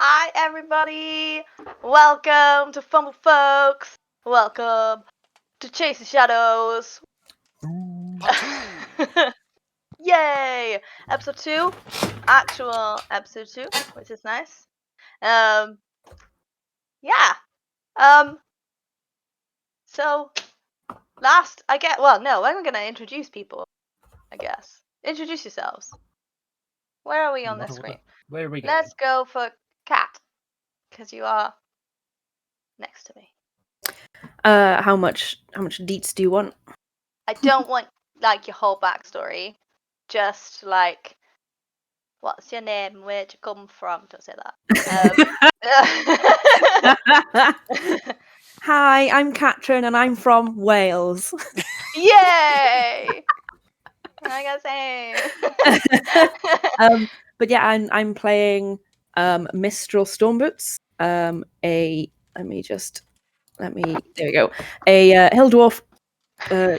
Hi, everybody. Welcome to Fumble, folks. Welcome to Chase the Shadows. Yay! Episode 2. Actual episode 2, which is nice. Yeah. So, I'm going to introduce people, I guess. Introduce yourselves. Where are we on this screen? Where are we going? Let's go for Cat, because you are next to me. How much deets do you want? I don't want like your whole backstory. Just like, what's your name? Where'd you come from? Don't say that. Hi, I'm Katrin and I'm from Wales. Yay! I gotta say. But yeah, I'm playing Mistral Stormboots. There we go. A hill dwarf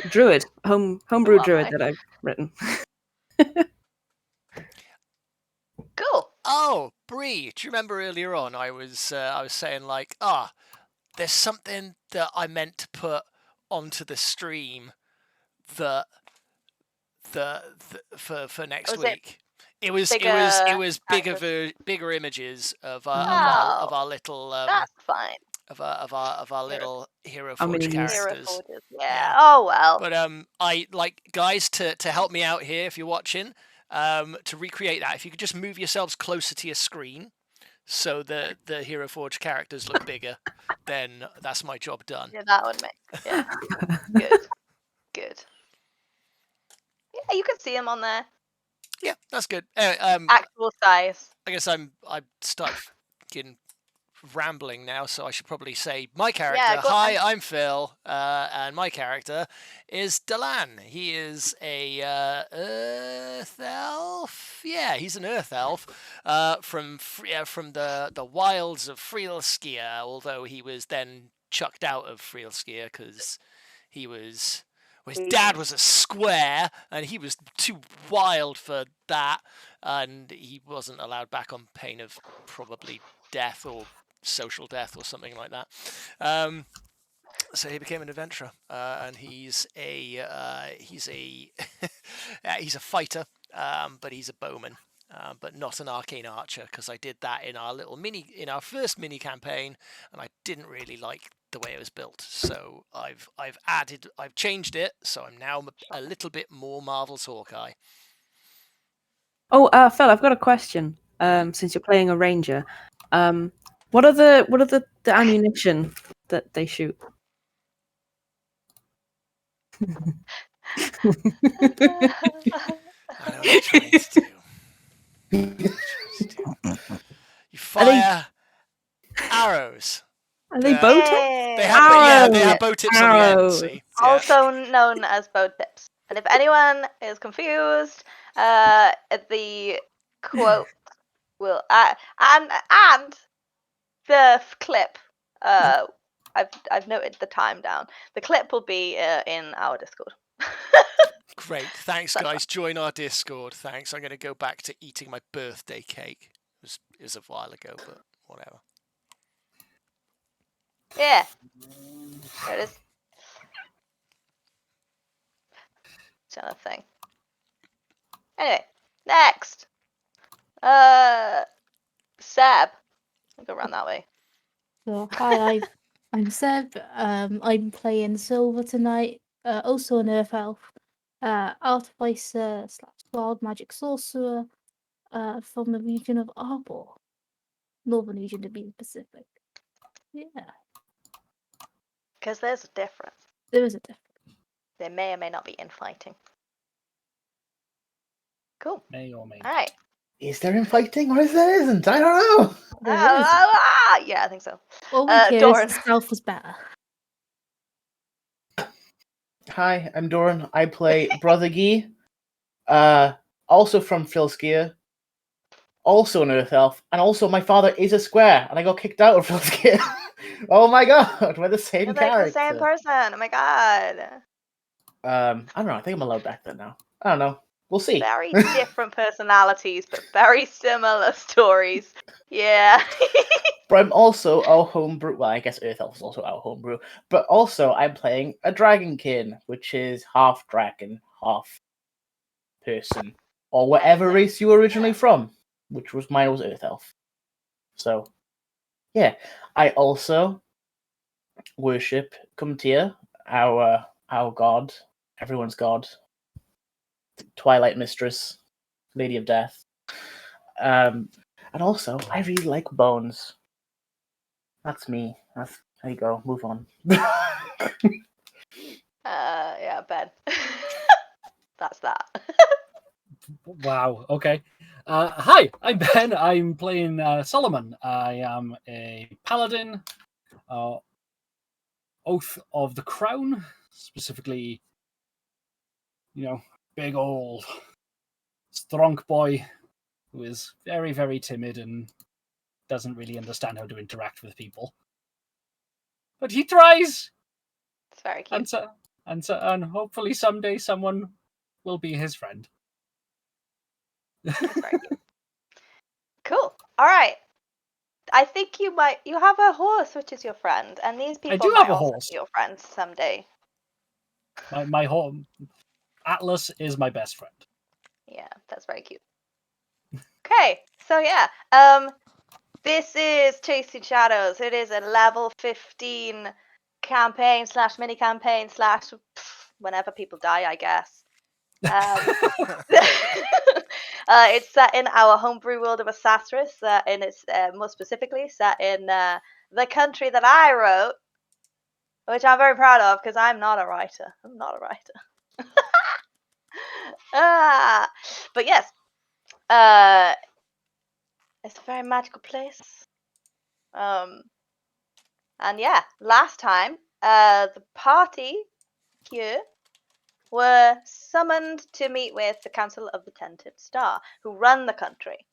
druid, homebrew druid that I've written. Cool. Oh, Bree, do you remember earlier on I was saying like, there's something that I meant to put onto the stream that for next week. It was bigger images of our little that's fine. of our little Hero Forge characters. Yeah. Oh well. But I like guys to help me out here if you're watching. To recreate that, if you could just move yourselves closer to your screen so the Hero Forge characters look bigger, then that's my job done. Yeah, that would make good. Yeah, you can see them on there. Yeah, that's good. Actual size. I guess I started getting rambling now, so I should probably say my character. Hi, I'm Phil, and my character is Delan. He is a earth elf. Yeah, he's an earth elf from the wilds of Fitzchum, although he was then chucked out of Fitzchum because his dad was a square and he was too wild for that, and he wasn't allowed back on pain of probably death or social death or something like that. So he became an adventurer, and he's a fighter, but he's a bowman, but not an arcane archer, because I did that in our first mini campaign, and I didn't really like the way it was built. So I've changed it, so I'm now a little bit more Marvel's Hawkeye. Oh, Phil, I've got a question. Since you're playing a ranger, what are the ammunition that they shoot? I know what you're trying to do. You fire arrows. Are they bow tips? They have bow tips on the end. See? Also known as bow tips. And if anyone is confused, the quote will and the clip. I've noted the time down. The clip will be in our Discord. Great, thanks guys. Join our Discord. Thanks. I'm going to go back to eating my birthday cake. It was a while ago, but whatever. Yeah. There it is. It's another thing. Anyway, next. Seb. I'll go around that way. So, hi, I'm Seb. I'm playing Silver tonight. Also an Earth Elf. Artificer / Wild Magic Sorcerer. From the region of Arbor. Northern region to be specific. Yeah. Because there's a difference. There is a difference. They may or may not be infighting. Cool. May or may not. All right. Is there infighting or is there isn't? I don't know. Yeah, I think so. All we care Doran. is stealth is better. Hi, I'm Doran. I play Brother Guy. Also from Fitzchum. Also an Earth Elf. And also my father is a square. And I got kicked out of Fitzchum. Oh my god, we're the same You're character. like the same person. Oh my god. I don't know. I think I'm allowed back then now. I don't know. We'll see. Very different personalities, but very similar stories. Yeah. But I'm also our homebrew. Well, I guess Earth Elf is also our homebrew. But also, I'm playing a Dragonkin, which is half dragon, half person, or whatever race you were originally from, which was mine was Earth Elf. So, yeah. I also worship Kumtia, our god, everyone's god, Twilight Mistress, Lady of Death. And also, I really like bones. That's me. There you go. Move on. Yeah, Ben. That's that. Wow. Okay. Hi, I'm Ben. I'm playing Solomon. I am a paladin. Oath of the Crown, specifically, big old strong boy who is very, very timid and doesn't really understand how to interact with people. But he tries. It's very cute. And hopefully someday someone will be his friend. It's very cute. Cool. All right. I think you have a horse, which is your friend, and these people do might have a also horse. be your friends someday. My home Atlas is my best friend. Yeah, that's very cute. Okay, so yeah, this is Chasing Shadows. It is a level 15 campaign / mini campaign / whenever people die, I guess. It's set in our homebrew world of Assassris, and it's more specifically set in the country that I wrote, which I'm very proud of because I'm not a writer. I'm not a writer. But yes, it's a very magical place. And yeah, last time, the party here were summoned to meet with the Council of the Tented Star, who run the country.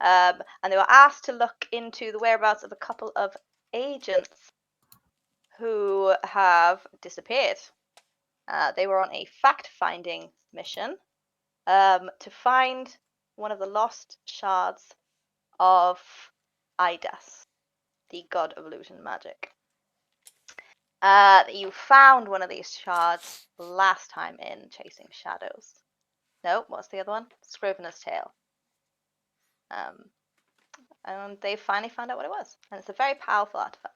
And they were asked to look into the whereabouts of a couple of agents who have disappeared. They were on a fact-finding mission to find one of the lost shards of Idas, the god of illusion magic. You found one of these shards last time in Chasing Shadows. No, what's the other one? Scrivener's Tale. And they finally found out what it was. And it's a very powerful artifact.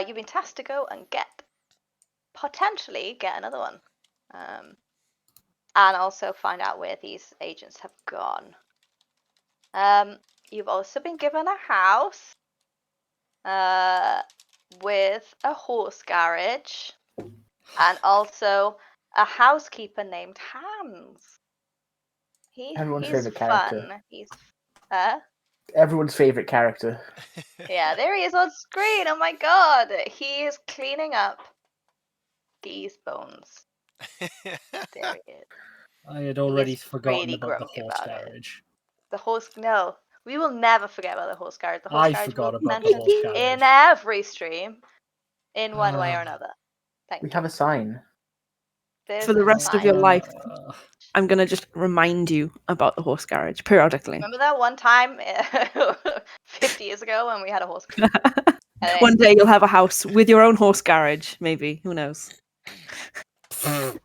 You've been tasked to go and potentially get another one. And also find out where these agents have gone. You've also been given a house with a horse garage and also a housekeeper named Hans. Everyone's he's favorite fun. character. Everyone's favorite character. Yeah, there he is on screen. Oh my god. He is cleaning up these bones. There he is. I had already forgotten really about the grumpy horse about it. garage. The horse, no. We will never forget about the horse garage. The horse I garage forgot will about be the horse mentioned in garage. every stream in one way or another. Thank We you. have a sign. For the rest of your sign. life, I'm going to just remind you about the horse garage periodically. Remember that one time 50 years ago when we had a horse garage? One day you'll have a house with your own horse garage, maybe. Who knows? I'm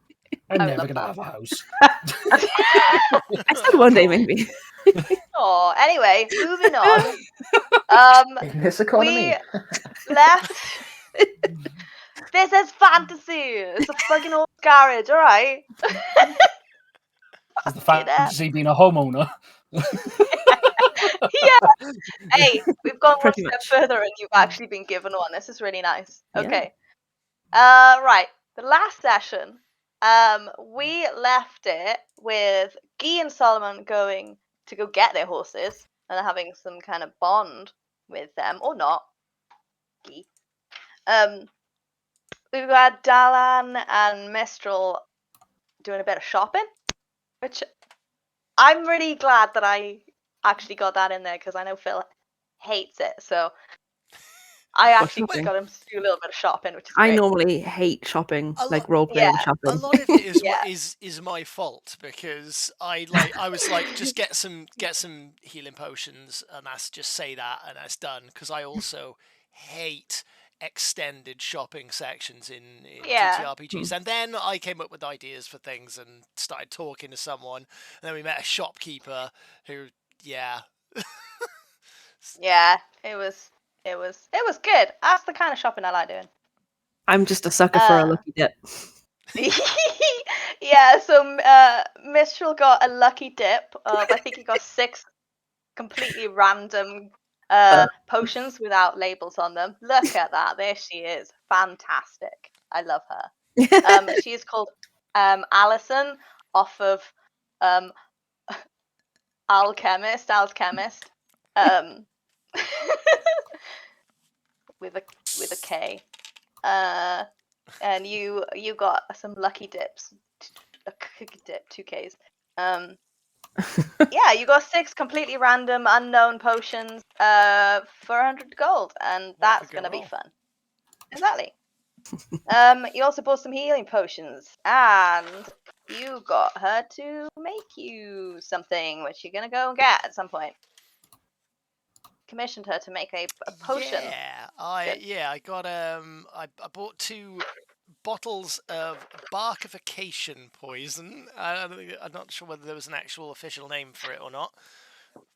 never going to have a house. I said one day, maybe. Oh, anyway, moving on. In this economy. We left. This is fantasy. It's a fucking horse garage, all right? Is the fantasy being a homeowner? Yeah. Hey, we've gone one Pretty step much. further and you've actually been given one. This is really nice. Yeah. Okay. Right. The last session, we left it with Guy and Solomon going to go get their horses and having some kind of bond with them, or not. Guy. We've got Dalan and Mistral doing a bit of shopping, which I'm really glad that I actually got that in there because I know Phil hates it. So I actually shopping. got him to do a little bit of shopping, which is I great. normally hate shopping, A like lo- role playing Yeah. shopping. A lot of it is Yeah. is my fault because I was like just get some healing potions and that's just say that and that's done because I also hate extended shopping sections in Yeah. TTRPGs. And then I came up with ideas for things and started talking to someone, and then we met a shopkeeper who Yeah, it was good. That's the kind of shopping I like doing. I'm just a sucker for a lucky dip. Yeah, so Mistral got a lucky dip of, I think he got 6 completely random potions without labels on them. Look at that. There she is. Fantastic. I love her. She is called Alison, off of Alchemist. With a K. And you got some lucky dips. A dip, 2 Ks. Yeah, you got 6 completely random, unknown potions for 100 gold, and that's could go gonna be wrong? fun. Exactly. You also bought some healing potions, and you got her to make you something, which you're gonna go and get at some point. Commissioned her to make a potion. Yeah, I got I bought 2 bottles of barkification poison. I'm not sure whether there was an actual official name for it or not,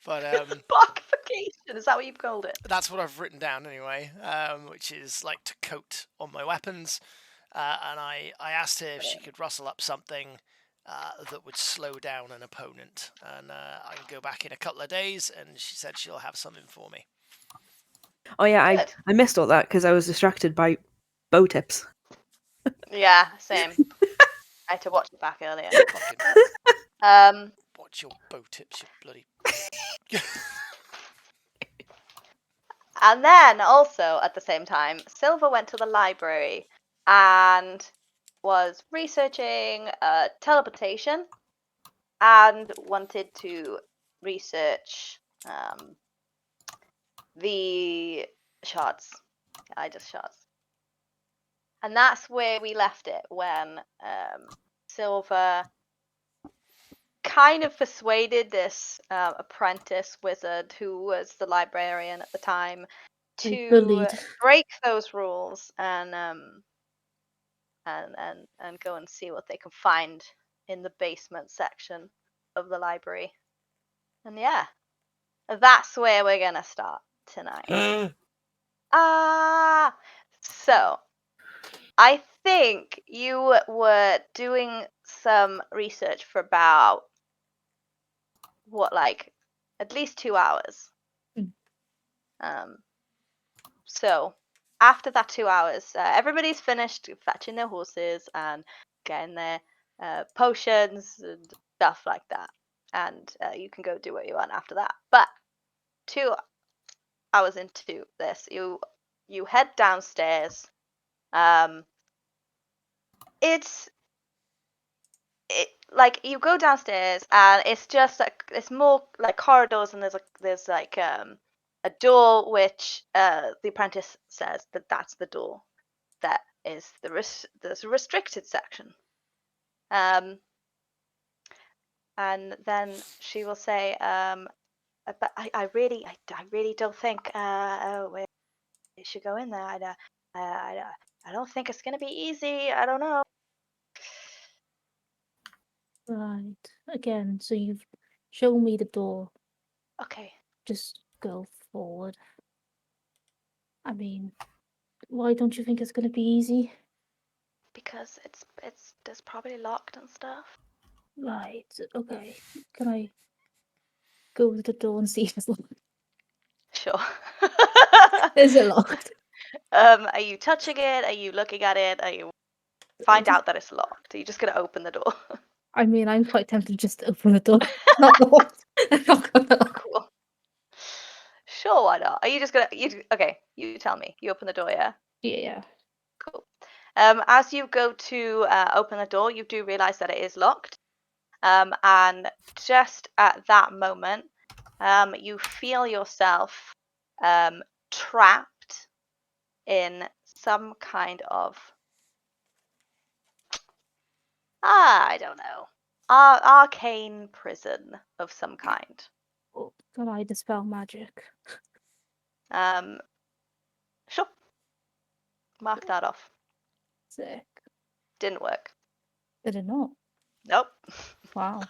but Barkification, is that what you've called it? that's what I've written down anyway. Which is like to coat on my weapons. And I asked her if she could rustle up something that would slow down an opponent, and I can go back in a couple of days, and she said she'll have something for me. Oh yeah, Good. I missed all that because I was distracted by bow tips. Yeah, same. I had to watch it back earlier. Fucking watch your bow tips, you bloody. And then also at the same time, Silver went to the library and was researching teleportation and wanted to research the shards, Idus shards. And that's where we left it when Silver kind of persuaded this apprentice wizard who was the librarian at the time to bullied. break those rules and go and see what they can find in the basement section of the library. And yeah, that's where we're gonna start tonight. So I think you were doing some research for about like at least 2 hours. So after that 2 hours, everybody's finished fetching their horses and getting their potions and stuff like that, and you can go do what you want after that. But 2 hours into this, you head downstairs. Like you go downstairs and it's just like it's more like corridors, and there's like a door which the apprentice says that's the door that is there's a restricted section. And then she will say, but I really don't think we should go in there. I don't think it's gonna be easy. I don't know. Right. Again, so you've shown me the door. Okay. Just go forward. I mean, why don't you think it's gonna be easy? Because it's probably locked and stuff. Right. Okay. Can I go to the door and see if it's locked? Sure. Is it locked? Are you touching it? Are you looking at it? Are you find out that it's locked? Are you just gonna open the door? I mean, I'm quite tempted just to open the door. It's not locked. It's not gonna lock. Cool. Sure, why not? Are you just gonna okay, you tell me. You open the door, yeah? Yeah. Cool. As you go to open the door, you do realize that it is locked. And just at that moment, you feel yourself trapped in some kind of I don't know, arcane prison of some kind. Oh, can I dispel magic? Sure. Mark that off. Sick. Didn't work. Did it not? Nope. Wow.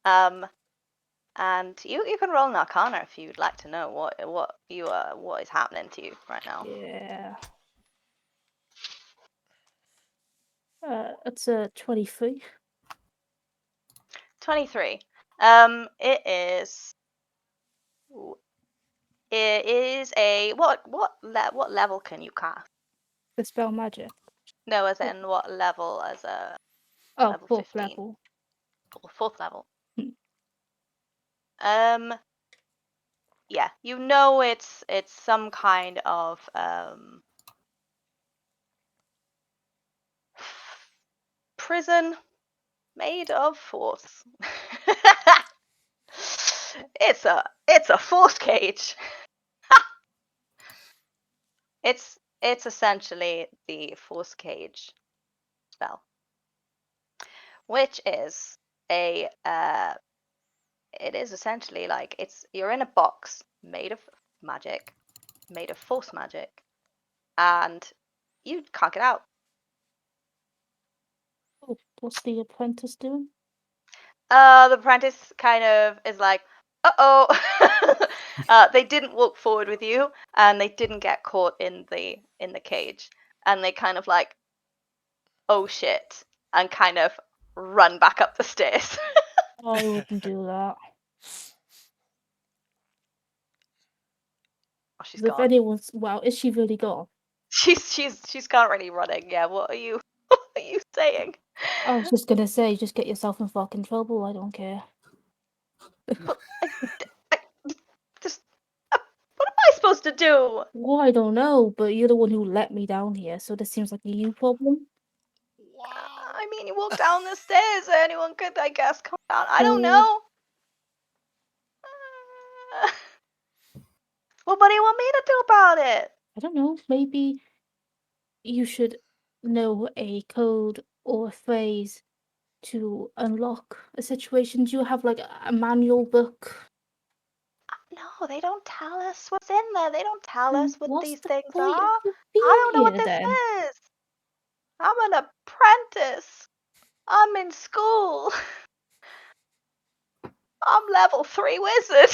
And you can roll an Arcana if you'd like to know what is happening to you right now. Yeah. It's a 23. 23. It is a what level can you cast? Dispel magic. No, as in what level as a Oh, level 4th 15. level. Fourth level. Hmm. Yeah, you know it's some kind of prison made of force. It's a force cage. It's essentially the force cage spell, which is it is essentially like you're in a box made of magic, made of force magic, and you can't get out. Oh, what's the apprentice doing? The apprentice kind of is like, uh-oh. They didn't walk forward with you, and they didn't get caught in the cage, and they kind of like, oh shit, and kind of run back up the stairs. I wouldn't do that. Oh, she's If gone. anyone's wow, is she really gone? She's currently running. Yeah, what are you saying? I was just gonna say, just get yourself in fucking trouble. I don't care. Just what am I supposed to do? Well, I don't know, but you're the one who let me down here, so this seems like a you problem. Wow. I mean, you walk down the stairs. Anyone could, I guess, come down. I don't know. Well, what do you want me to do about it? I don't know. Maybe you should know a code or a phrase to unlock a situation. Do you have like a manual book? No, they don't tell us what's in there. They don't tell us what What's these the things point of are. you I being don't know what here this then? is. I'm an apprentice. I'm in school. I'm level 3 wizard.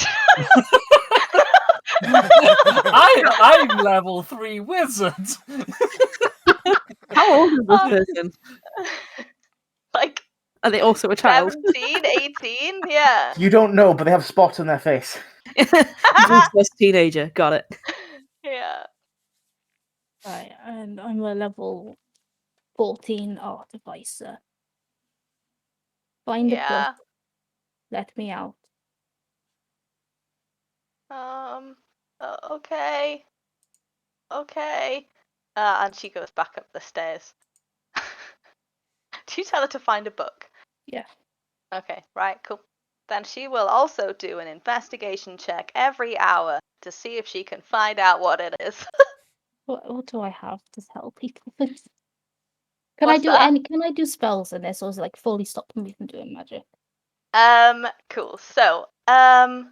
I'm level 3 wizard. How old is this Um, person? Like Are they also a child? 17, 18, yeah. You don't know, but they have spots on their face. Just teenager. Got it. Yeah. Right, and I'm a level 14 artificer. Find a Yeah. book. Let me out. Okay. Okay. And she goes back up the stairs. Do you tell her to find a book? Yeah. Okay, right, cool. Then she will also do an investigation check every hour to see if she can find out what it is. What do I have to tell people this? What's that? Can I do spells in this, or is it like fully stop me from doing magic? Cool. So, a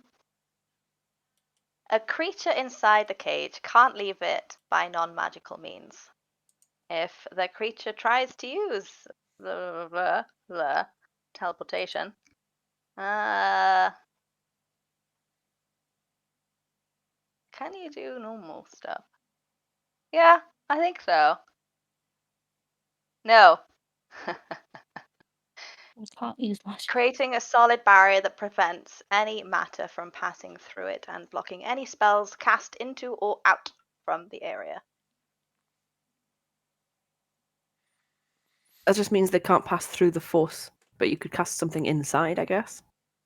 creature inside the cage can't leave it by non-magical means. If the creature tries to use the teleportation, can you do normal stuff? Yeah, I think so. No. I can't use magic. Creating a solid barrier that prevents any matter from passing through it and blocking any spells cast into or out from the area. That just means they can't pass through the force, but you could cast something inside, I guess.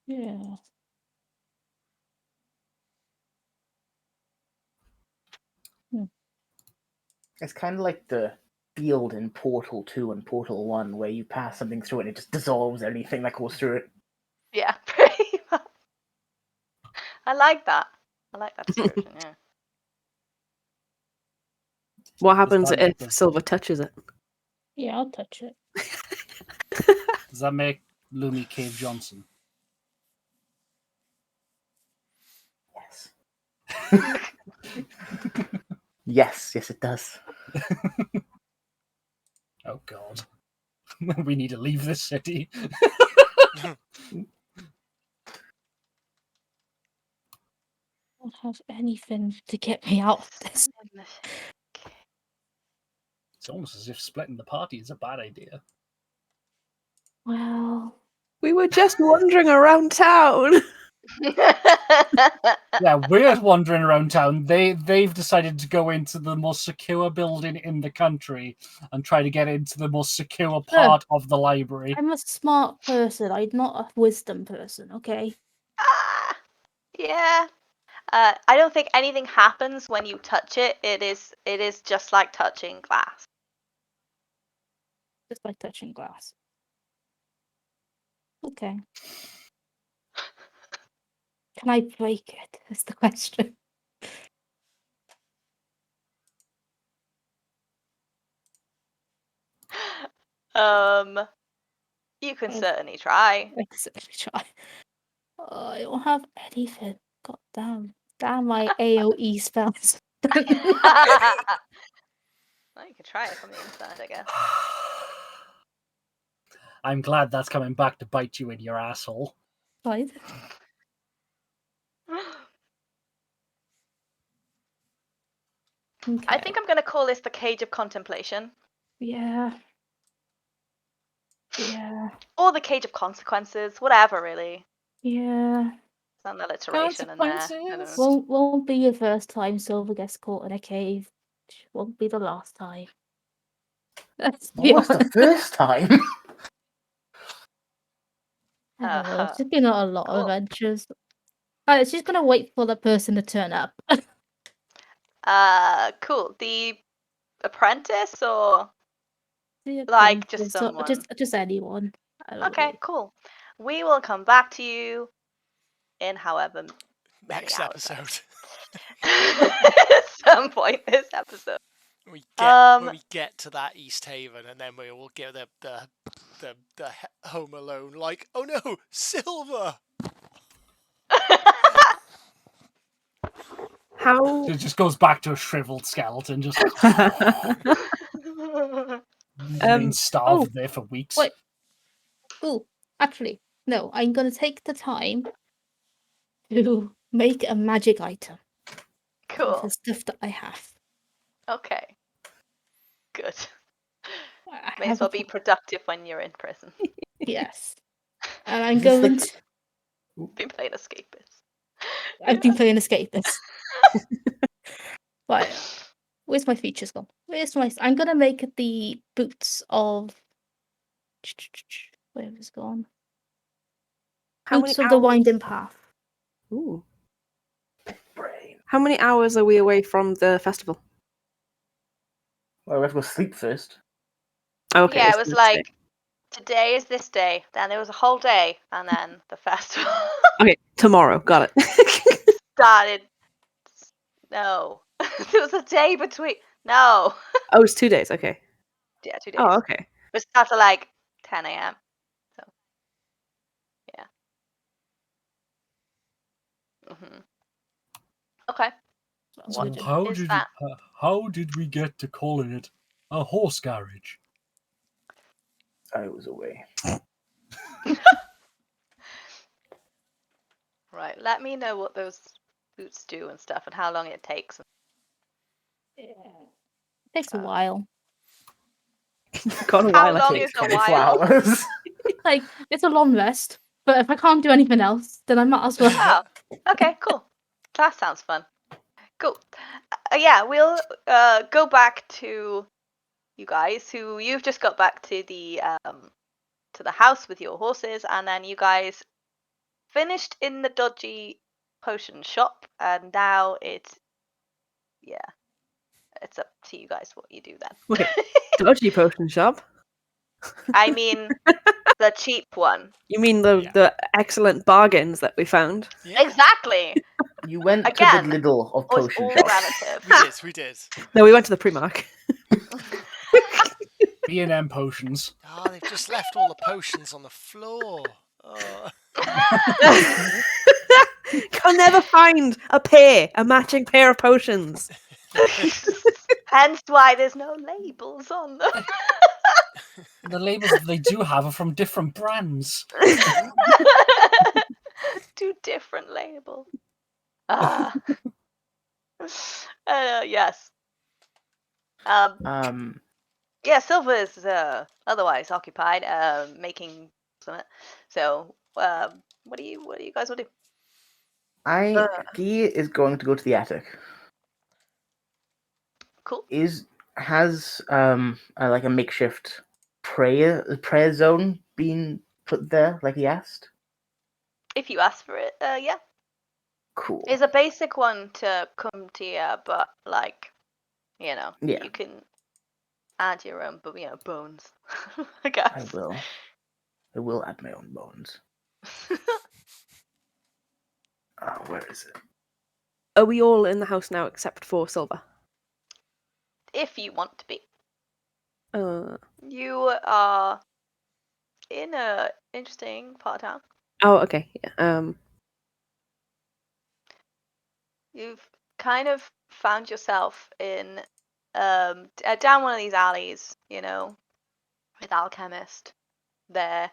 Yeah. It's kind of like the field in Portal 2 and Portal 1, where you pass something through and it just dissolves anything that goes through it. Yeah, pretty much. I like that. I like that description, yeah. What happens that if make Silver touches it? Yeah, I'll touch it. Does that make Lumi Cave Johnson? Yes. yes, it does. Oh God. We need to leave this city. I don't have anything to get me out of this. It's almost as if splitting the party is a bad idea. Well, We were just wandering around town. Yeah, we're wandering around town. They've decided to go into the most secure building in the country and try to get into the most secure part of the library. I'm a smart person. I'm not a wisdom person, okay? Yeah. I don't think anything happens when you touch it. It is just like touching glass. Just like touching glass. Okay. Can I break it? That's the question. You can Yes. certainly try. Exactly. Try. Oh, I don't have anything. God damn. Damn my AoE spells. Well, you can try it from the inside, I guess. I'm glad that's coming back to bite you in your asshole. Right. Okay. I think I'm going to call this the Cage of Contemplation. Yeah. Yeah. Or the Cage of Consequences, whatever, really. Yeah. Some alliteration in there. I don't know. Won't be your first time Silver gets caught in a cave. Won't be the last time. Let's be What was the honest. first time? I don't know. Uh-huh. It's just been on a lot of Cool. adventures. She's gonna wait for the person to turn up. Cool. The apprentice or The like just apprentice, or someone? just anyone. I don't Okay, know. cool. We will come back to you in however many Next hours. episode. At some point this episode. When we get to that East Haven, and then we will get the Home Alone. Like, oh no, Silver. How? It just goes back to a shriveled skeleton, just remain starved there for weeks. Wait. Oh, actually, no. I'm gonna take the time to make a magic item. Cool. With the stuff that I have. Okay. Good. I May have as well a be pl- productive when you're in prison. Yes. And I'm Is this going the- to. Been playing Escapist. I've been playing Escapist. Right. Where's my features gone? I'm gonna make the boots of. Where was it gone? How Boots many of the hours? Winding Path. Ooh. Brain. How many hours are we away from the festival? Well, we have to go sleep first. Okay. Yeah, it's it was the next like day. today is this day, then there was a whole day, and then the festival Okay, tomorrow. Got it. started. No, there was a day between. No, Oh, it's 2 days. Okay. yeah, 2 days. Oh, okay. It started like 10 a.m. So, yeah. Okay. That's What good. is that? how did we get to calling it a horse garage? I was away. Right. Let me know what those boots do and stuff, and how long it takes. Yeah. It takes a while. Got a How while. I long think. is a 24 while? hours. Like, it's a long rest. But if I can't do anything else, then I might as well. Oh, okay, cool. That sounds fun. Cool. Yeah, we'll go back to you guys, who you've just got back to the house with your horses, and then you guys finished in the dodgy potion shop, and now it's up to you guys what you do then. Okay. Dodgy potion shop. I mean, the cheap one. You mean the excellent bargains that we found? Yeah. Exactly. You went Again, to the Lidl of It's potion all shops. relative. We did. No, we went to the Primark. B&M potions. Oh, they've just left all the potions on the floor. Oh. I'll never find a matching pair of potions. Hence why there's no labels on them. The labels that they do have are from different brands. 2 different labels. Yes. Yeah, Silver is otherwise occupied, making something. So, what do you guys want to do? Guy is going to go to the attic. Cool. Has like a makeshift prayer zone been put there, like he asked? If you ask for it, yeah. Cool. It's a basic one to come to you, but like, Yeah. you can add your own, bones. I guess. I will add my own bones. Where is it? Are we all in the house now except for Silver? If you want to be. You are in a interesting part of town. Oh, okay. Yeah. You've kind of found yourself in down one of these alleys, with Alchemist there.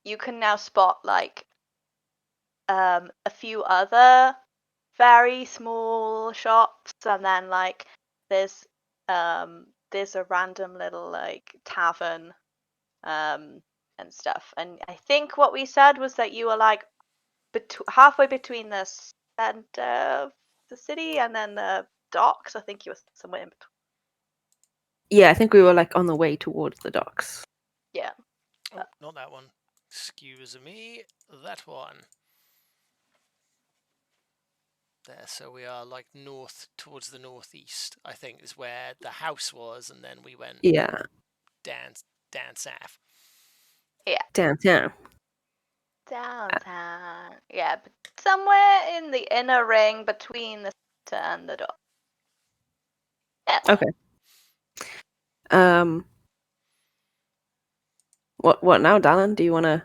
You can now spot like a few other very small shops, and then like there's a random little like tavern and stuff. And I think what we said was that you were like halfway between the center of the city and then the docks. I think you were somewhere in between. Yeah, I think we were like on the way towards the docks. Yeah. Oh, not that one. Excuse me. That one. There, so we are like north towards the northeast, I think, is where the house was, and then we went down south. Yeah. Downtown. Downtown. Yeah, but somewhere in the inner ring between the center and the dock. Yeah. Okay. What now, Dallin? Do you wanna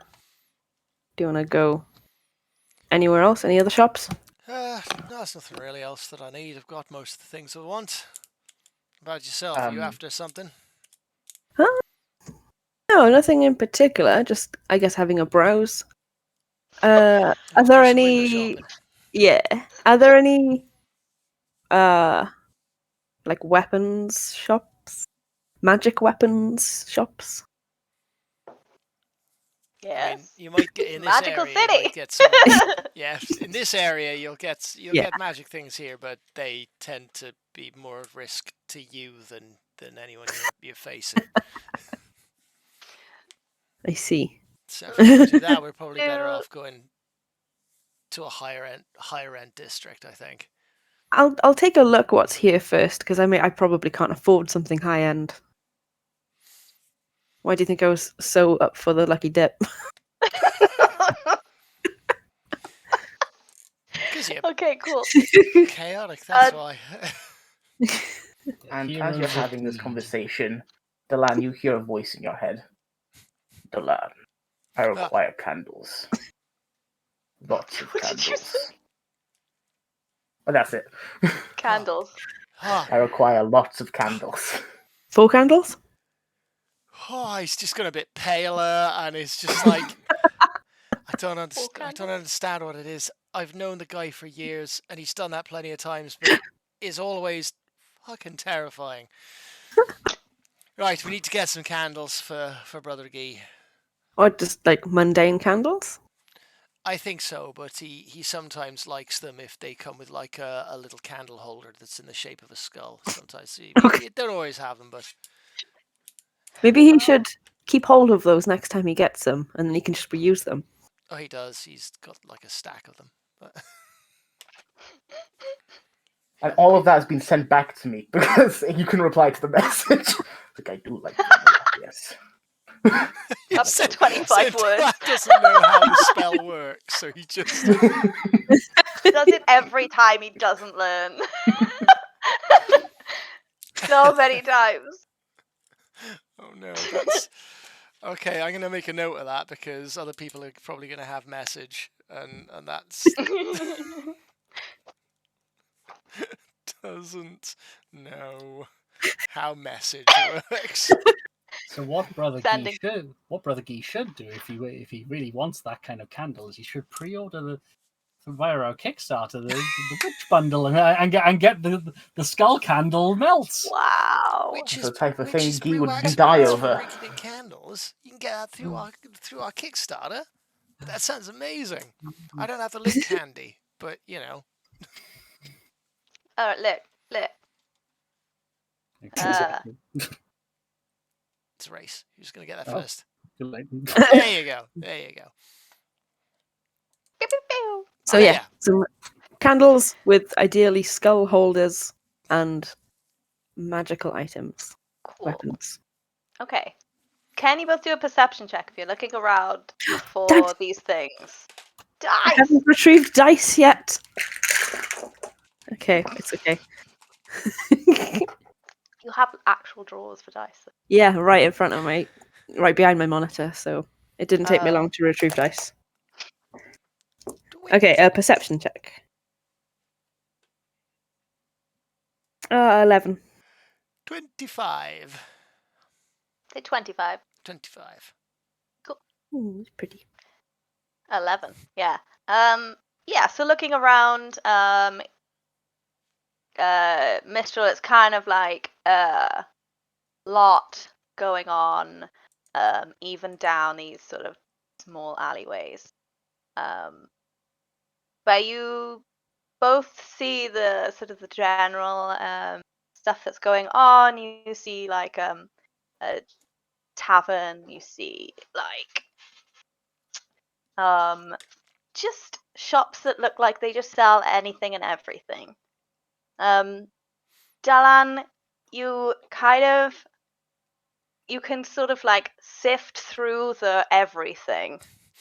go anywhere else? Any other shops? No, there's nothing really else that I need. I've got most of the things I want. What about yourself? Are you after something? No, nothing in particular. Just, I guess, having a browse. Are there any? Yeah. Are there any? Like weapons shops, magic weapons shops. Yes. I mean, you might get in this Magical area. city. You might get some, yeah, in this area you'll get magic things here, but they tend to be more at risk to you than anyone you're facing. I see. So if we do that, we're probably better off going to a higher end district, I think. I'll take a look what's here first, because I probably can't afford something high end. Why do you think I was so up for the lucky dip? Okay, cool. Chaotic, that's why. And as you're having this conversation, Delan, you hear a voice in your head. Delan, I require candles. Lots of candles. But that's it. Candles. I require lots of candles. 4 candles? Oh, he's just got a bit paler, and it's just like I don't understand what it is. I've known the guy for years, and he's done that plenty of times, but it's always fucking terrifying. Right, we need to get some candles for Brother Guy. Or just like mundane candles? I think so, but he sometimes likes them if they come with like a little candle holder that's in the shape of a skull. Sometimes you don't always have them, but maybe he should keep hold of those next time he gets them, and then he can just reuse them. oh, he does. He's got like a stack of them. But And all of that has been sent back to me because you can reply to the message. Like, I do like them a lot, yes. You Up to said- 25 said words. Dylan doesn't know how the spell works, so he just... Does it every time he doesn't learn. So many times. Oh no, that's... Okay, I'm going to make a note of that because other people are probably going to have message, and that's... doesn't know how message works. So what Brother Sending. Gee should do if he really wants that kind of candle is he should pre-order via our Kickstarter the witch bundle and get the skull candle melts. Wow. Which That's is the type of which thing is Guy would pre-wax die parts over. for Rinky Candles. You can get that through our Kickstarter. That sounds amazing. I don't have the link handy, but you know. Alright, look. Exactly. It's a race. Who's going to get there Oh. first? Too late. There you go. Pew, pew, pew. So yeah, some candles with ideally skull holders and magical items, Cool. weapons. Okay. Can you both do a perception check if you're looking around for Dice. these things? I Dice! haven't retrieved dice yet. Okay, it's okay. You have actual drawers for dice. Yeah, right in front of right behind my monitor, so it didn't take me Oh. long to retrieve dice. Okay, a perception check. 11. 25. Say 25. 25. Ooh, it's pretty. 11. Yeah. Yeah, so looking around, Mistral, it's kind of like a lot going on, even down these sort of small alleyways. But you both see the sort of the general stuff that's going on. You see like a tavern, you see like just shops that look like they just sell anything and everything. Dalan, you can sort of like sift through the everything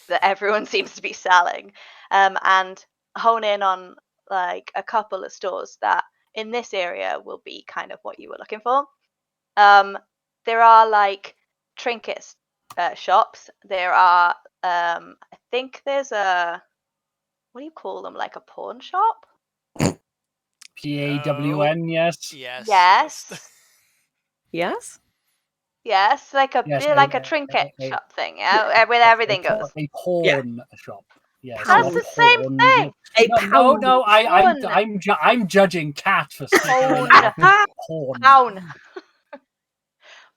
that everyone seems to be selling, and hone in on like a couple of stores that in this area will be kind of what you were looking for. There are like trinkets shops. There are I think there's a, what do you call them, like a pawn shop? PAWN, yes. Yes. Yes. Yes? Yes, like a Yes, bit like a trinket shop thing, yeah, where everything goes. A pawn shop. Yes. That's not the same pawn. thing. A No, pound. I'm judging Cat for speaking Pawn. pawn.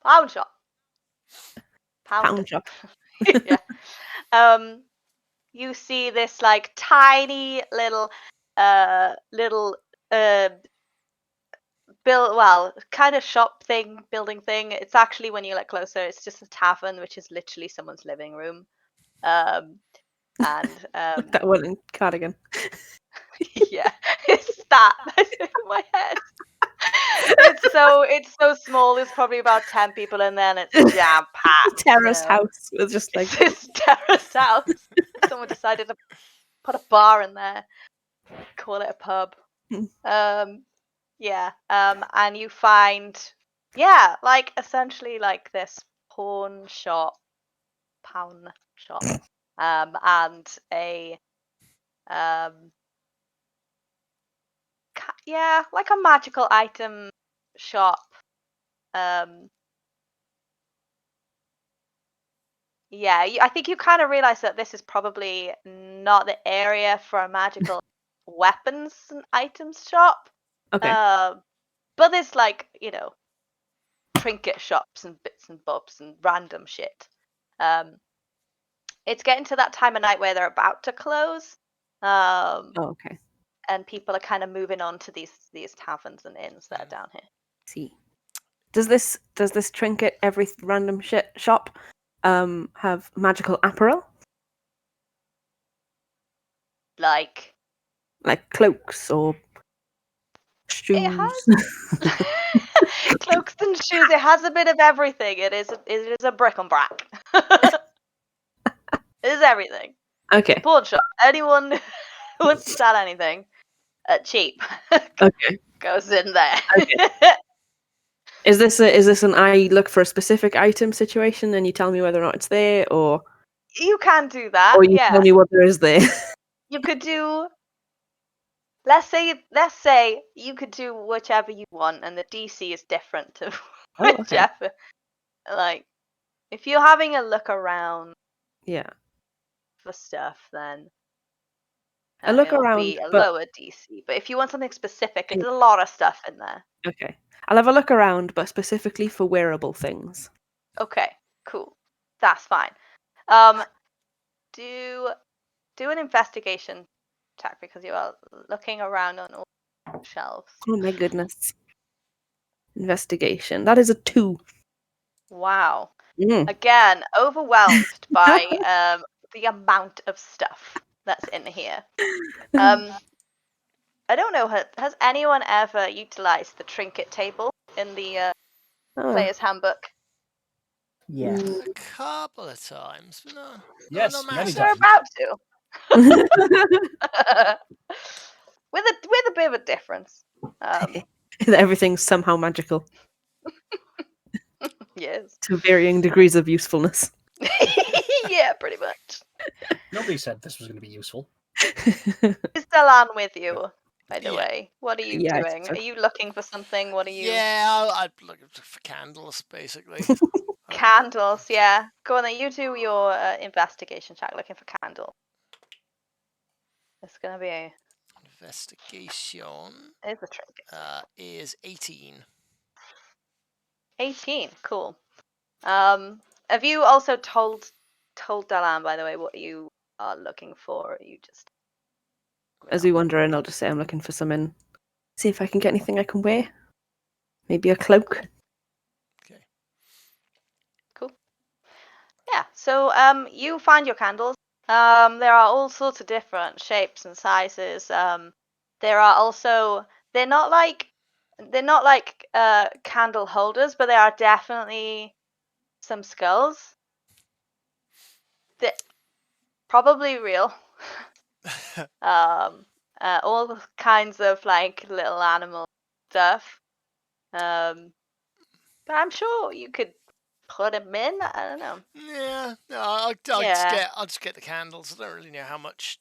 Pound shop. Pound shop. Yeah. You see this like tiny little kind of shop thing, building thing. It's actually, when you look closer, it's just a tavern, which is literally someone's living room. And That one in Cardigan. yeah, it's that in my head. It's so small. There's probably about 10 people in there, and it's jam packed. Terrace house with just like It's this terrace house. Someone decided to put a bar in there, call it a pub. Yeah. And you find, like essentially like this pawn shop, and a like a magical item shop. I think you kind of realize that this is probably not the area for a magical weapons and items shop. okay. But there's like, trinket shops and bits and bobs and random shit. It's getting to that time of night where they're about to close. Okay. And people are kind of moving on to these taverns and inns that are down here. See. Does this trinket every random shop have magical apparel? Like Like cloaks or shoes? it has Cloaks and shoes. It has a bit of everything. It is a bric-a-brac. It is everything. Okay. Pawn shop. Anyone who wants to sell anything cheap Okay. goes in there. Okay. Is this an I look for a specific item situation and you tell me whether or not it's there, or You can do that. or you Yeah. tell me what there is there? You could do. Let's say you could do whichever you want, and the DC is different to Oh, okay. whichever. Like, if you're having a look around Yeah. for stuff, then A look it'll around, be a but lower DC. But if you want something specific, there's a lot of stuff in there. okay. I'll have a look around, but specifically for wearable things. Okay, cool. That's fine. Do an investigation check because you are looking around on all shelves. Oh my goodness. Investigation. That is a 2. Wow. Mm. Again, overwhelmed by the amount of stuff that's in here. I don't know. Has anyone ever utilized the trinket table in the Oh. player's handbook? Yes. A couple of times, but no. Yes, not many massive. They're times. about to. with a bit of a difference. Everything's somehow magical Yes. to varying degrees of usefulness. Yeah, pretty much. Nobody said this was going to be useful. Is Delan with you, by the Yeah. way? What are you Yeah, I doing? think so. Are you looking for something? What are you? Yeah, I'd look for candles, basically. Candles, yeah. Go on then, you do your investigation check looking for candle. It's gonna be a Investigation it's a trinket. is 18. 18, cool. Have you also told Dalan, by the way, what you are looking for? Or are you just As we wander in, I'll just say I'm looking for something. See if I can get anything I can wear. Maybe a cloak. Okay. Cool. Yeah, so you find your candles. There are all sorts of different shapes and sizes. There are also they're not like candle holders, but there are definitely some skulls. They're probably real. All kinds of like little animal stuff. But I'm sure you could put them in. I don't know. Yeah, no, I'll just get the candles. I don't really know how much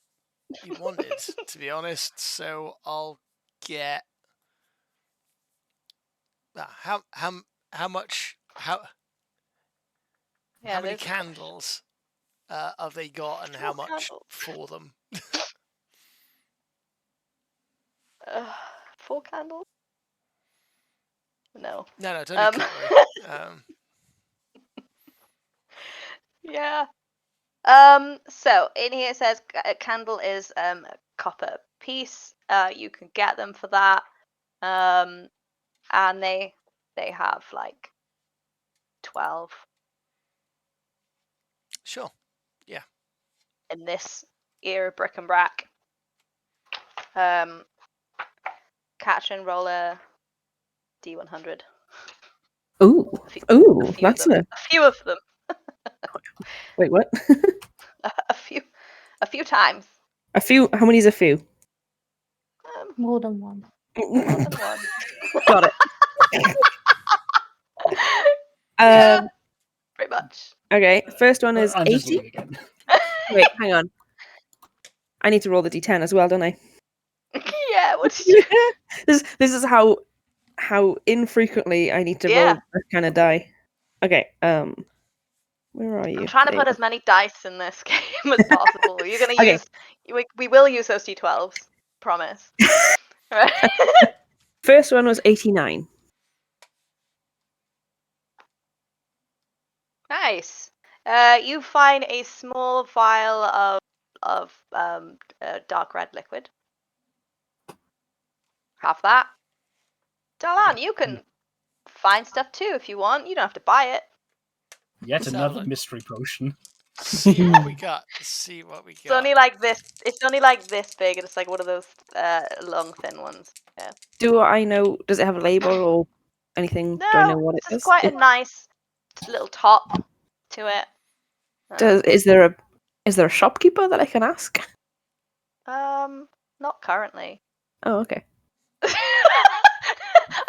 you wanted, to be honest. So I'll get how much how many there's a question. candles have they got, and how much candles. for them? 4 candles? No. No, it's only cutlery. Yeah. So in here it says a candle is a copper piece. You can get them for that. And they have like 12 Sure. Yeah. in this era bric-a-brac. Catch and roll a D100. Ooh, that's a few of them. Wait, what? a few times. A few. How many is a few? More than one. More than one. Got it. Yeah, pretty much. Okay, first one is I'm just 80. looking again. Wait, hang on. I need to roll the d10 as well, don't I? Yeah, what did you... This is how infrequently I need to roll this kind of die. Okay, where are you? I'm trying to put as many dice in this game as possible. You're gonna use we will use those D12s, promise. Right? First one was 89. Nice. You find a small vial of dark red liquid. Have that. Dalan, you can find stuff too if you want. You don't have to buy it. Yet Sound another like- mystery potion. See what we got. See what we got. It's only like this. It's only like this big, and it's like one of those long, thin ones. Yeah. Do I know? Does it have a label or anything? No, Do I know what it it's is? quite a nice little top to it. Is there a shopkeeper that I can ask? Not currently. Oh, okay.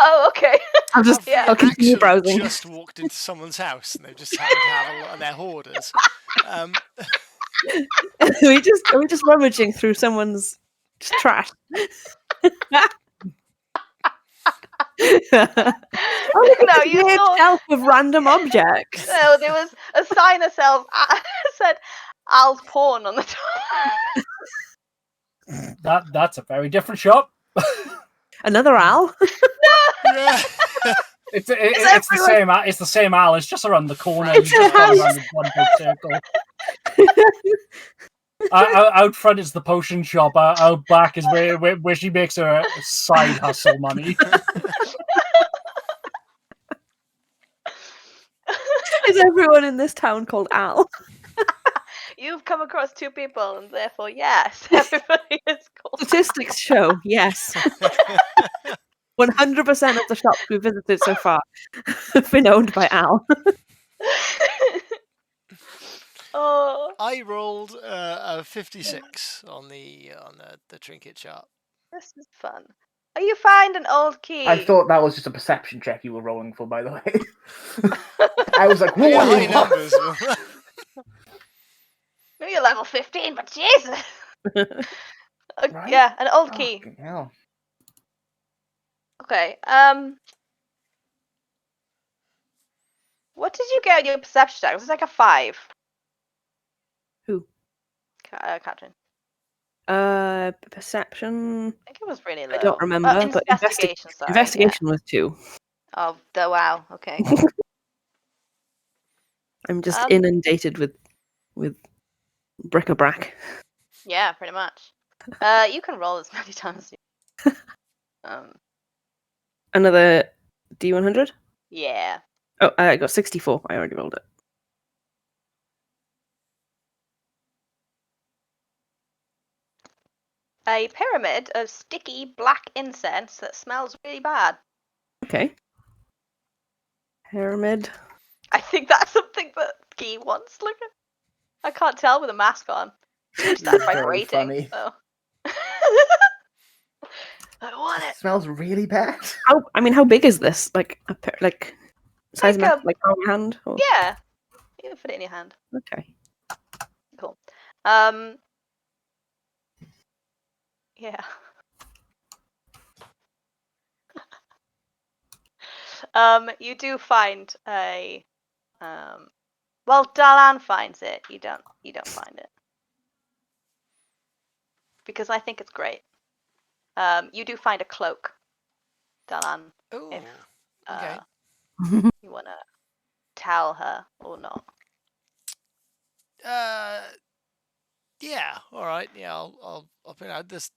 Oh, okay. I'll continue browsing. Just walked into someone's house and they just happened to have a lot of their hoarders. Are we just rummaging through someone's trash? No, you saw shelf of random objects. No, there was a sign that said Al's porn on the top. That's a very different shop. Another Al? Yeah. It's the same. It's the same Al. It's just around the corner. You just go around in one big circle. Out front is the potion shop. Out back is where she makes her side hustle money. Is everyone in this town called Al? You've come across 2 people, and therefore, yes, everybody is called. Statistics show, yes. 100% of the shops we've visited so far have been owned by Al. Oh, I rolled a 56 on the trinket shop. this is fun. Oh, you find an old key. I thought that was just a perception check you were rolling for, by the way. I was like, whoa, Yeah, high numbers. Maybe you're level 15, but Jesus. Right? Yeah, an old key. Fucking hell. Okay. What did you get on your perception check? It was like a 5. Who? Catherine. Perception. I think it was really low. I don't remember, but investigation. Sorry, investigation was 2. Yeah. Oh, wow. Okay. I'm just inundated with bric-a-brac. Yeah, pretty much. You can roll as many times as you. Another D100? Yeah. Oh, I got 64. I already rolled it. A pyramid of sticky black incense that smells really bad. Okay. Pyramid. I think that's something that Guy wants. Look at. I can't tell with a mask on. It starts Very vibrating. funny. So. I want it. Smells really bad. How big is this? Like size Like of like your hand? Or... Yeah. You can put it in your hand. Okay. Cool. Yeah. You do find a well, Dalan finds it. You don't find it. Because I think it's great. You do find a cloak, Dalan. Oh, if okay. you wanna tell her or not. Yeah. All right. Yeah. I'll put out this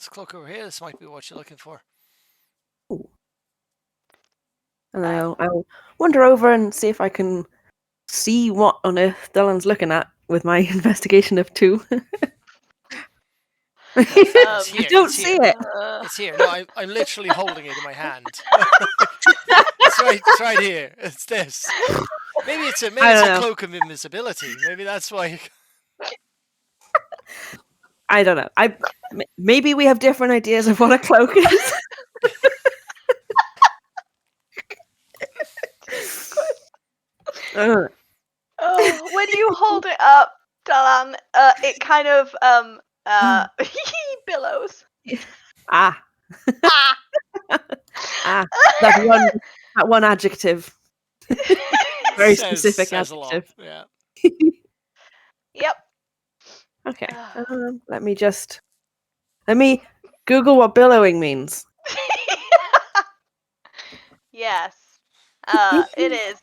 cloak over here. This might be what you're looking for. Ooh. And then I'll wander over and see if I can see what on earth Dylan's looking at with my investigation of 2. Here, don't see it. It's here. No, I'm literally holding it in my hand. It's right here. It's this. Maybe it's a cloak of invisibility. Maybe that's why. I don't know. Maybe we have different ideas of what a cloak is. When you hold it up, Dalan, it kind of billows. Ah. That one adjective. Very specific adjective. Yeah. Yep. Okay. Let me Google what billowing means. Yes. It is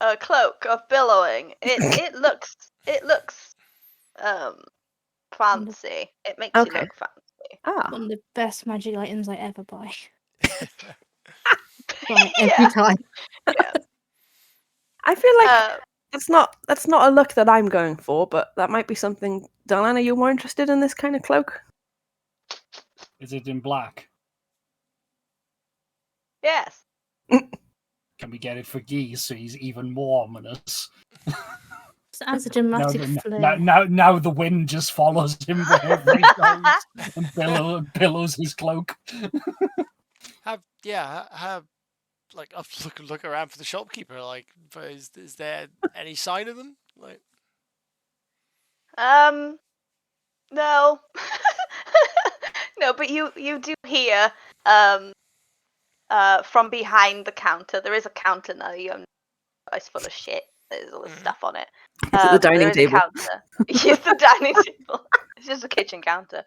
a cloak of billowing. It looks fancy. It makes you look fancy. One of the best magic items I ever buy. Every time. Yeah. I feel like that's not a look that I'm going for, but that might be something. Darlene, are you more interested in this kind of cloak? Is it in black? Yes. Can we get it for geese so he's even more ominous? Just adds a dramatic flair. Now the wind just follows him wherever he goes and billows his cloak. Have like I'll look around for the shopkeeper. Like, is there any sign of them? Like, no, no, but you do hear from behind the counter. There is a counter now. It's full of shit. There's all this stuff on it. Is it the dining there is table? a counter. It's the dining table. It's just a kitchen counter.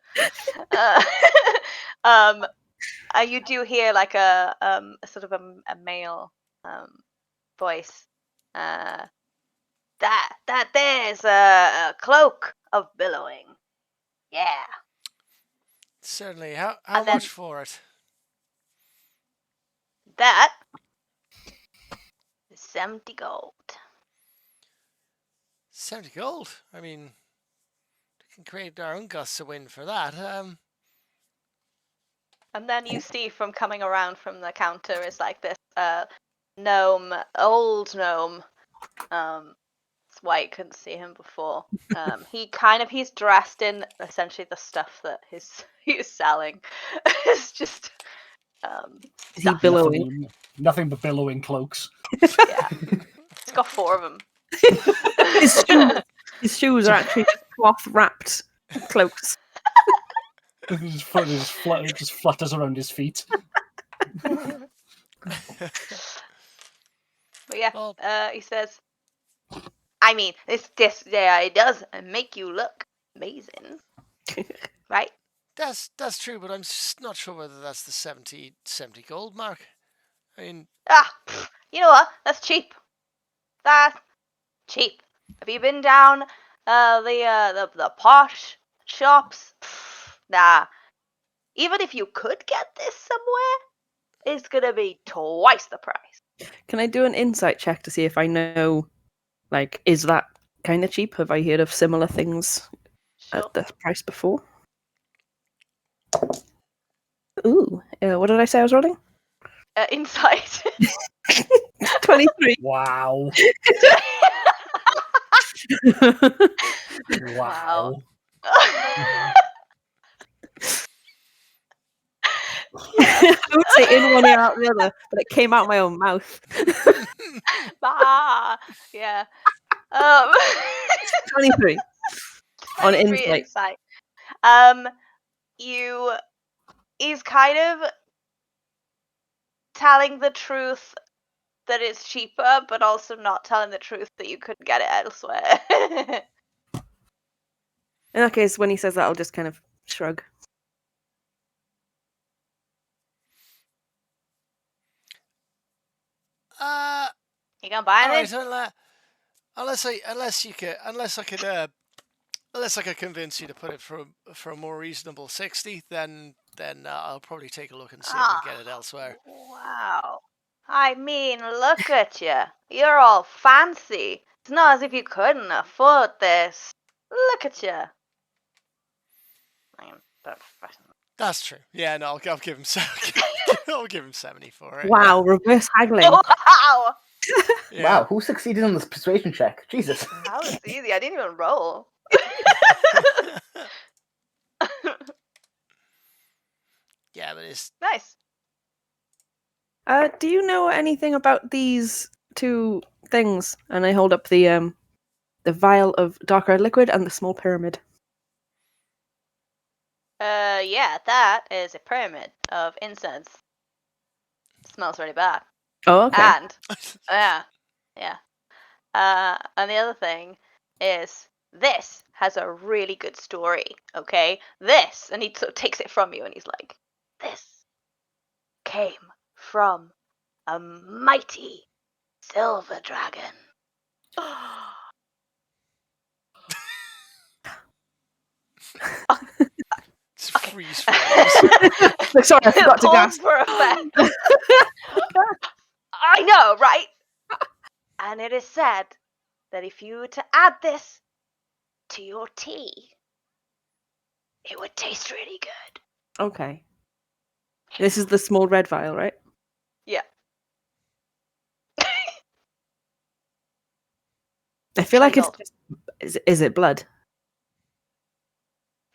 You do hear like a sort of a male voice. That there's a cloak of billowing. Yeah. certainly. How And much then- for it? That is 70 gold. 70 gold. I mean, we can create our own gusts of wind for that. And then you see from coming around from the counter is like this gnome, old gnome. That's why you couldn't see him before. He's dressed in essentially the stuff that he's selling. It's just Is he billowing? Nothing but billowing cloaks. Yeah. It's got 4 of them. His shoes are actually cloth wrapped cloaks. His foot just flutters around his feet. But yeah, Well- he says, I mean, this it does make you look amazing, right? That's true, but I'm just not sure whether that's the 70 gold mark. I mean, You know what? That's cheap. That's cheap. Have you been down the posh shops? Nah. Even if you could get this somewhere, it's gonna be twice the price. Can I do an insight check to see if I know, like, is that kind of cheap? Have I heard of similar things Sure. at this price before? Ooh, what did I say I was rolling? Insight. 23. Wow. Wow. I would say in one ear out the other, but it came out my own mouth. Yeah. 23 on 23 insight. He's kind of telling the truth that it's cheaper, but also not telling the truth that you couldn't get it elsewhere. In that case, when he says that, I'll just kind of shrug. You gonna buy alright, anything? unless I could convince you to put it for a more reasonable 60, then I'll probably take a look and see if I can get it elsewhere. Wow. I mean, look at you. You're all fancy. It's not as if you couldn't afford this. Look at you. That's true. Yeah, no, I'll give him I'll give him 70 for it. Wow, reverse haggling. Wow. Yeah. Wow, who succeeded on this persuasion check? Jesus. That was easy. I didn't even roll. Yeah, but it's Nice. Do you know anything about these two things? And I hold up the vial of dark red liquid and the small pyramid. Yeah, that is a pyramid of incense. Smells really bad. Oh, okay. And yeah. And the other thing is this has a really good story. Okay, this, and he sort of takes it from you, and he's like, this came from a mighty silver dragon. It's freeze frames. Sorry, I forgot to Pause gasp. for effect. I know, right? And it is said that if you were to add this to your tea, it would taste really good. Okay. This is the small red vial, right? Yeah. I feel like 20 it's just, is it blood?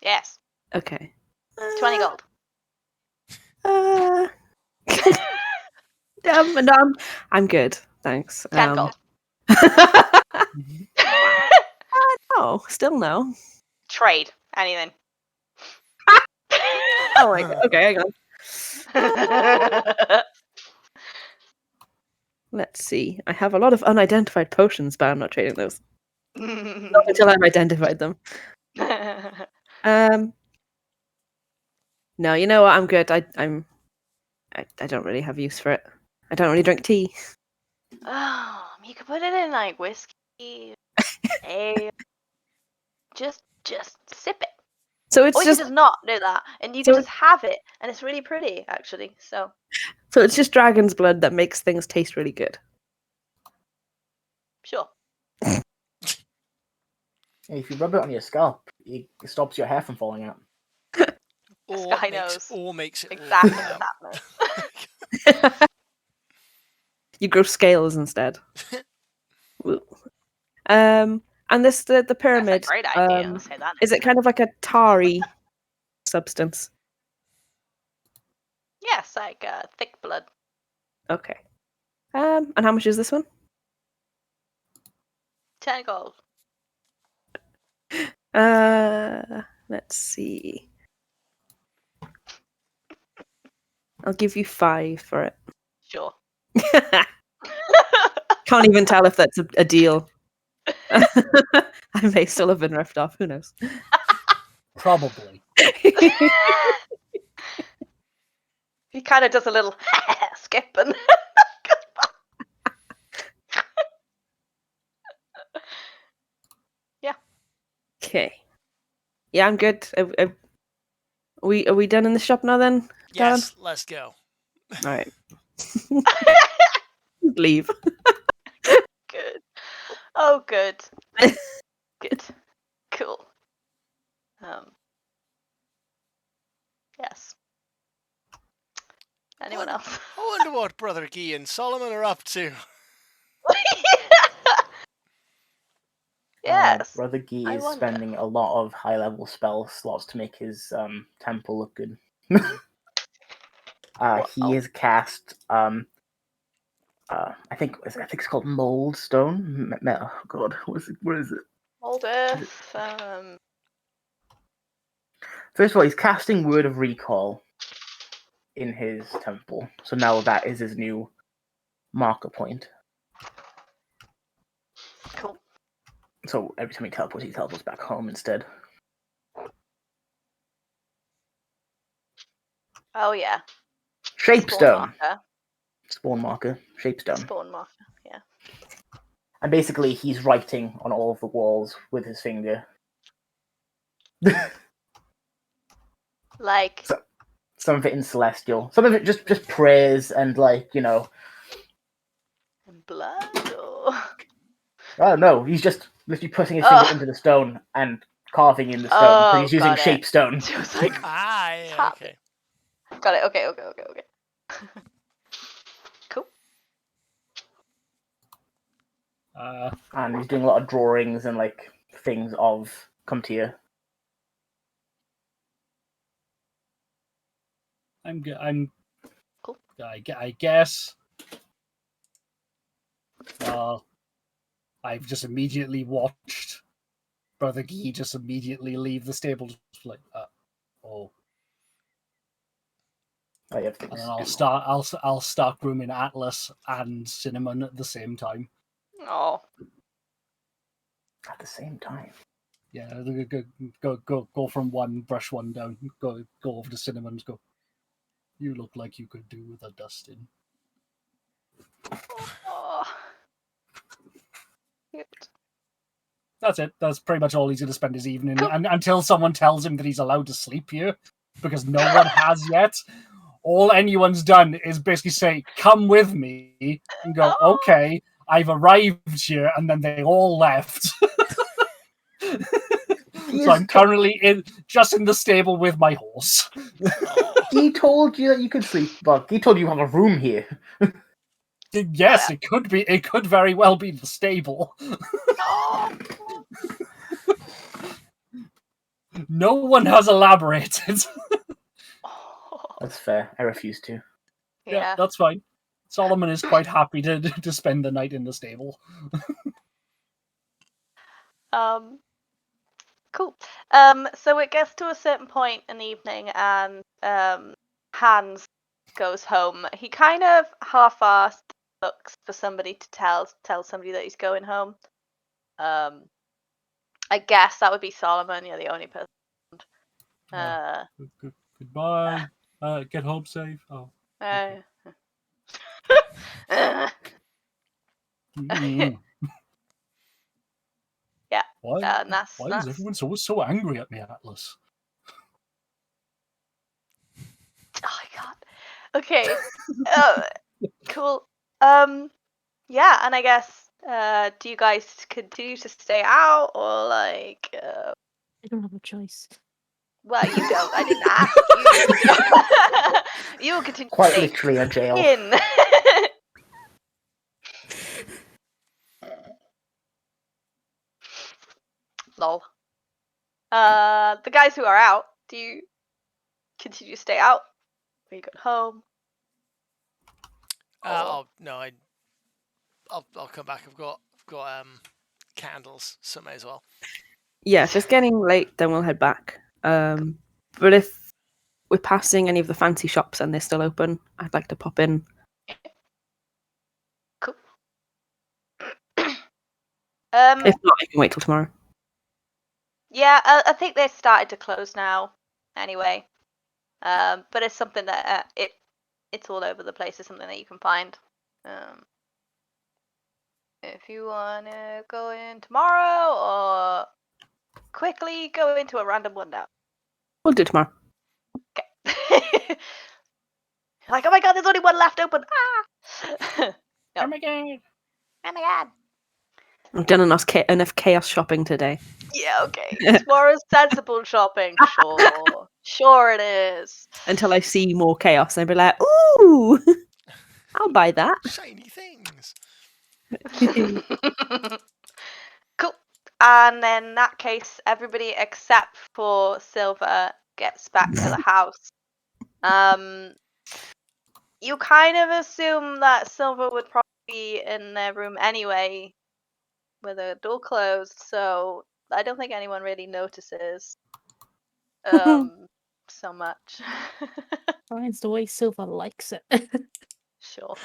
Yes. Okay. 20 gold. No, I'm good. Thanks. 10 gold. No, still no. Trade. Anything. Oh my god. Okay, hang on. Let's see. I have a lot of unidentified potions, but I'm not trading those. Not until I've identified them. No, you know what? I'm good. I don't really have use for it. I don't really drink tea. Oh, you could put it in like whiskey, ale. Just sip it. So it's Or you just can just not do that, and you can just have it, and it's really pretty, actually. So it's just dragon's blood that makes things taste really good. sure. If you rub it on your scalp, it stops your hair from falling out. Sky knows Or makes it exactly all what's happening. You grow scales instead. And this the pyramid. That's a great idea. I'll say that. Is it kind of like a tarry substance? Yes, like thick blood. Okay. And how much is this one? 10 gold. Let's see. I'll give you 5 for it. Sure. Can't even tell if that's a deal. I may still have been ripped off. Who knows? Probably. He kind of does a little skip and yeah. Okay. Yeah, I'm good. Are we done in the shop now then? Yes, let's go. All right. Leave. Good. Oh, good. Good. Cool. Yes. Anyone else? I wonder what Brother Guy and Solomon are up to. Yes. Brother Guy I is wonder. spending a lot of high-level spell slots to make his temple look good. He has cast I think it's called Mold Stone. Oh God, what is it? Mold Earth. First of all, he's casting Word of Recall in his temple, so now that is his new marker point. Cool. So every time he teleports back home instead. Oh yeah. Shapestone. Spawn marker. Shapestone. Spawn marker. Yeah. And basically, he's writing on all of the walls with his finger. Like. So, some of it in Celestial. Some of it just prayers and Blood or. Oh no, he's just literally putting his finger into the stone and carving in the stone. Oh, He's using Shapestone. She was like, yeah, okay. Got it. Okay. Cool. And he's doing a lot of drawings and things of Comtia. I'm cool. I guess. Well, I've just immediately watched Brother Guy just immediately leave the stable, just like, oh. And then I'll start grooming Atlas and Cinnamon at the same time. Oh. At the same time. Yeah, go from one, brush one down, go over to Cinnamon's, go. You look like you could do with a dusting. Oh. Cute. That's it. That's pretty much all he's going to spend his evening, and until someone tells him that he's allowed to sleep here, because no one has yet. All anyone's done is basically say, "Come with me," and go, "Okay, I've arrived here," and then they all left. So I'm currently just in the stable with my horse. He told you that you could sleep, but he told you have a room here. Yes, it could be. It could very well be the stable. No one has elaborated. That's fair. I refuse to. Yeah, that's fine. Solomon is quite happy to spend the night in the stable. Cool. So it gets to a certain point in the evening, and Hans goes home. He kind of half-assed looks for somebody to tell somebody that he's going home. I guess that would be Solomon. You're the only person. Goodbye. Get home safe. Oh. Okay. Yeah. Why is everyone so angry at me, Atlas? Oh my god. Okay. Cool. Yeah, and I guess do you guys continue to stay out, or like I don't have a choice. Well, you don't. I didn't ask you. You will continue Quite to stay literally a jail. in. Lol. The guys who are out, do you continue to stay out? Or you go home? I'll come back. I've got candles, so may as well. Yeah, if it's getting late, then we'll head back. But if we're passing any of the fancy shops and they're still open, I'd like to pop in. Cool. If not, I can wait till tomorrow. Yeah, I think they started to close now. Anyway, but it's something that it's all over the place. It's something that you can find. If you wanna go in tomorrow, or quickly go into a random one now. We'll do tomorrow. Okay. Like, oh my god, there's only one left open. Ah! No. Oh my god. Oh my god. I've done enough chaos shopping today. Yeah, okay. Tomorrow's sensible shopping. Sure. Sure it is. Until I see more chaos, and I'll be like, ooh, I'll buy that. Shiny things. Cool. And in that case, everybody except for Silver gets back to the house. You kind of assume that Silver would probably be in their room anyway, with the door closed, so I don't think anyone really notices so much. Finds the way Silver likes it. Sure.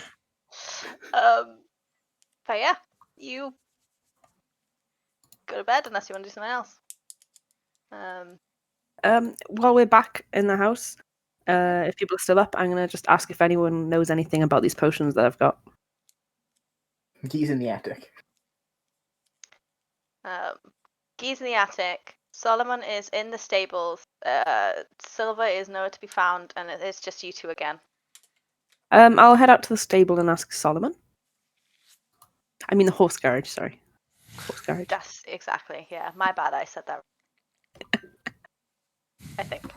But yeah, you go to bed unless you want to do something else. While we're back in the house, if people are still up, I'm gonna just ask if anyone knows anything about these potions that I've got. He's in the attic. Gee's in the attic. Solomon is in the stables. Silver is nowhere to be found, and it's just you two again. I'll head out to the stable and ask Solomon. I mean the horse garage, sorry. Horse garage. That's exactly, yeah. My bad, I said that. I think.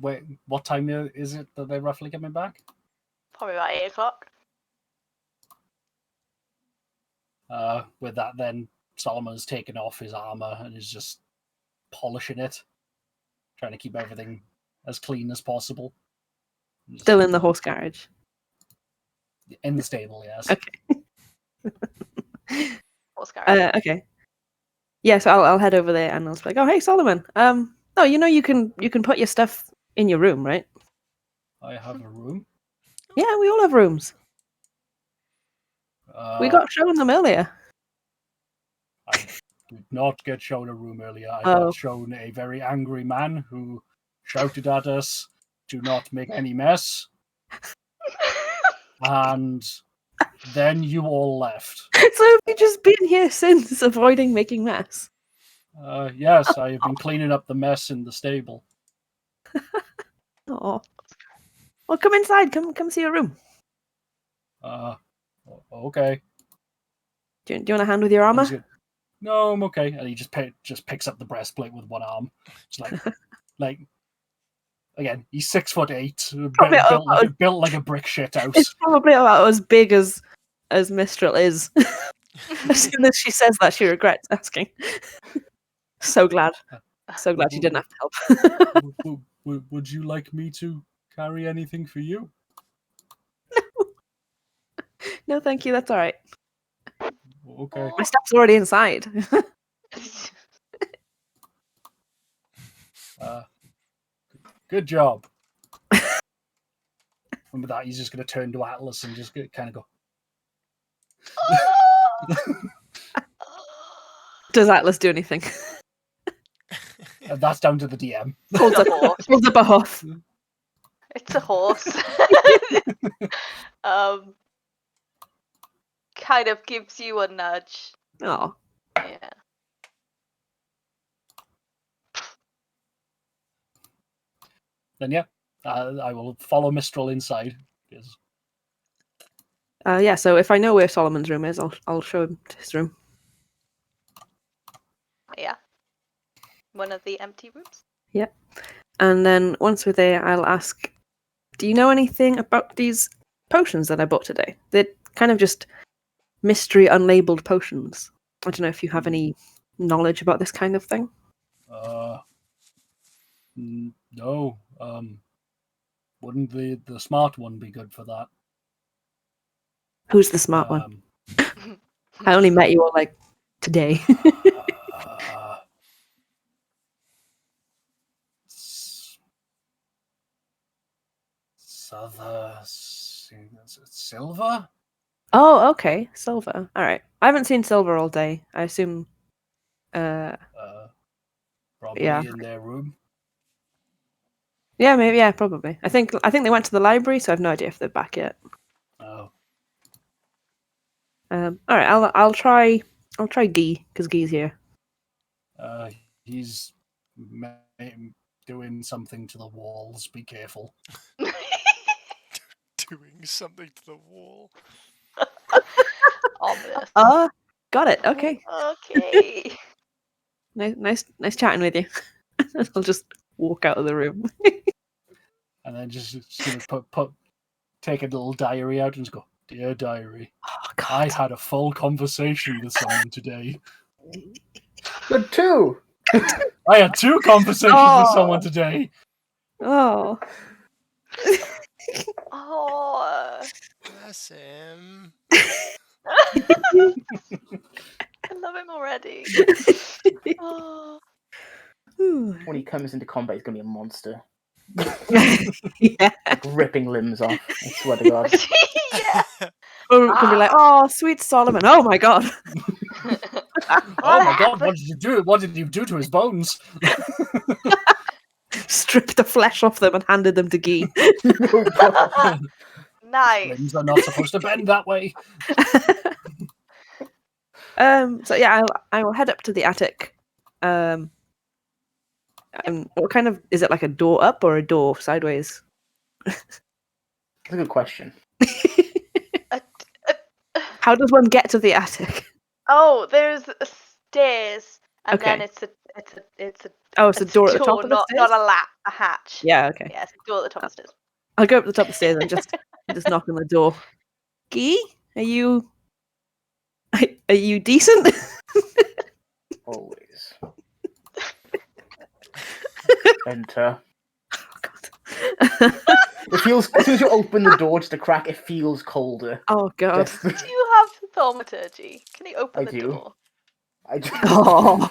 Wait, what time is it that they're roughly coming back? Probably about 8 o'clock. With that, then Solomon's taken off his armor and is just polishing it, trying to keep everything as clean as possible. Still in the horse garage. In the stable, yes. Okay. Horse garage. Okay. Yeah, so I'll head over there and I'll be like, oh hey Solomon. No, you can put your stuff in your room, right? I have a room. Yeah, we all have rooms. We got shown them earlier. I did not get shown a room earlier. I got shown a very angry man who shouted at us to not make any mess. And then you all left. So have you just been here since, avoiding making mess? Yes, I have been cleaning up the mess in the stable. Oh. Well, come inside. Come see your room. Okay. Do you want a hand with your armor? No, I'm okay. And he just picks up the breastplate with one arm. It's like again, he's 6'8", built like a brick shit house. It's probably about as big as Mistral is. As soon as she says that, she regrets asking. So glad. So glad you didn't have to help. Would you like me to carry anything for you? No, thank you. That's all right. Okay. My stuff's already inside. Good job. And with that, he's just going to turn to Atlas and just kind of go. Does Atlas do anything? And that's down to the DM. Holds up a hoof. It's a horse. Kind of gives you a nudge. Oh. Yeah. Then yeah, I will follow Mistral inside. Because... Yeah. So if I know where Solomon's room is, I'll show him his room. Yeah. One of the empty rooms. Yep. And then once we're there, I'll ask, do you know anything about these potions that I bought today? They're kind of just mystery unlabeled potions. I don't know if you have any knowledge about this kind of thing. No. Wouldn't the smart one be good for that? Who's the smart one? I only met you all like today. Silver? Oh, okay. Silver. All right. I haven't seen Silver all day. I assume. Probably Yeah. in their room. Yeah, maybe. Yeah, probably. I think they went to the library, so I have no idea if they're back yet. Oh. All right. I'll try Guy because Guy's here. He's doing something to the walls. Be careful. Doing something to the wall. Obvious. Got it. Okay. Okay. Nice chatting with you. I'll just walk out of the room. And then just gonna take a little diary out and just go, "Dear diary, I had a full conversation with someone today. Good too. I had 2 conversations with someone today." Oh. Oh. Bless him. I love him already. Oh. When he comes into combat, he's gonna be a monster. Yeah. Like ripping limbs off. I swear to God. Yeah. Or it can be like, oh, sweet Solomon. Oh my God. Oh my God! What did you do? What did you do to his bones? Stripped the flesh off them and handed them to Guy. Oh, God. Nice. Limbs are not supposed to bend that way. So yeah, I will head up to the attic. And what kind of is it, like a door up or a door sideways? That's a good question. How does one get to the attic? Oh, there's stairs, and Okay. then it's a Oh, it's a door at the top of the not stairs? a hatch. Yeah, okay. Yeah, it's a door at the top of the stairs. I'll go up the top of the stairs and just knock on the door. Guy, are you decent? Always. Enter. Oh, God. It feels, as soon as you open the door just a crack, it feels colder. Oh God. Just- Do you have thaumaturgy? Can you open I the do. door? I do. Oh.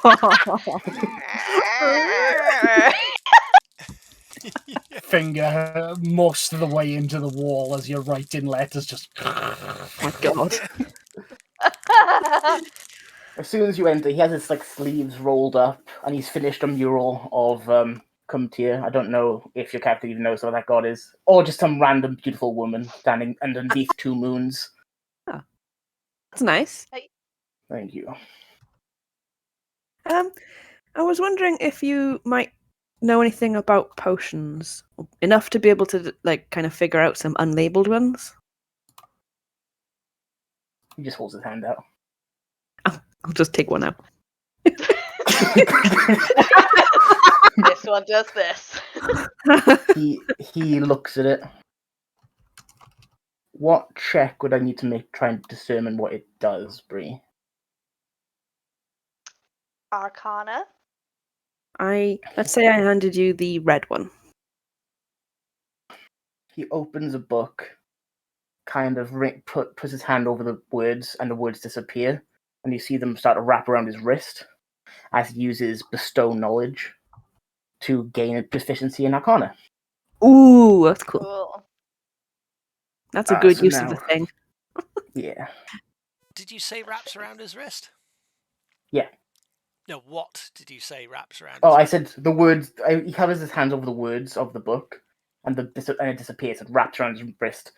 Finger most of the way into the wall as you're writing letters. Just. Oh my God. As soon as you enter, he has his like sleeves rolled up, and he's finished a mural of come tier. I don't know if your character even knows what that god is, or just some random beautiful woman standing underneath 2 moons. Oh. That's nice. Thank you. I was wondering if you might know anything about potions, enough to be able to like kind of figure out some unlabeled ones. He just holds his hand out. I'll just take one out. This one does this. He looks at it. What check would I need to make try and determine what it does, Bree? Arcana. Let's say I handed you the red one. He opens a book, kind of puts his hand over the words, and the words disappear, and you see them start to wrap around his wrist as he uses bestow knowledge to gain a proficiency in Arcana. Ooh, that's cool. Cool. That's a good So use now- of the thing. Yeah. Did you say wraps around his wrist? Yeah. No, what did you say wraps around Oh, his I wrist? said the words. He covers his hands over the words of the book, and it disappears and wraps around his wrist.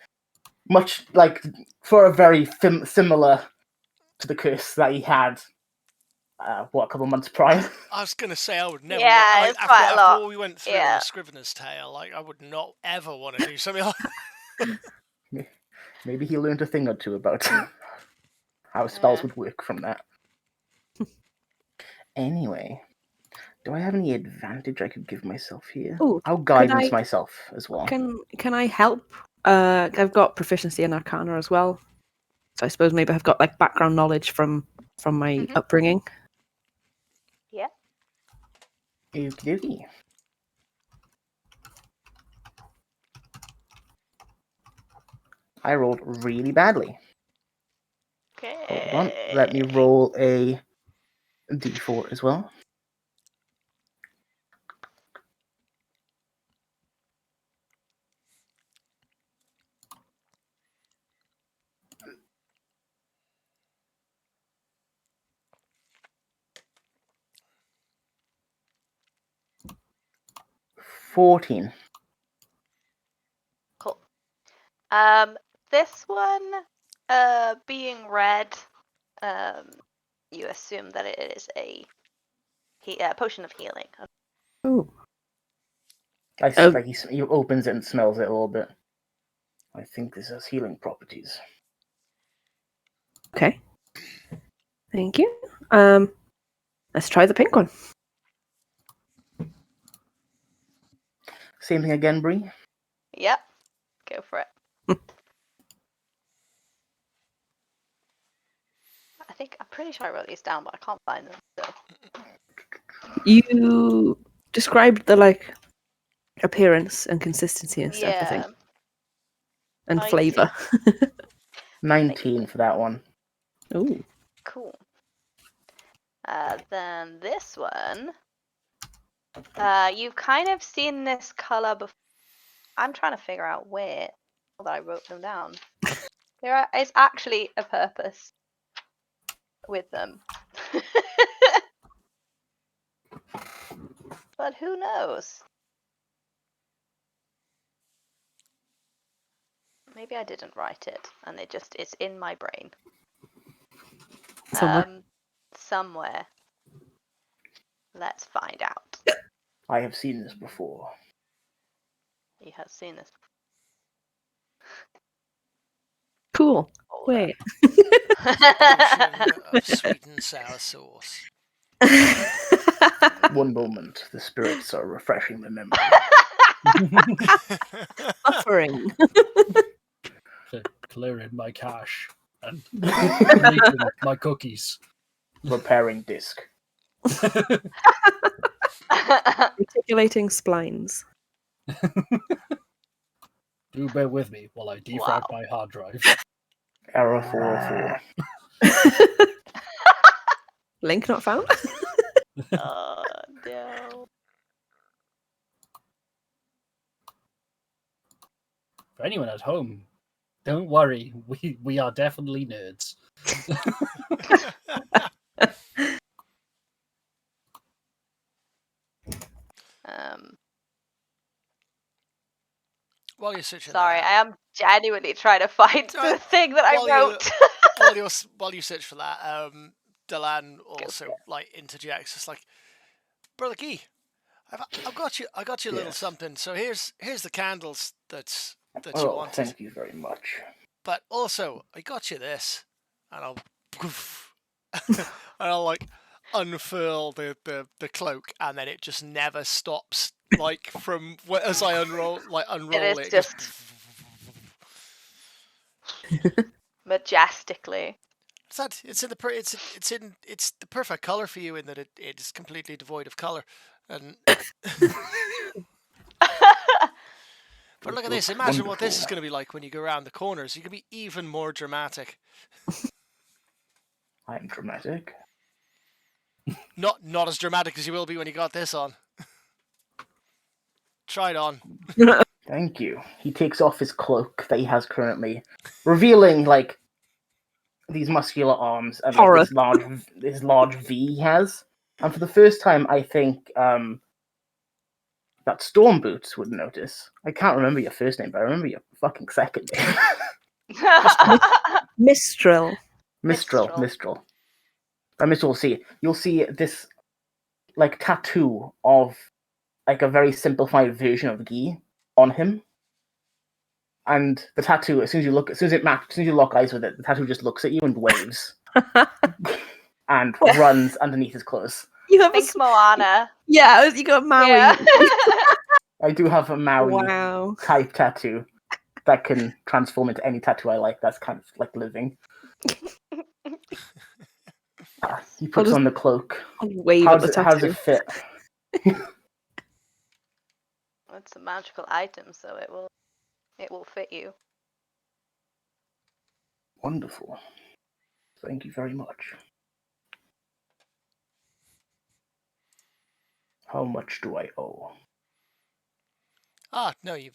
Much like for a very similar to the curse that he had, a couple of months prior. I was going to say I would never. Yeah, it's quite a after lot. all we went through Yeah. on Scrivener's Tale, I would not ever want to do something like Maybe he learned a thing or two about how spells would work from that. Anyway, do I have any advantage I could give myself here? Ooh, I'll guidance myself as well. Can I help? I've got proficiency in Arcana as well, so I suppose maybe I've got like background knowledge from my upbringing. Yeah. Okie dokie. I rolled really badly. Okay. Hold on. Let me roll a d4 as well. $14. Cool. This one, being red, you assume that it is a potion of healing. Ooh. He opens it and smells it a little bit. I think this has healing properties. Okay. Thank you. Let's try the pink one. Same thing again, Bree? Yep. Go for it. I'm pretty sure I wrote these down, but I can't find them. So. You described the appearance and consistency and stuff, I think. And 19. flavour. 19 for that one. Ooh. Cool. Then this one, you've kind of seen this color before. I'm trying to figure out where that I wrote them down. There is actually a purpose with them. But who knows? Maybe I didn't write it, and it's in my brain. Somewhere. Let's find out. I have seen this before. You have seen this. Cool. Wait. potion of sweet and sour sauce. One moment, the spirits are refreshing the memory. Offering. Clearing my cache and making my cookies. Repairing disc. Articulating splines. Do bear with me while I defrag my hard drive. Error 404. Link not found? Oh, no. For anyone at home, don't worry. We are definitely nerds. While you're searching, Sorry, I am genuinely trying to find the thing that I wrote. while you search for that, Delan also interjects. It's like, Brother Guy, I've got you a little something. So here's the candles that you wanted. Thank you very much. But also, I got you this, and I'll unfurl the cloak, and then it just never stops. From as I unroll it just majestically. It's not. It's in the it's the perfect color for you in that it is completely devoid of color. And but look at this. Imagine what this is going to be like when you go around the corners. You can be even more dramatic. I'm dramatic. Not as dramatic as you will be when you got this on. Try it on. Thank you. He takes off his cloak that he has currently, revealing like these muscular arms and like, this large V he has. And for the first time, I think that Storm Boots would notice. I can't remember your first name, but I remember your fucking second name. Mistral. Mistral. And Mistral will see. You'll see this like tattoo of like a very simplified version of Guy on him. And the tattoo, as soon as you lock eyes with it, the tattoo just looks at you and waves. And runs underneath his clothes. You have Think Moana. Yeah, you got Maui. Yeah. I do have a Maui type tattoo that can transform into any tattoo I like. That's kind of like living. He puts on the cloak. How does it fit? It's a magical item, so it will fit you. Wonderful. Thank you very much. How much do I owe? No, you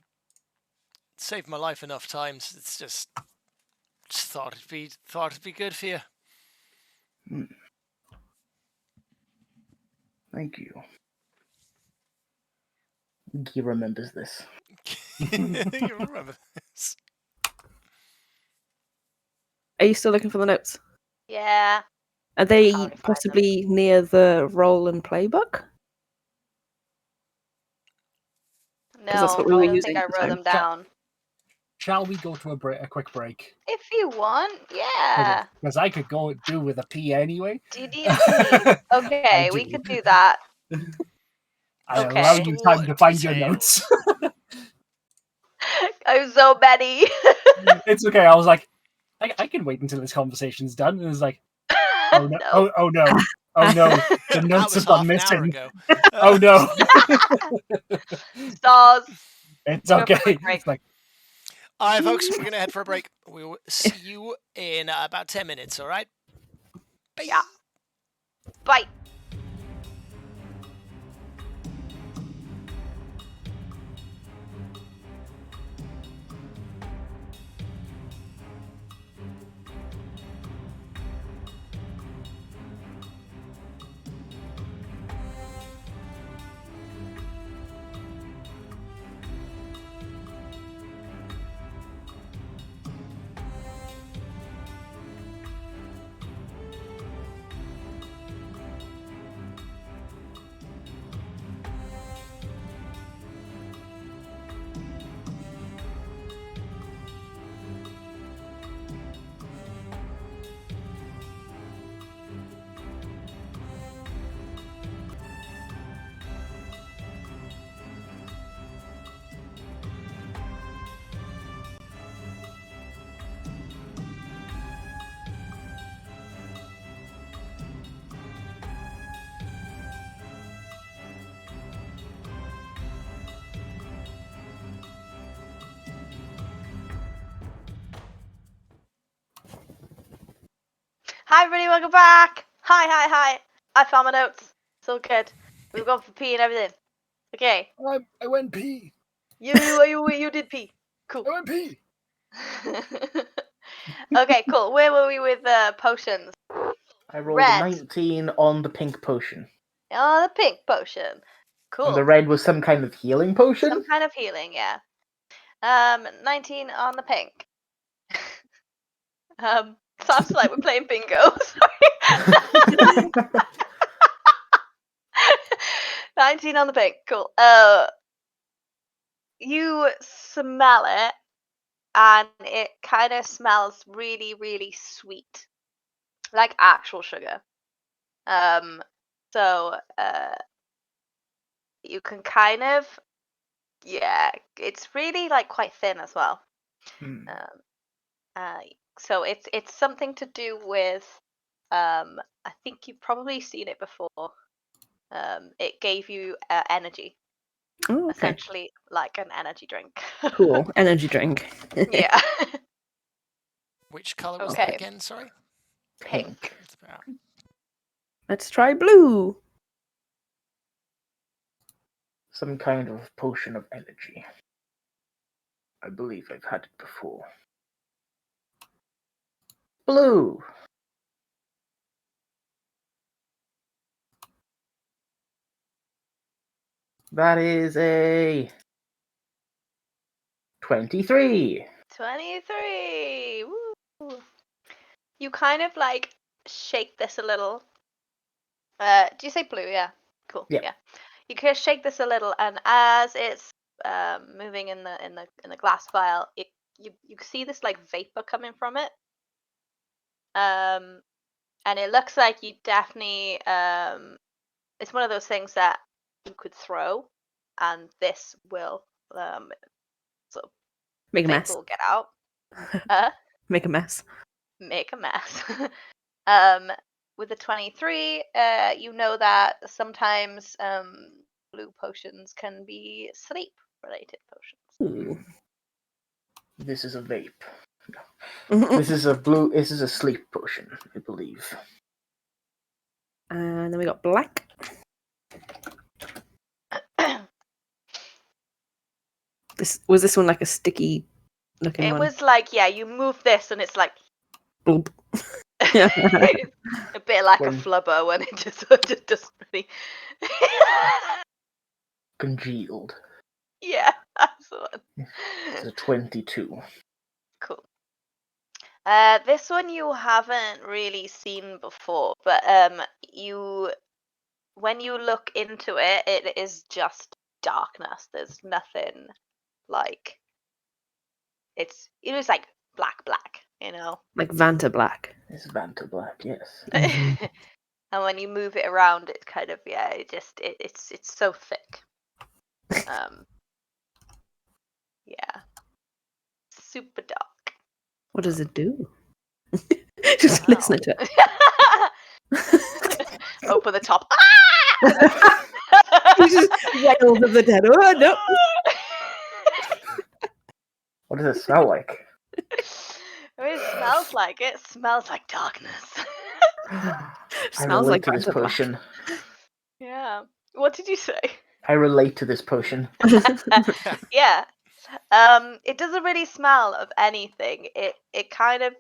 saved my life enough times. It's just thought it'd be good for you. Thank you. He remembers this. You remember this? Are you still looking for the notes? Yeah. Are they possibly near the roll and play book? No, that's what we I were don't using think I at the wrote time. them down. Shall we go to a quick break? If you want, yeah. Because I could go do with a pee anyway. Do you need a pee? Okay, we could do that. I allow you time to find your notes. I have so many. It's okay. I was like, I can wait until this conversation's done. And it was like, oh no, No. oh no, oh no, the notes have gone missing. Oh no. Stars. It's okay. It's like, all right, folks, we're going to head for a break. We will see you in about 10 minutes, all right? Bye. Yeah. Bye. Hi everybody, welcome back. Hi. I found my notes. It's all good. We've gone for pee and everything. Okay. I went pee. You did pee. Cool. I went pee. Okay, cool. Where were we with potions? I rolled a 19 on the pink potion. Oh, the pink potion. Cool. And the red was some kind of healing potion? Some kind of healing, yeah. 19 on the pink. Sounds like we're playing bingo. Sorry. 19 on the pink. Cool. You smell it, and it kind of smells really, really sweet, like actual sugar. So you can kind of, yeah, it's really like quite thin as well. So it's something to do with. I think you've probably seen it before. It gave you energy, Oh, okay. essentially like an energy drink. Cool. Energy drink. Yeah. Which colour was Okay. that again? Sorry. Pink. Let's try blue. Some kind of potion of energy. I believe I've had it before. Blue. That is a 23. 23. Woo. You kind of like shake this a little. Do you say blue? Yeah. Cool. Yeah. Yeah. You can shake this a little, and as it's moving in the glass vial, you see this like vapor coming from it. And it looks like you definitely it's one of those things that you could throw, and this will sort of Make a vapor mess. will get out. Make a mess. Make a mess. With the 23, you know that sometimes blue potions can be sleep related potions. Ooh. This is a vape. This is a sleep potion, I believe. And then we got black. This one like a sticky looking It one? was like, yeah, you move this and it's like Bloop. Yeah. a bit like a When- flubber when it just doesn't really. Congealed. Yeah, that's the one. It's a 22. Cool. This one you haven't really seen before, but when you look into it, it is just darkness. There's nothing like it was like black, you know. Like Vanta black. It's Vanta Black, yes. And when you move it around, it's kind of it's so thick. Yeah, super dark. What does it do? Just Wow. listen to it. Open the top. He just wails of the dead. Oh no! What does it smell like? It smells like it smells like darkness. I Smells relate like to this Vanta black. potion. Yeah. What did you say? I relate to this potion. Yeah. It doesn't really smell of anything. It kind of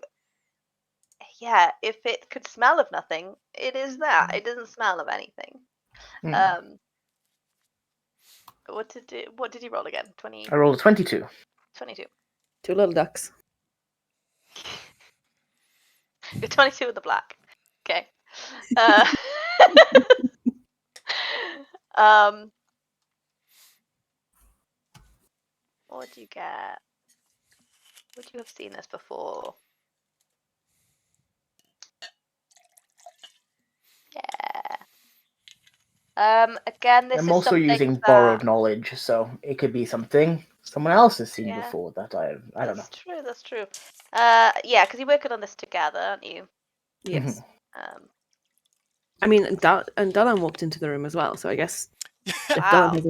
if it could smell of nothing, it is that. It doesn't smell of anything. Hmm. What did you roll again? 20 I rolled a 22. 22. 2 little ducks. You're 22 with the black. Okay. What would you get? Would you have seen this before? Yeah. Again, this I'm is also something using that... borrowed knowledge, so it could be something someone else has seen Yeah. before that I don't know. That's true. Yeah, because you're working on this together, aren't you? Yes. Um, I mean, and Dylan walked into the room as well, so I guess if Wow. Dylan has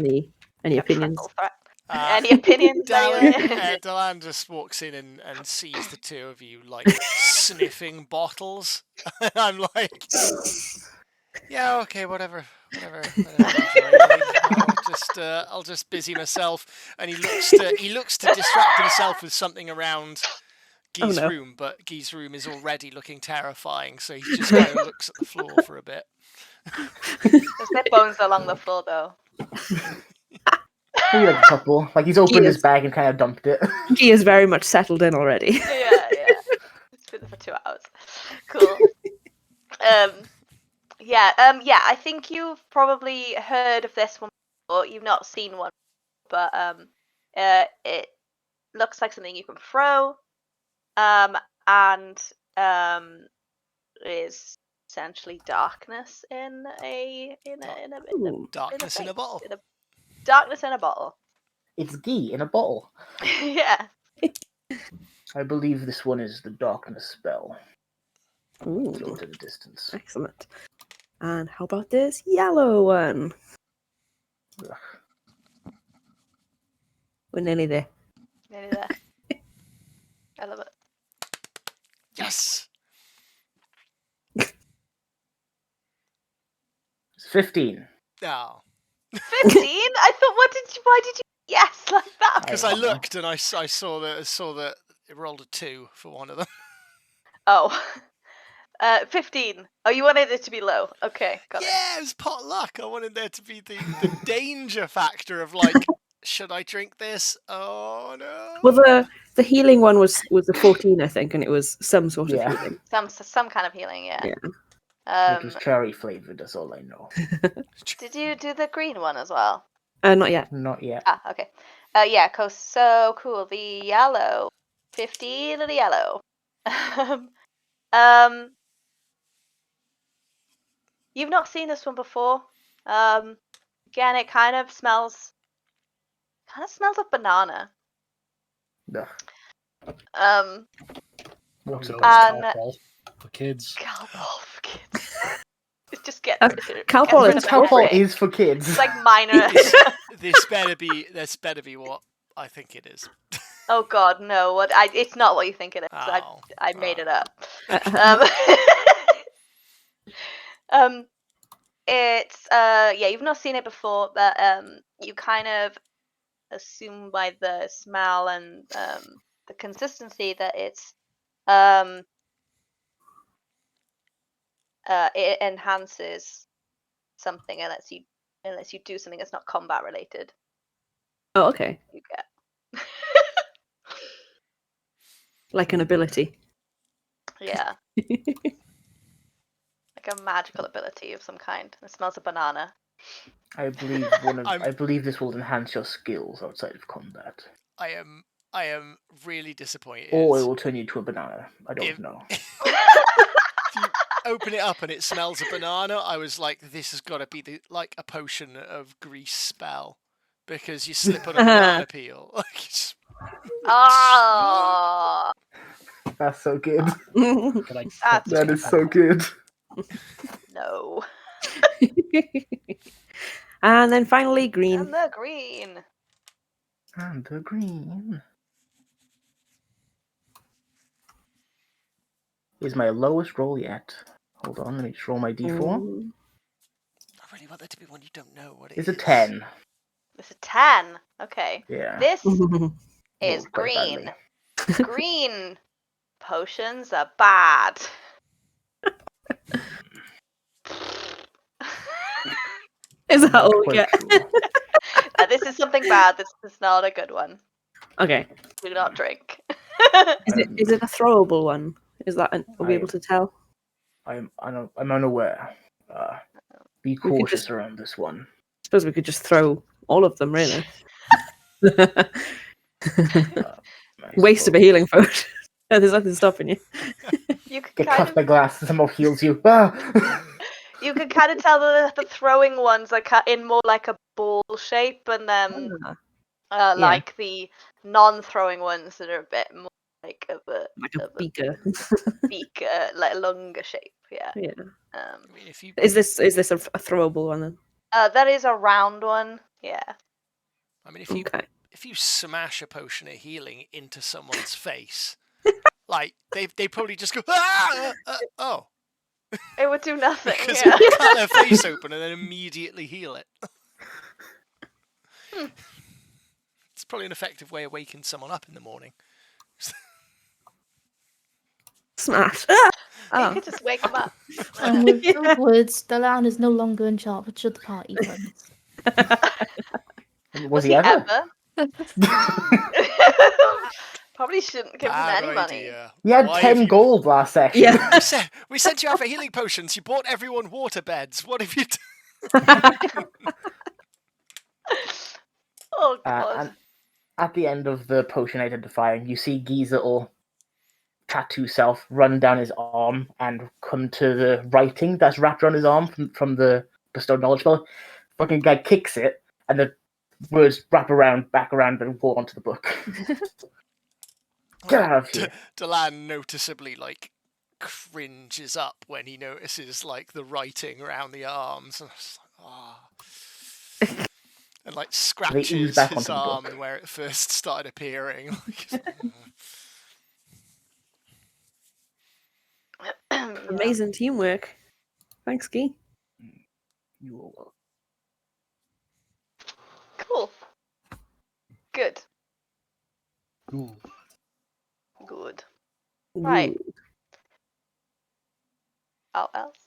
any opinions. triple threat. Any opinions? anyway? Dylan just walks in and sees the two of you like sniffing bottles. I'm like, yeah, okay, whatever. I'll just busy myself. And he looks to distract himself with something around Guy's room, but Guy's room is already looking terrifying, so he just kind of looks at the floor for a bit. There's no bones along the floor, though. Maybe like a couple. Like he's opened his bag and kind of dumped it. He is very much settled in already. Yeah. It's been there for 2 hours. Cool. Yeah. I think you've probably heard of this one, or you've not seen one, but it looks like something you can throw, and is essentially darkness in a darkness in a bottle. Darkness in a bottle. It's ghee in a bottle. Yeah. I believe this one is the darkness spell. Ooh, Float in the distance. excellent. And how about this yellow one? Ugh. We're nearly there. Nearly there. I love it. Yes. It's 15. Oh. 15? I thought, why did you yes like that? Because I looked and I saw that it rolled a 2 for one of them. Oh. 15. Oh, you wanted it to be low. Okay, got it. Yeah, it was pot luck. I wanted there to be the danger factor of like, should I drink this? Oh no. Well, the healing one was a 14, I think, and it was some sort of healing. Some kind of healing, yeah. It was cherry flavored, that's all I know. Did you do the green one as well? Not yet. Not yet. Ah, okay. Yeah, so cool. The yellow. 15 of the yellow. You've not seen this one before. Again, it kind of smells of banana. Ugh. What's No, it it's called? Calpol for kids. Calpol for kids. Just get Calpol get is rid of Calpol it. is for kids. It's like minor. This better be what I think it is. Oh God, no! It's not what you think it is. Oh, I made it alright. up. It's you've not seen it before, but you kind of assume by the smell and the consistency that it's it enhances something unless you do something that's not combat related. Oh, okay. You get Like an ability. yeah, like a magical ability of some kind. It smells of banana. I believe I believe this will enhance your skills outside of combat. I am really disappointed. Or it will turn you into a banana. I don't know. If you open it up and it smells of banana, I was like, this has got to be like a potion of grease spell, because you slip on a banana peel. Oh, That's so good. that's That is so good. no. And then finally green. And the green. And the green is my lowest roll yet. Hold on, let me just roll my d4. I really want that to be one you don't know what it is. It's a 10. It's a 10. Okay. Yeah. This is Rolled quite green. badly. Green potions are bad. Is that Not all we quite get? sure. This is something bad. This is not a good one. Okay. Do not drink. Is it a throwable one? Is that are we able to tell? I'm unaware. Be could cautious just- around this one. I suppose we could just throw all of them, really. Waste of a healing potion. There's nothing stopping you. You could Get kind cut of by glass, someone heals you. Ah! you could kind of tell the throwing ones are in more like a ball shape, and then like the non-throwing ones that are a bit more like a beaker. beaker, like a longer shape. Yeah. Yeah. I mean, if you, Is this a throwable one then? That is a round one. Yeah. I mean, Okay. if you smash a potion of healing into someone's face, like they probably just go, oh. It would do nothing. Because Yeah. it cut their face open and then immediately heal it. It's probably an effective way of waking someone up in the morning. Smash. You could just wake them up. And with those words, Delan is no longer in charge of the party friends. Was he ever? Probably shouldn't give him any money. He had 10 gold last session. Yeah. We sent you out for healing potions. You bought everyone water beds. What have you done? Oh God. And at the end of the potion identifying, you see Guy's little tattoo self run down his arm and come to the writing that's wrapped around his arm from the bestowed knowledge spell. Fucking guy kicks it, and the words wrap back around, and fall onto the book. Get out of here. Delan noticeably like cringes up when he notices like the writing around the arms, and it's like, oh. And like ooze scratches back his onto the arm book. where it first started appearing. Amazing teamwork. Thanks, Guy. You will. Cool. Good. Ooh. Good. Right. Ooh. Oh, else?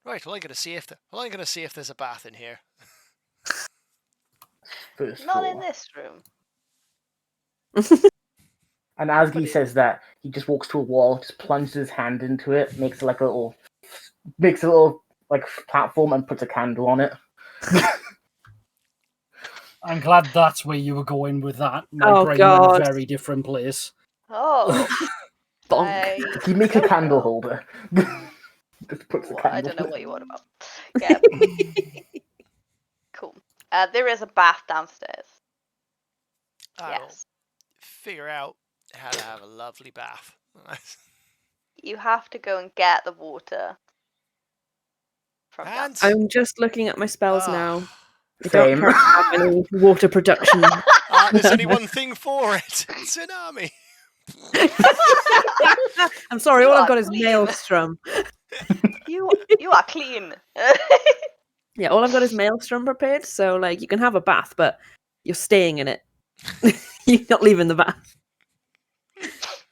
Right. Well, I'm gonna see if there's a bath in here. First Not floor. in this room. And as he says that, he just walks to a wall, just plunges his hand into it, makes a little like platform, and puts a candle on it. I'm glad that's where you were going with that. My Oh, brain God. went a very different place. Oh. Bonk. He makes a candle holder. Just puts the Well, candle. I don't know what you want about. Yeah. Cool. There is a bath downstairs. I'll Yes. figure out how to have a lovely bath. You have to go and get the water from And downstairs. I'm just looking at my spells Ah. now. I Same. don't currently have any water production. There's only one thing for it. Tsunami. I'm sorry, You all are I've got is clean. Maelstrom. You are clean. Yeah, all I've got is Maelstrom prepared, so like you can have a bath, but you're staying in it. You're not leaving the bath.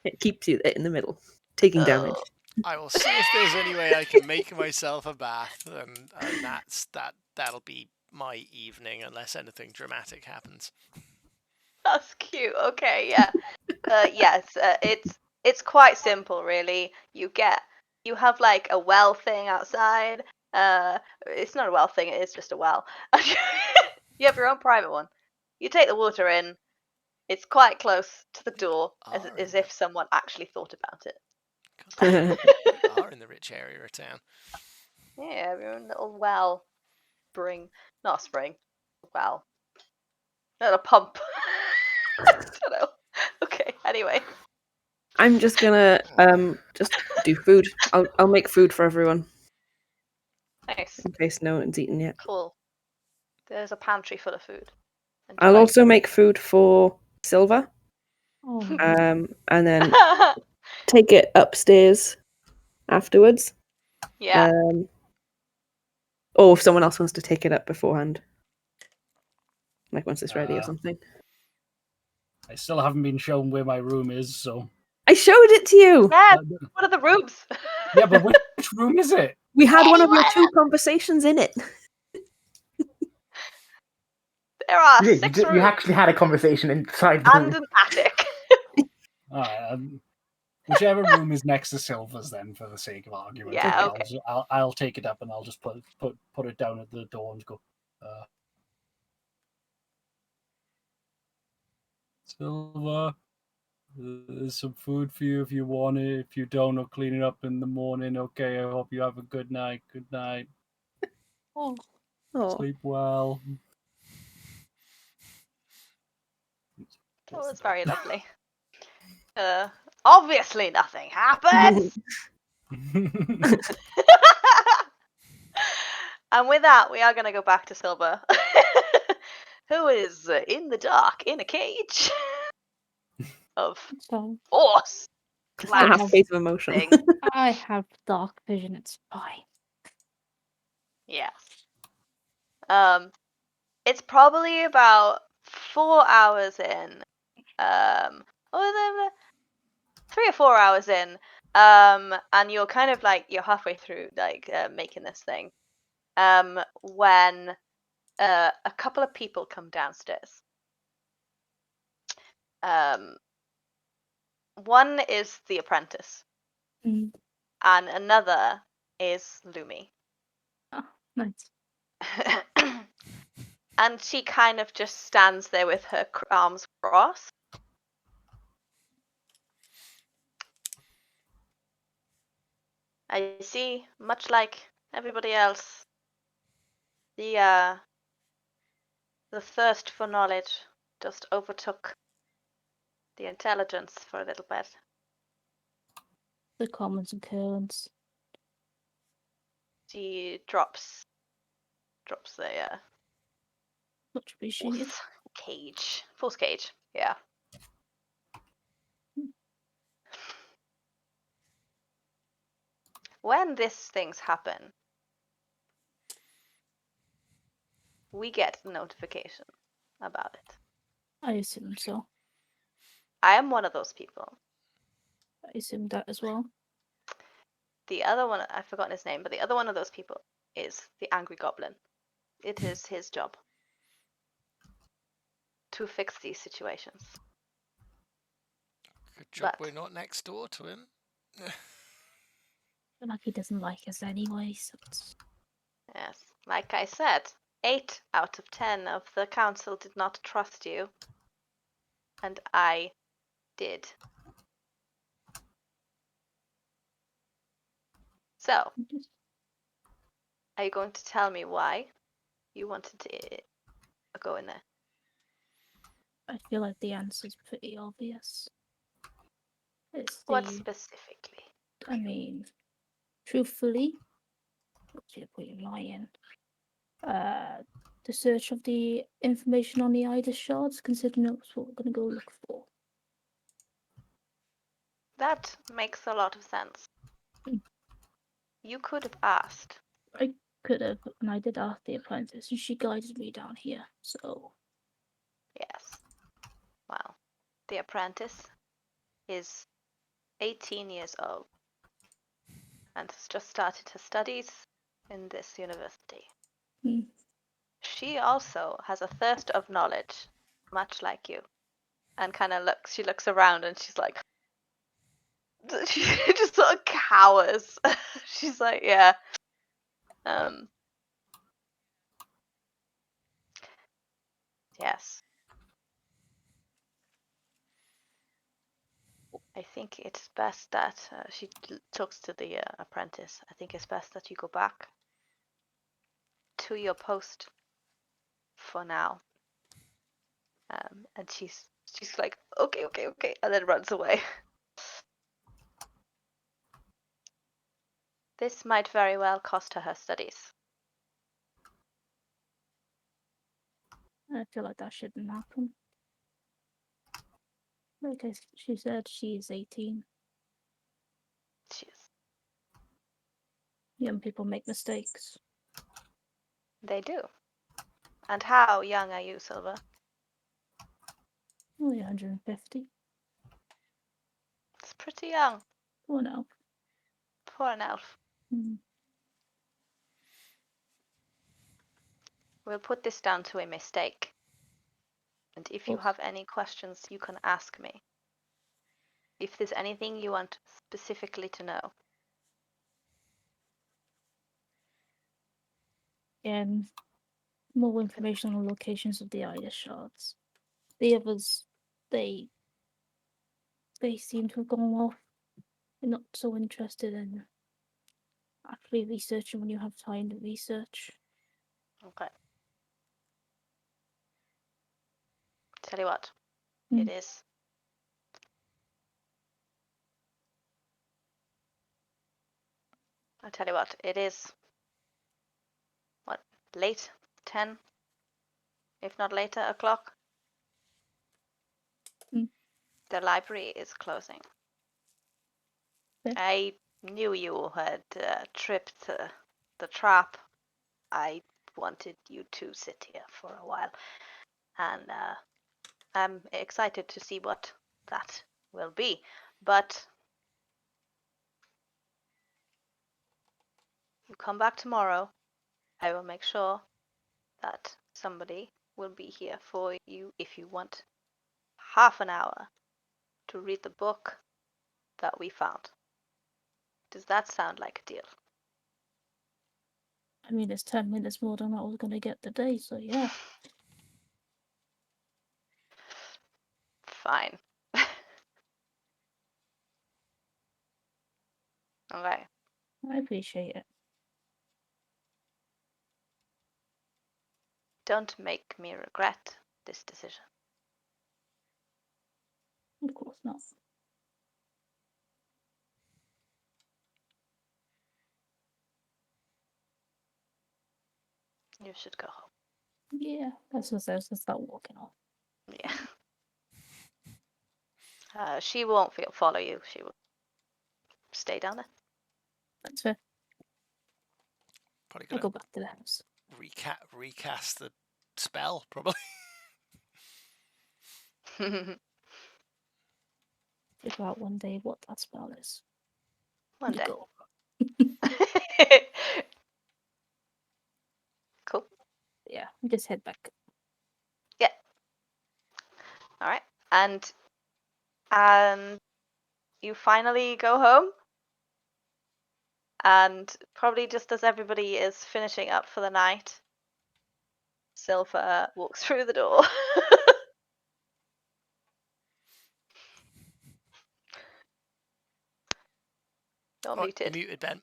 It keeps you in the middle, taking damage. Oh, I will see if there's any way I can make myself a bath, and that'll be my evening, unless anything dramatic happens. that's cute. Okay, yeah. Yes, it's quite simple, really. You have like a well thing outside. It's not a well thing. It is just a well. You have your own private one. You take the water in. It's quite close to the door, as if someone actually thought about it. God, we are in the rich area of town. Yeah, your own little well. Not a spring. Well, not a pump. I don't know. Okay. Anyway. I'm just gonna just do food. I'll make food for everyone Nice. in case no one's eaten yet. Cool. There's a pantry full of food. I'll Enjoy. also make food for Silver, Oh, and then take it upstairs afterwards. Yeah. Or if someone else wants to take it up beforehand, like once it's ready or something. I still haven't been shown where my room is, so. I showed it to you. Yeah. What are the rooms? Yeah, but which room is it? We had one of your Anywhere. 2 conversations in it. There are Yeah, 6 you rooms actually had a conversation inside the and room. an attic. Alright, whichever room is next to Silver's, then, for the sake of argument. Yeah, Okay, I'll take it up and I'll just put it down at the door and go. Silver, there's some food for you if you want it. If you don't, I'll clean it up in the morning. Okay, I hope you have a good night. Good night. oh. Sleep well. Oh, that's very lovely. Obviously nothing happens. And with that, we are going to go back to Silver, who is in the dark in a cage of So force. Half face of emotion. Thing. I have dark vision. It's fine. Yes. It's probably about 4 hours in. Or 3 or 4 hours in. And you're kind of like you're halfway through like making this thing. When a couple of people come downstairs. One is the apprentice, Mm. and another is Lumi. Oh, nice. And she kind of just stands there with her arms crossed. I see, much like everybody else, the thirst for knowledge just overtook the intelligence for a little bit. The commons and currents. She drops the Much appreciated. False cage. Yeah. When these things happen, we get a notification about it. I assume so. I am one of those people. I assume that as well. The other one, I've forgotten his name, but the other one of those people is the Angry Goblin. It is his job to fix these situations. Good job But we're not next door to him. But like he doesn't like us anyway, so it's... yes, like I said, 8 out of 10 of the council did not trust you. And I did. So, are you going to tell me why you wanted to go in there? I feel like the answer's pretty obvious. It's What the... specifically? I mean, truthfully, what's your point in lying? The search of the information on the Ida shards, considering that's what we're going to go look for. That makes a lot of sense. Mm. You could have asked. I could have, and I did ask the apprentice, and she guided me down here, so... Yes. Well, the apprentice is 18 years old and has just started her studies in this university. Hmm. She also has a thirst of knowledge, much like you, and she looks around and she's like, she just sort of cowers. She's like, yeah. Yes. I think it's best that she talks to the apprentice. I think it's best that you go back to your post for now. And she's like, okay, and then runs away. This might very well cost her studies. I feel like that shouldn't happen. Like she said, she's 18. She is. Young people make mistakes. They do. And how young are you, Silver? Only 150. It's pretty young Oh no. for an elf. Hmm. We'll put this down to a mistake. And if you Cool. have any questions, you can ask me. If there's anything you want specifically to know. And more information on the locations of the Ida shards. The others, they seem to have gone off. They're not so interested in actually researching when you have time to research. Okay. Tell you what, Hmm. it is. I tell you what, it is. What, late? 10? If not later, o'clock? Hmm. The library is closing. Okay. I knew you had tripped the trap. I wanted you to sit here for a while. And I'm excited to see what that will be. But you come back tomorrow. I will make sure that somebody will be here for you if you want half an hour to read the book that we found. Does that sound like a deal? I mean, it's 10 minutes more than I was going to get today, so yeah. Fine. Okay. I appreciate it. Don't make me regret this decision. Of course not. You should go home. Yeah, that's what I was gonna start walking off. Yeah. She won't follow you. She will stay down there. That's fair. Probably I'll gonna go back to the house. recast the spell, probably. Figure out one day what that spell is. One day. Go. Cool. Yeah, just head back. Yeah. All right. And you finally go home. And probably just as everybody is finishing up for the night, Silver walks through the door. You're muted. You're muted, Ben.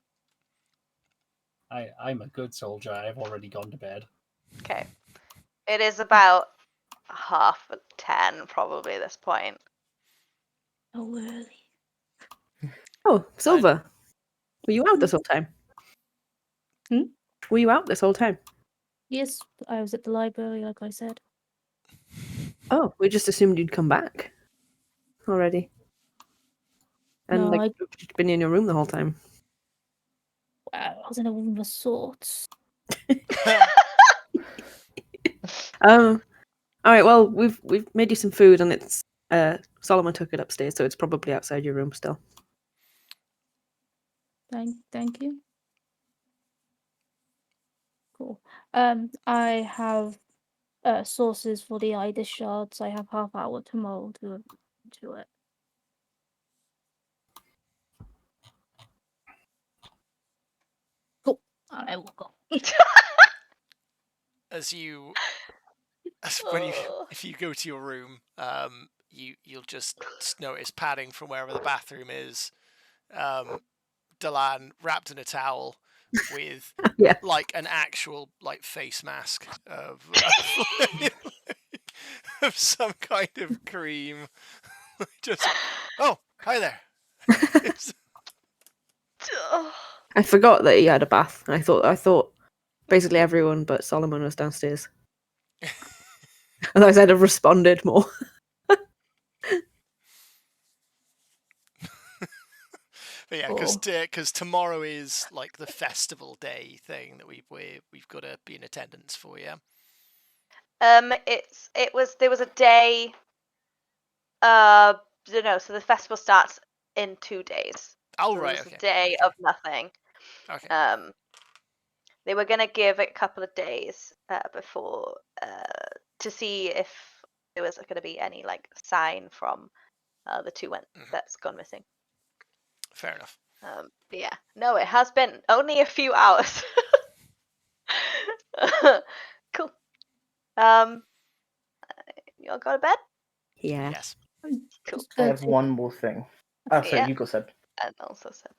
I'm a good soldier. I've already gone to bed. Okay. It is about 10:30 probably at this point. Oh, early. Oh, Silver. Were you out this whole time? Were you out this whole time? Yes, I was at the library, like I said. Oh, we just assumed you'd come back already. And No, you've just been in your room the whole time. I was in a room of sorts. All right. Well, we've made you some food, and it's Solomon took it upstairs, so it's probably outside your room still. Thank you. Cool. I have sources for the eye shards. I have half hour tomorrow to it. Cool. I will go. If you go to your room, you'll just notice padding from wherever the bathroom is. Delan wrapped in a towel with like an actual like face mask of of some kind of cream. Just hi there. I forgot that he had a bath. I thought basically everyone but Solomon was downstairs. Otherwise, I'd have responded more. But yeah, because tomorrow is like the festival day thing that we've got to be in attendance for. Yeah. There was a day. So the festival starts in 2 days. Oh, so right. There's Okay. a day of nothing. Okay. They were gonna give it a couple of days before to see if there was going to be any like sign from the two that's gone missing. Fair enough. But yeah, no, it has been only a few hours. Cool. You all go to bed? Yeah. Yes. Cool. I have one more thing. Oh, sorry, Yeah. you go, Seb. And also Seb.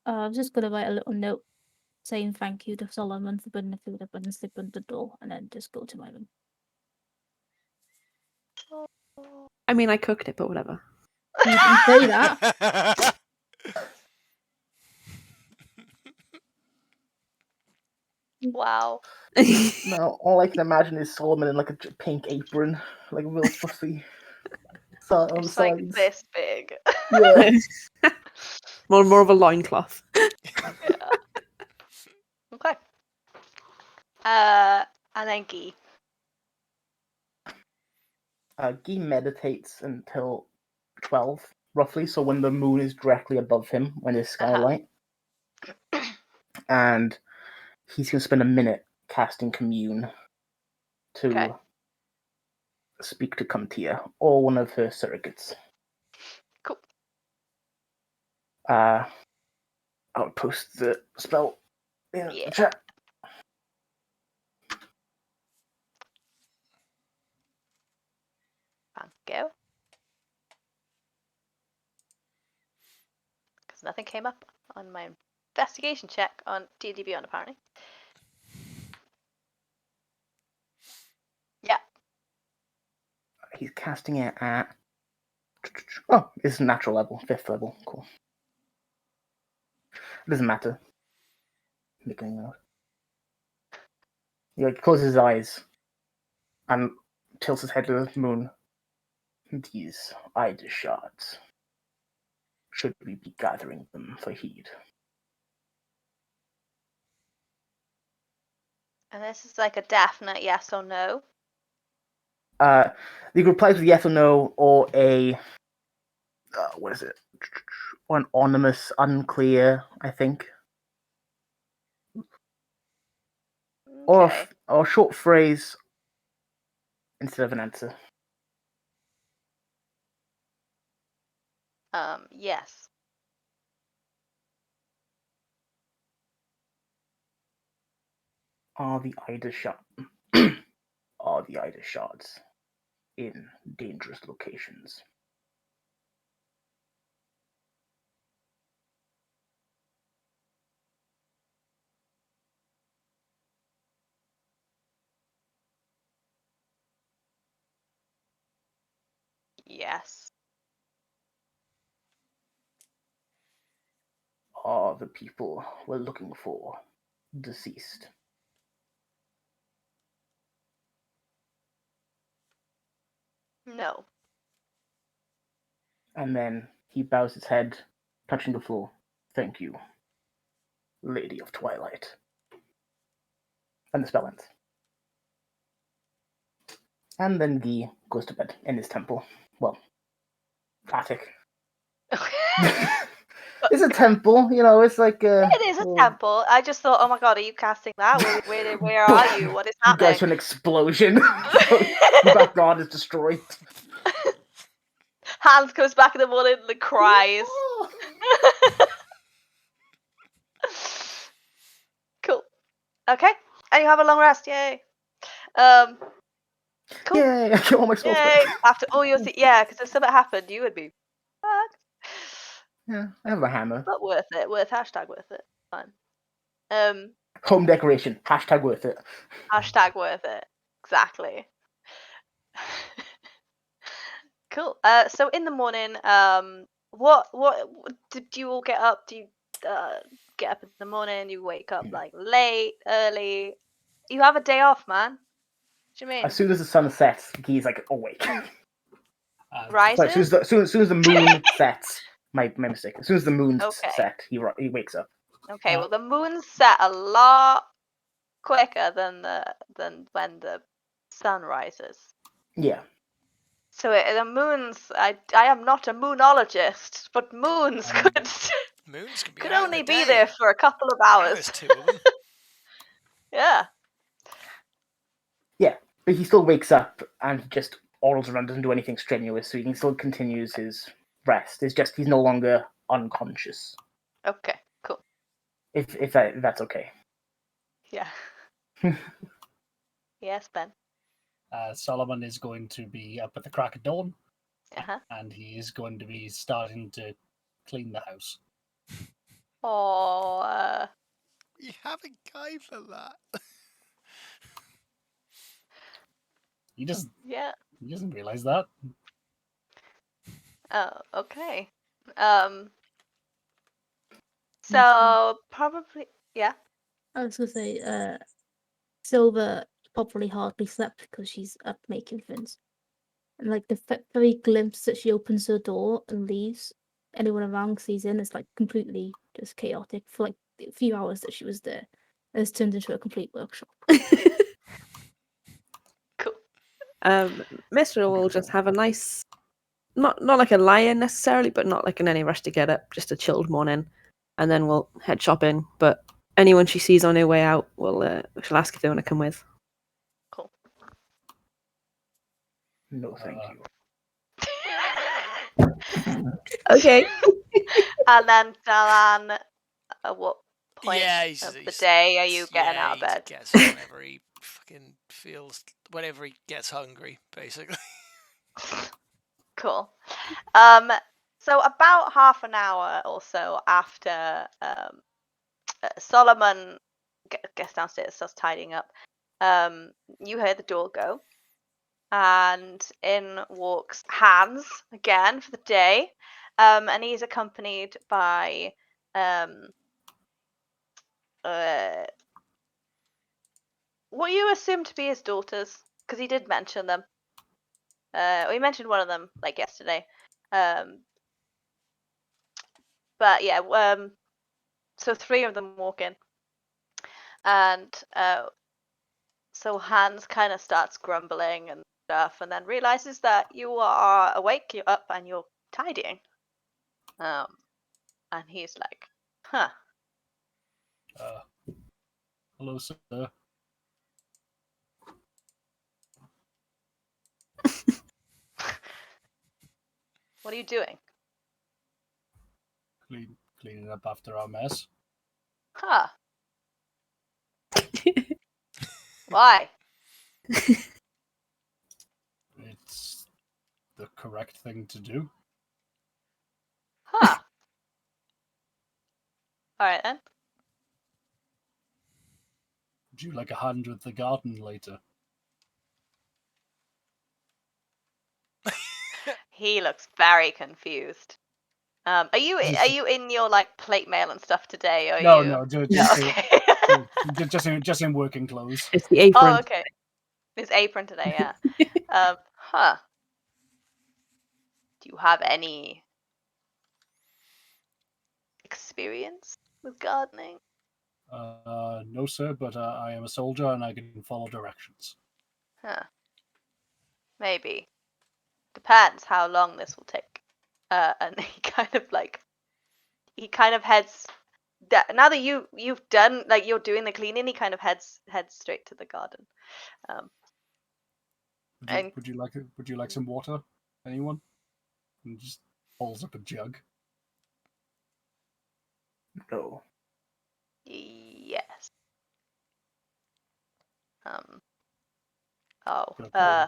I'm just gonna write a little note saying thank you to Solomon for putting the food up and slip under the door, and then just go to my room. I mean, I cooked it, but whatever. You didn't say that. Wow. No, all I can imagine is Solomon in like a pink apron, like real fussy. So on the It's like sides. this big. Yeah. more of a loincloth. Yeah. Okay. And then Guy. Guy meditates until 12, roughly, so when the moon is directly above him, when his skylight. And he's going to spend a minute casting Commune to speak to Cuntia, or one of her surrogates. Cool. I'll post the spell in the chat. Go. Because nothing came up on my investigation check on D&D Beyond, apparently. Yeah. He's casting it at Oh, it's natural level, 5th level. Cool. It doesn't matter. Making out. He closes his eyes and tilts his head to the moon. These Ida shards. Should we be gathering them for heed? And this is like a definite yes or no. You can reply with yes or no, or a what is it? Or an ominous, unclear, I think. Okay. Or a short phrase instead of an answer. Yes. Are the Ida shards in dangerous locations? Yes. Are the people we're looking for deceased? No. And then he bows his head, touching the floor. Thank you, Lady of Twilight. And the spell ends. And then Guy goes to bed in his temple. Well, attic. It's a temple, it's like It is a temple. I just thought, oh my god, are you casting that? Where are you? What is You happening? guys to an explosion. The background is destroyed. Hans comes back in the morning and cries. Cool. Okay. And you have a long rest, yay. Cool. Yay, I get all my spells Yay. back. After all your because if something happened, you would be fucked. Yeah, I have a hammer. But worth it. Hashtag worth it. Fine. Home decoration. Hashtag worth it. Hashtag worth it. Exactly. Cool. So in the morning, what did you all get up? Do you get up in the morning? You wake up like late, early? You have a day off, man. What do you mean? As soon as the sun sets, he's like awake. Rises? As soon as the moon sets, my mistake. As soon as the moon's set, he wakes up. Okay, well the moon's set a lot quicker than when the sun rises. Yeah. So the moons, I am not a moonologist, but moons could only be there for a couple of hours. There's 2 of them. Yeah. Yeah, but he still wakes up and just orals around, doesn't do anything strenuous, so he can still continues his rest. It's just he's no longer unconscious. Okay, cool. If that's okay. Yeah. Yes, Ben. Solomon is going to be up at the crack of dawn, Uh-huh. and he is going to be starting to clean the house. Oh, You have a guy for that. He doesn't realize that. oh, okay. So probably, yeah. I was gonna say, Silver probably hardly slept because she's up making things, and like the very glimpse that she opens her door and leaves, anyone around sees in, it's like completely just chaotic for like a few hours that she was there. It's turned into a complete workshop. Cool. Mr. will just have a nice, not like a lie-in necessarily, but not like in any rush to get up, just a chilled morning, and then we'll head shopping. But anyone she sees on her way out, she'll ask if they want to come with. Cool. No, thank you. Okay. And then Dalan, at what point He's of the day are you getting out of bed? He gets whenever he fucking feels, whenever he gets hungry, basically. Cool. So about half an hour or so after Solomon gets downstairs, starts tidying up, you hear the door go, and in walks Hans again for the day, and he's accompanied by what you assume to be his daughters, because he did mention them. We mentioned one of them like yesterday, but yeah, so 3 of them walk in, and so Hans kind of starts grumbling and stuff, and then realizes that you are awake, you're up, and you're tidying. And he's like, "Huh." Hello, sir. What are you doing? Cleaning up after our mess. Huh. Why? It's the correct thing to do. Huh. All right then. Would you like a hand with the garden later? He looks very confused. Are you in your like plate mail and stuff today? Or No, you? no, just in working clothes. It's the apron. Oh, okay. His apron today, yeah. Huh. Do you have any experience with gardening? No, sir, but I am a soldier and I can follow directions. Huh. Maybe. Depends how long this will take. And he kind of heads. Now that you've done, like, you're doing the cleaning, he kind of heads straight to the garden. Would you like some water? Anyone? And just pulls up a jug. No. Yes. Gonna Yeah,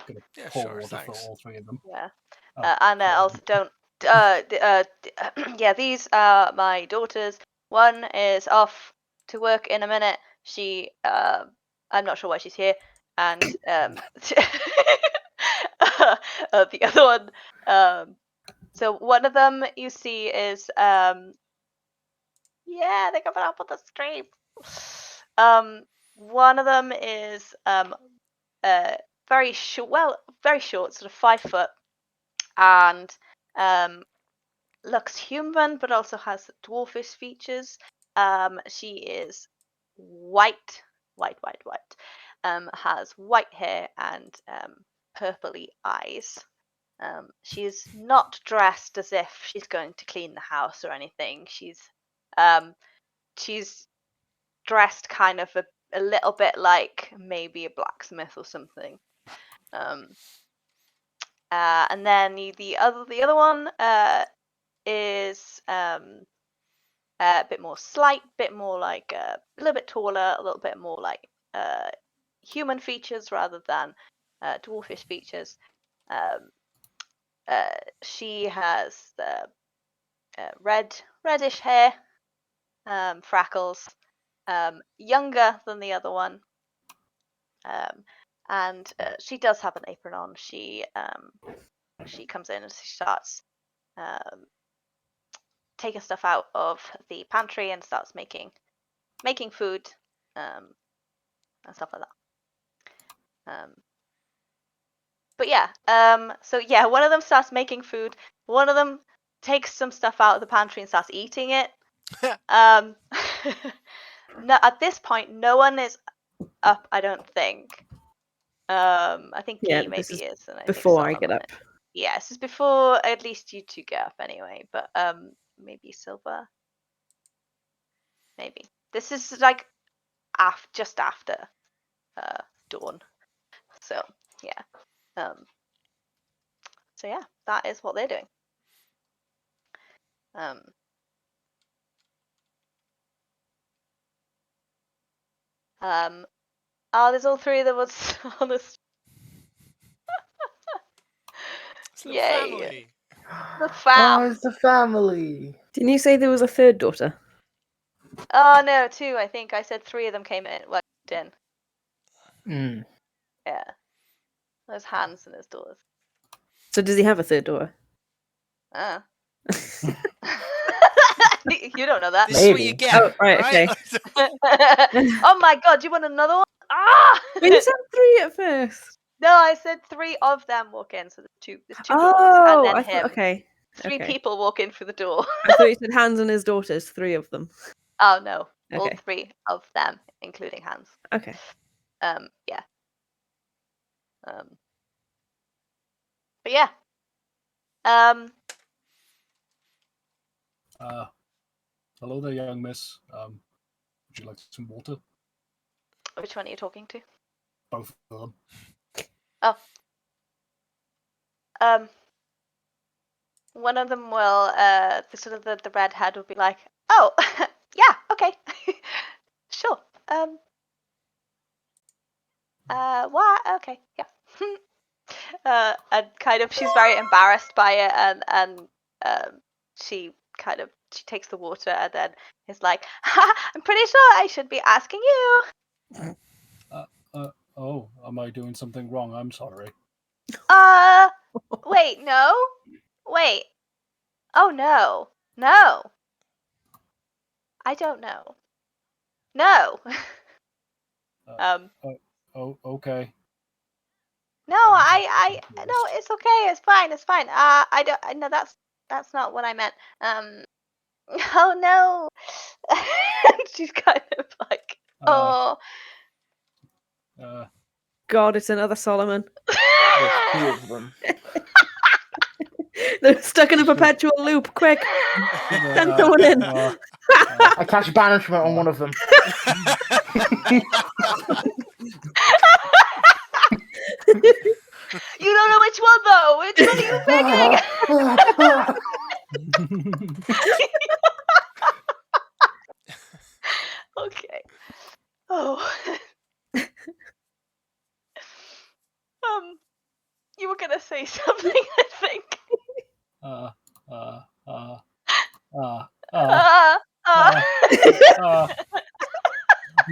pour sure, water for thanks. all 3 of them. Yeah. Oh, And also don't. Yeah, these are my daughters. One is off to work in a minute. She, I'm not sure why she's here, and the other one. So one of them you see is yeah, they're coming up on the stream. One of them is very short, sort of 5 foot, and looks human, but also has dwarfish features. She is white, has white hair and purpley eyes. She's not dressed as if she's going to clean the house or anything. She's dressed kind of a little bit like maybe a blacksmith or something. And then the other one is a bit more slight, bit more like a little bit taller, a little bit more like human features rather than dwarfish features. She has the reddish hair, freckles, younger than the other one, and she does have an apron on. She comes in and she starts taking stuff out of the pantry and starts making food and stuff like that. But yeah, so yeah, one of them starts making food. One of them takes some stuff out of the pantry and starts eating it. No, at this point, no one is up. I don't think. I think Yeah, Guy maybe is, and I think before I Solomon get up. is. Yeah, this is before at least you two get up anyway. But maybe Silver. Maybe this is like just after dawn. So yeah. So yeah, that is what they're doing. There's all 3 of them on this. It's the Yay! family. The fam. Oh, it's the family. Didn't you say there was a third daughter? Oh no, 2. I think I said 3 of them came in. Well, in. Mm. Yeah. There's hands in his doors. So does he have a third door? You don't know that. This is what you get. Oh, right, okay. Oh my god, you want another one? Ah! But you said 3 at first. No, I said 3 of them walk in, so there's two doors, Oh, and then I him. thought, okay. 3 people walk in through the door. I thought you said Hans and his daughters, 3 of them. Oh no, all Okay. 3 of them, including Hans. Okay. Yeah. But yeah. Hello there, young miss. Would you like some water? Which one are you talking to? Both of them. Oh. One of them will, the redhead will be like, oh, yeah, okay, sure. What? Okay, yeah. And kind of, she's very embarrassed by it, and she takes the water and then is like, I'm pretty sure I should be asking you. Oh, am I doing something wrong? I'm sorry. Wait, no? Wait. Oh, no. No. I don't know. No. Oh, okay. No, no, it's okay. It's fine. It's fine. No, that's not what I meant. Oh no. She's kind of like, oh. God, it's another Solomon. There's 2 of them. They're stuck in a perpetual loop. Quick, send someone in. I cast banishment on one of them. You don't know which one though. Which one are you picking? Okay. Oh. You were gonna say something, I think. I'm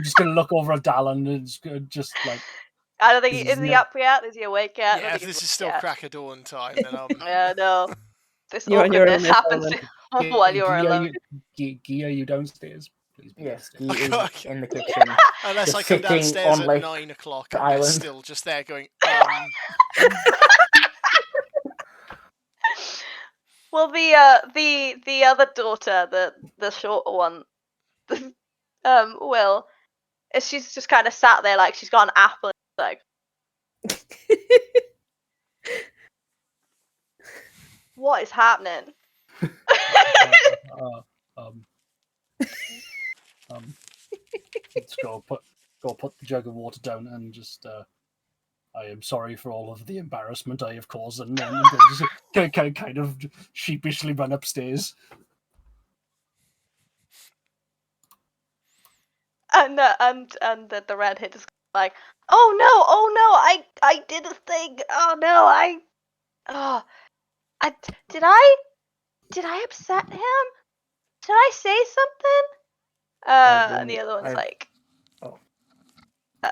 just gonna look over at Dallin and just like. I don't think is he up yet? Is he awake yet? Yeah, if this is still crack of dawn time, then yeah, no. This You're on your awkwardness own, happens while you're alone. Guy, are you downstairs? Please be Yes, downstairs. he is in the kitchen. Unless Just I come sitting downstairs on, at like, 9 o'clock the and they're island. still just there going, Well, the other daughter, the shorter one, Will, she's just kind of sat there like she's got an apple, like. What is happening? Let's go put the jug of water down and just. I am sorry for all of the embarrassment I have caused, and then just kind of sheepishly run upstairs. And the redhead is like, oh no, I did a thing. Oh no, did I upset him? Did I say something? And the other one's like, oh. Go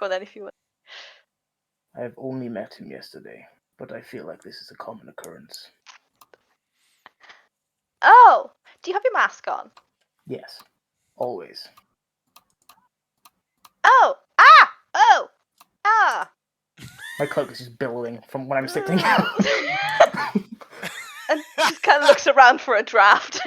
on then if you want. I've only met him yesterday, but I feel like this is a common occurrence. Oh, do you have your mask on? Yes, always. Oh, ah. My cloak is just billowing from when I'm sitting. And just kind of looks around for a draft.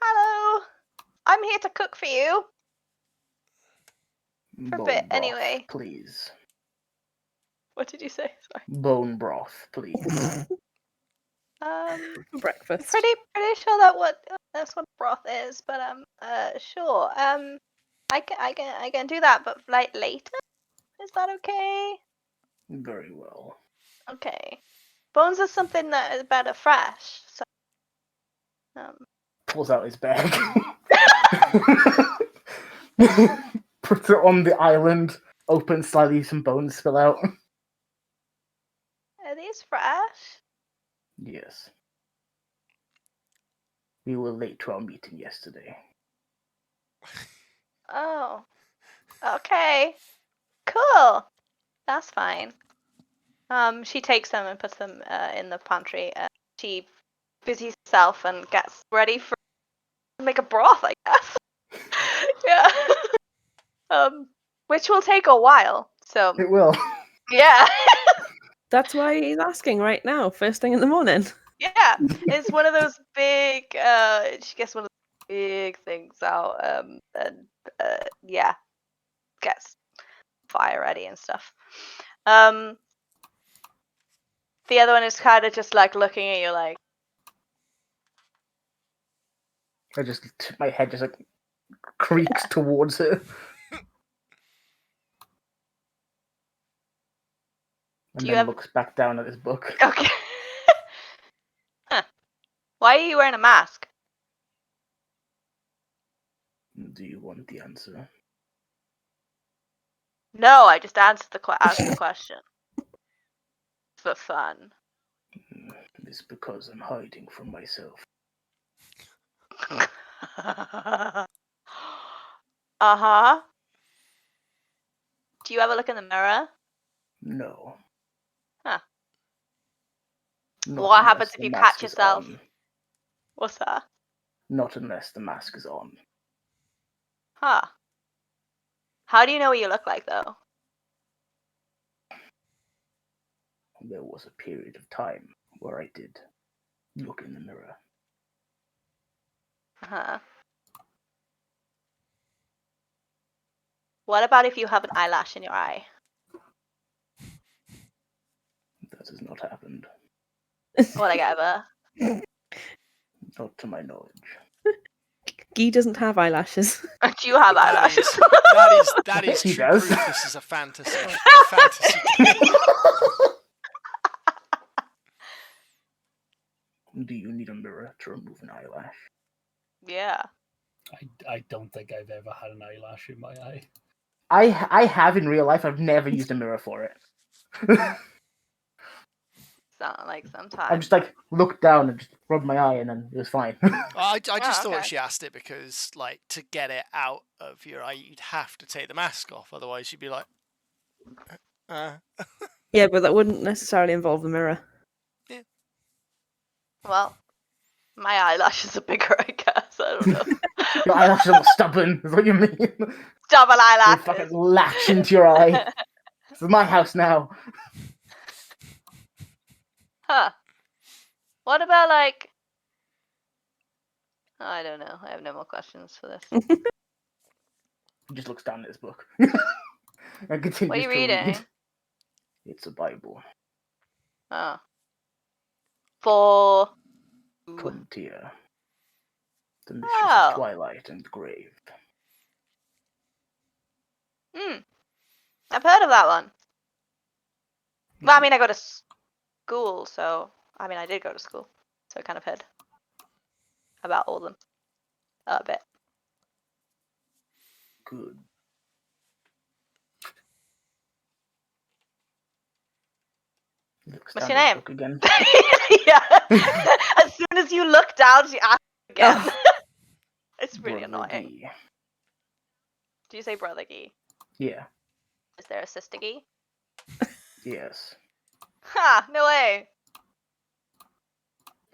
Hello. I'm here to cook for you. For a bit, Broth, anyway. Please. What did you say? Sorry. Bone broth, please. Breakfast. Pretty sure that's what broth is, but sure. I can do that, but like later. Is that okay? Very well. Okay. Bones is something that is better fresh. So. Pulls out his bag. Puts it on the island. Opens slightly, some bones spill out. Are these fresh? Yes. We were late to our meeting yesterday. Oh. Okay. Cool. That's fine. She takes them and puts them in the pantry. She busies herself and gets ready for make a broth, I guess. Yeah. Which will take a while. So It will. yeah. That's why he's asking right now, first thing in the morning. Yeah. It's one of those big she gets one of those big things out. And yeah. Gets fire ready and stuff. The other one is kind of just like looking at you like My head just like creaks towards her. And then looks back down at his book. Okay. Huh. Why are you wearing a mask? Do you want the answer? No, I just asked the question. For fun. It's because I'm hiding from myself. Uh-huh. Do you ever look in the mirror? No. Huh. Not What happens unless if the you mask catch is yourself? on. What's that? Not unless the mask is on. Huh. How do you know what you look like, though? There was a period of time where I did look in the mirror. Uh-huh. What about if you have an eyelash in your eye? That has not happened. Whatever. Not to my knowledge. Guy doesn't have eyelashes. Do you have eyelashes? That is He true does. proof this is a fantasy game. Do you need a mirror to remove an eyelash? Yeah. I don't think I've ever had an eyelash in my eye. I have in real life. I've never used a mirror for it. Sound like sometimes. I just like looked down and just rubbed my eye, and then it was fine. I just thought okay. she asked it because, like, to get it out of your eye, you'd have to take the mask off. Otherwise, you'd be like, Yeah, but that wouldn't necessarily involve the mirror. Yeah. Well, my eyelashes are bigger, I guess. I don't know. Your eyelashes are stubborn. Is what you mean? Double They eyelashes. fucking latch into your eye. This is my house now. Huh. What about like? Oh, I don't know. I have no more questions for this. He just looks down at his book. And continues What are you to reading? read. It's a Bible. Oh. For. Come here. The Mistress Oh. of Twilight and the Grave. I've heard of that one. Well, I mean, I go to school, so I did go to school, so I kind of heard about all of them a bit. Good. What's your name? Book again. Yeah. As soon as you look down, she asks again. Oh. It's really Brother annoying. Guy. Do you say brother Guy? Yeah. Is there a sister Guy? Yes. Ha! No way.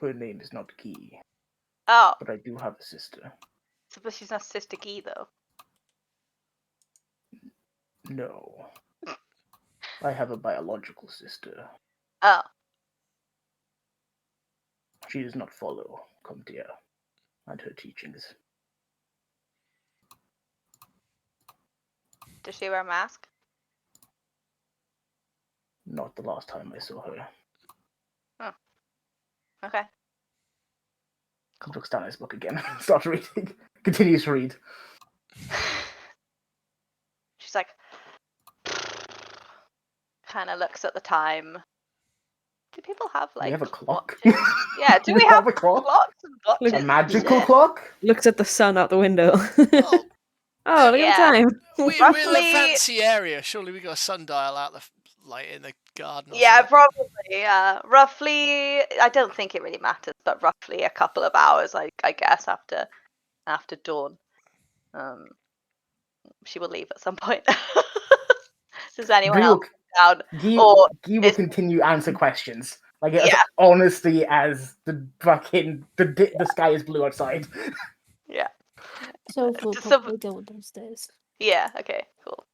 Her name is not Guy, Oh, but I do have a sister. but she's not sister Guy though. No. I have a biological sister. Oh. She does not follow Comtia and her teachings. Does she wear a mask? Not the last time I saw her. Okay. Looks down at his book again. Starts reading. Continues to read. She's like, kind of looks at the time. Do people have like? We have a clock. watches? Yeah. Do we have a clock? clocks and watches? Look- A magical Shit. clock? Looks at the sun out the window. Oh, Oh, look at Yeah. the time. we're in a Roughly- fancy area. Surely we got a sundial out the like in the garden. Or Yeah, something. probably. Roughly, I don't think it really matters, but roughly a couple of hours, I guess, after dawn. She will leave at some point. Does anyone else down? Or Guy will continue answer questions. Like as Yeah. honestly as the fucking the sky is blue outside. Yeah. So we'll probably go downstairs. Yeah. Okay. Cool.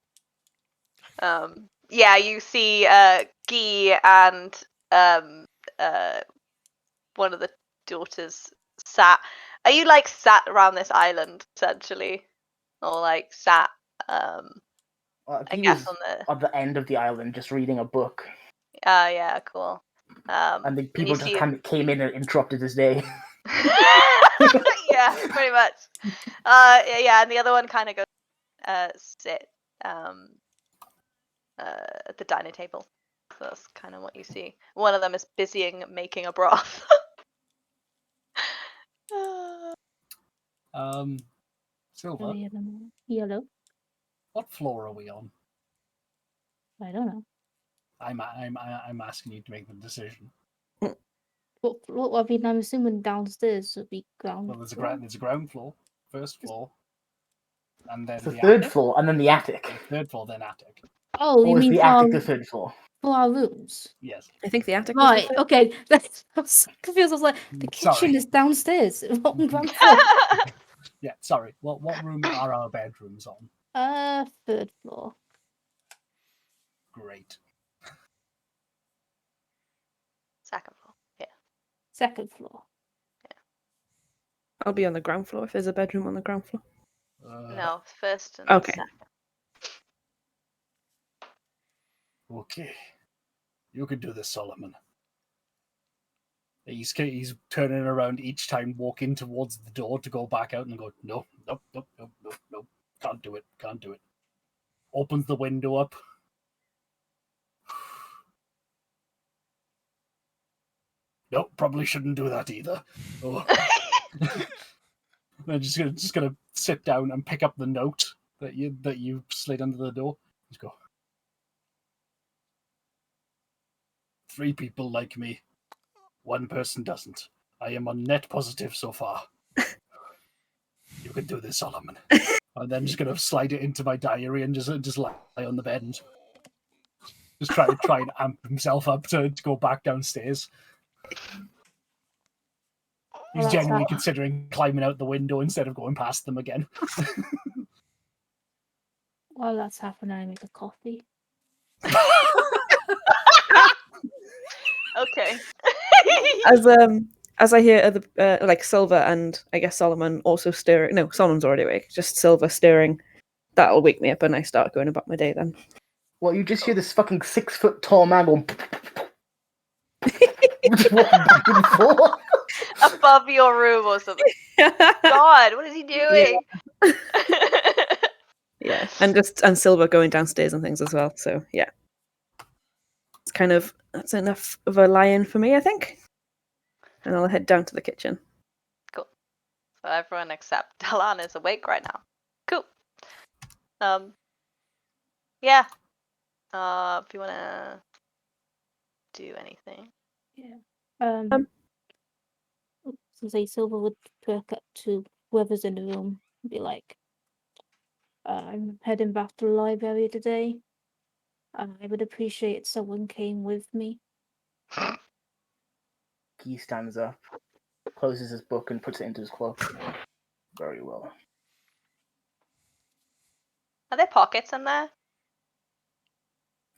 Yeah, you see Guy and one of the daughters sat. Are you like sat around this island essentially, or like sat? I guess was at the end of the island, just reading a book. Yeah, cool. And the people just kind of came in and interrupted his day. Yeah, pretty much. Yeah, and the other one kind of goes sit at the dining table. So that's kind of what you see. One of them is busying making a broth. Silver. Yellow. What floor are we on? I don't know. I'm asking you to make the decision. What I mean, I'm assuming downstairs would be ground. Well, there's a ground floor, first floor, and then the third attic. floor, and then the attic. Third floor, then attic. Oh, you mean the attic the third floor? For our rooms? Yes. I think the attic. Right. Okay. I was confused. I was like, the kitchen is downstairs. What ground floor? Yeah. Sorry. What room are our bedrooms on? Third floor. Great. Second floor. Yeah. Second floor. Yeah. I'll be on the ground floor if there's a bedroom on the ground floor. No, first and okay. second. Okay. You can do this, Solomon. He's turning around each time, walking towards the door to go back out and go, no, can't do it. Opens the window up. No, probably shouldn't do that either. Oh. I'm just gonna sit down and pick up the note that you slid under the door. Just go. 3 people like me. 1 person doesn't. I am on net positive so far. You can do this, Solomon. And then I'm just gonna slide it into my diary and just lie on the bed and just try and amp himself up to go back downstairs. He's genuinely considering climbing out the window instead of going past them again. While that's happening, I make a coffee. Okay. As I hear other like Silver and I guess Solomon also stirring. No, Solomon's already awake. Just Silver stirring. That'll wake me up and I start going about my day then. Well, you just hear this fucking 6 foot tall man going. Above your room or something. God, what is he doing? Yeah, and Silver going downstairs and things as well. So yeah, that's enough of a lie-in for me, I think. And I'll head down to the kitchen. Cool. So everyone except Dalan is awake right now. Cool. Yeah. If you wanna do anything. Yeah. Say Silver would perk up to whoever's in the room and be like, I'm heading back to the library today. I would appreciate if someone came with me. He stands up, closes his book, and puts it into his cloak. Very well. Are there pockets in there?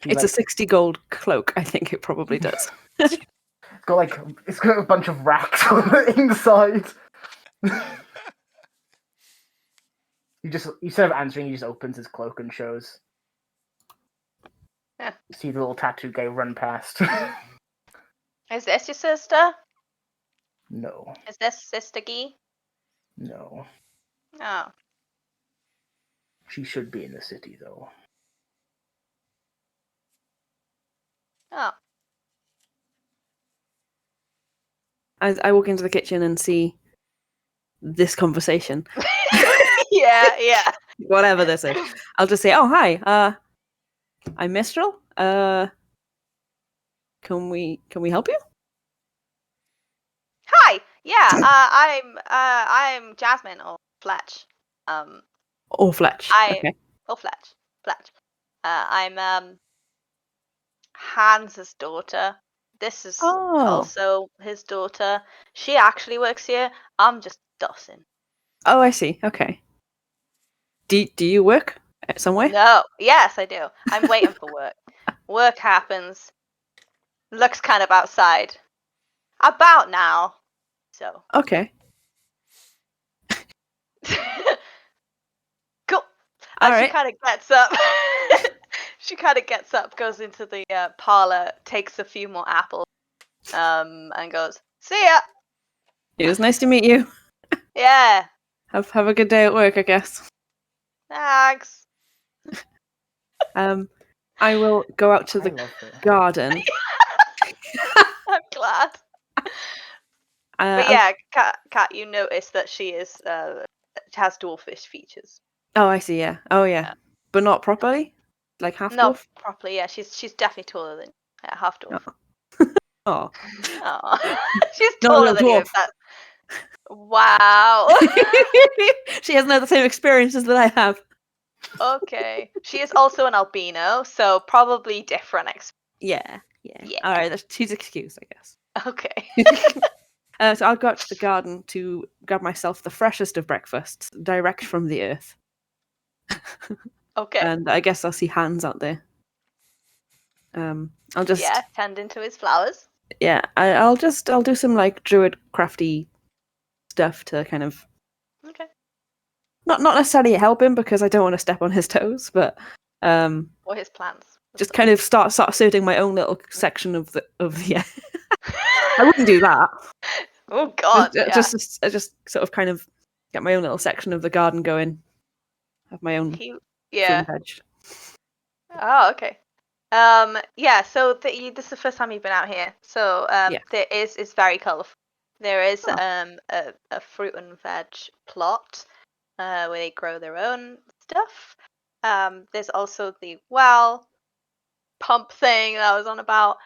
It's a 60 gold cloak. I think it probably does. It's got a bunch of racks on the inside. Instead of answering, he just opens his cloak and shows. Yeah. You see the little tattoo guy run past. Is this your sister? No. Is this Sister Guy? No. Oh. She should be in the city, though. Oh. I walk into the kitchen and see this conversation. Yeah. Whatever this is. I'll just say, oh, hi. I'm Mistral. Can we help you? Hi. Yeah. I'm Jasmine or Fletch. Or Fletch. Okay. Or Fletch. Fletch. I'm Hans's daughter. This is also his daughter. She actually works here. I'm just Dawson. Oh, I see. Okay. Do you work somewhere? No. Yes, I do. I'm waiting for work. Work happens. Looks kind of outside. About now. So. Okay. Cool. All She right. kind of gets up. She kind of gets up, goes into the parlor, takes a few more apples, and goes, "See ya." It was nice to meet you. Yeah. Have a good day at work, I guess. Thanks. I will go out to the garden. I'm glad. But yeah, Kat, you notice that she has dwarfish features. Oh, I see. Yeah. Oh, yeah. But not properly. Like half Not dwarf. properly. Yeah, she's definitely taller than half dwarf. Oh. She's taller than you. Wow. She hasn't had the same experiences that I have. Okay. She is also an albino, so probably different. Yeah. All right, that's she's excused, I guess. Okay. So I'll go out to the garden to grab myself the freshest of breakfasts, direct from the earth. Okay. And I guess I'll see Hans out there. I'll just tend to his flowers. Yeah, I'll do some like druid crafty stuff to kind of not necessarily help him because I don't want to step on his toes, but or his plants. Just kind of start asserting my own little section of the I wouldn't do that. Oh God! Just sort of kind of get my own little section of the garden going. Have my own fruit and veg. Oh, okay. So this is the first time you've been out here. So it's very colourful. There is a fruit and veg plot where they grow their own stuff. There's also the pump thing that I was on about.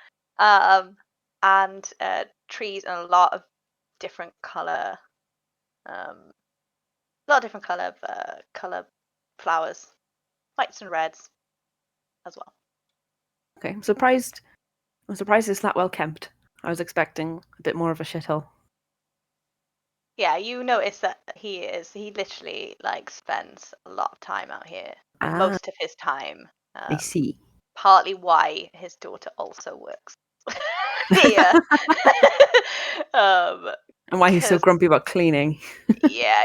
And trees and a lot of different colour. Colour flowers, whites and reds as well. Okay, I'm surprised it's that well kept. I was expecting a bit more of a shithole. Yeah, you notice that he literally spends a lot of time out here. Most of his time. I see. Partly why his daughter also works here. And why he's so grumpy about cleaning. Yeah,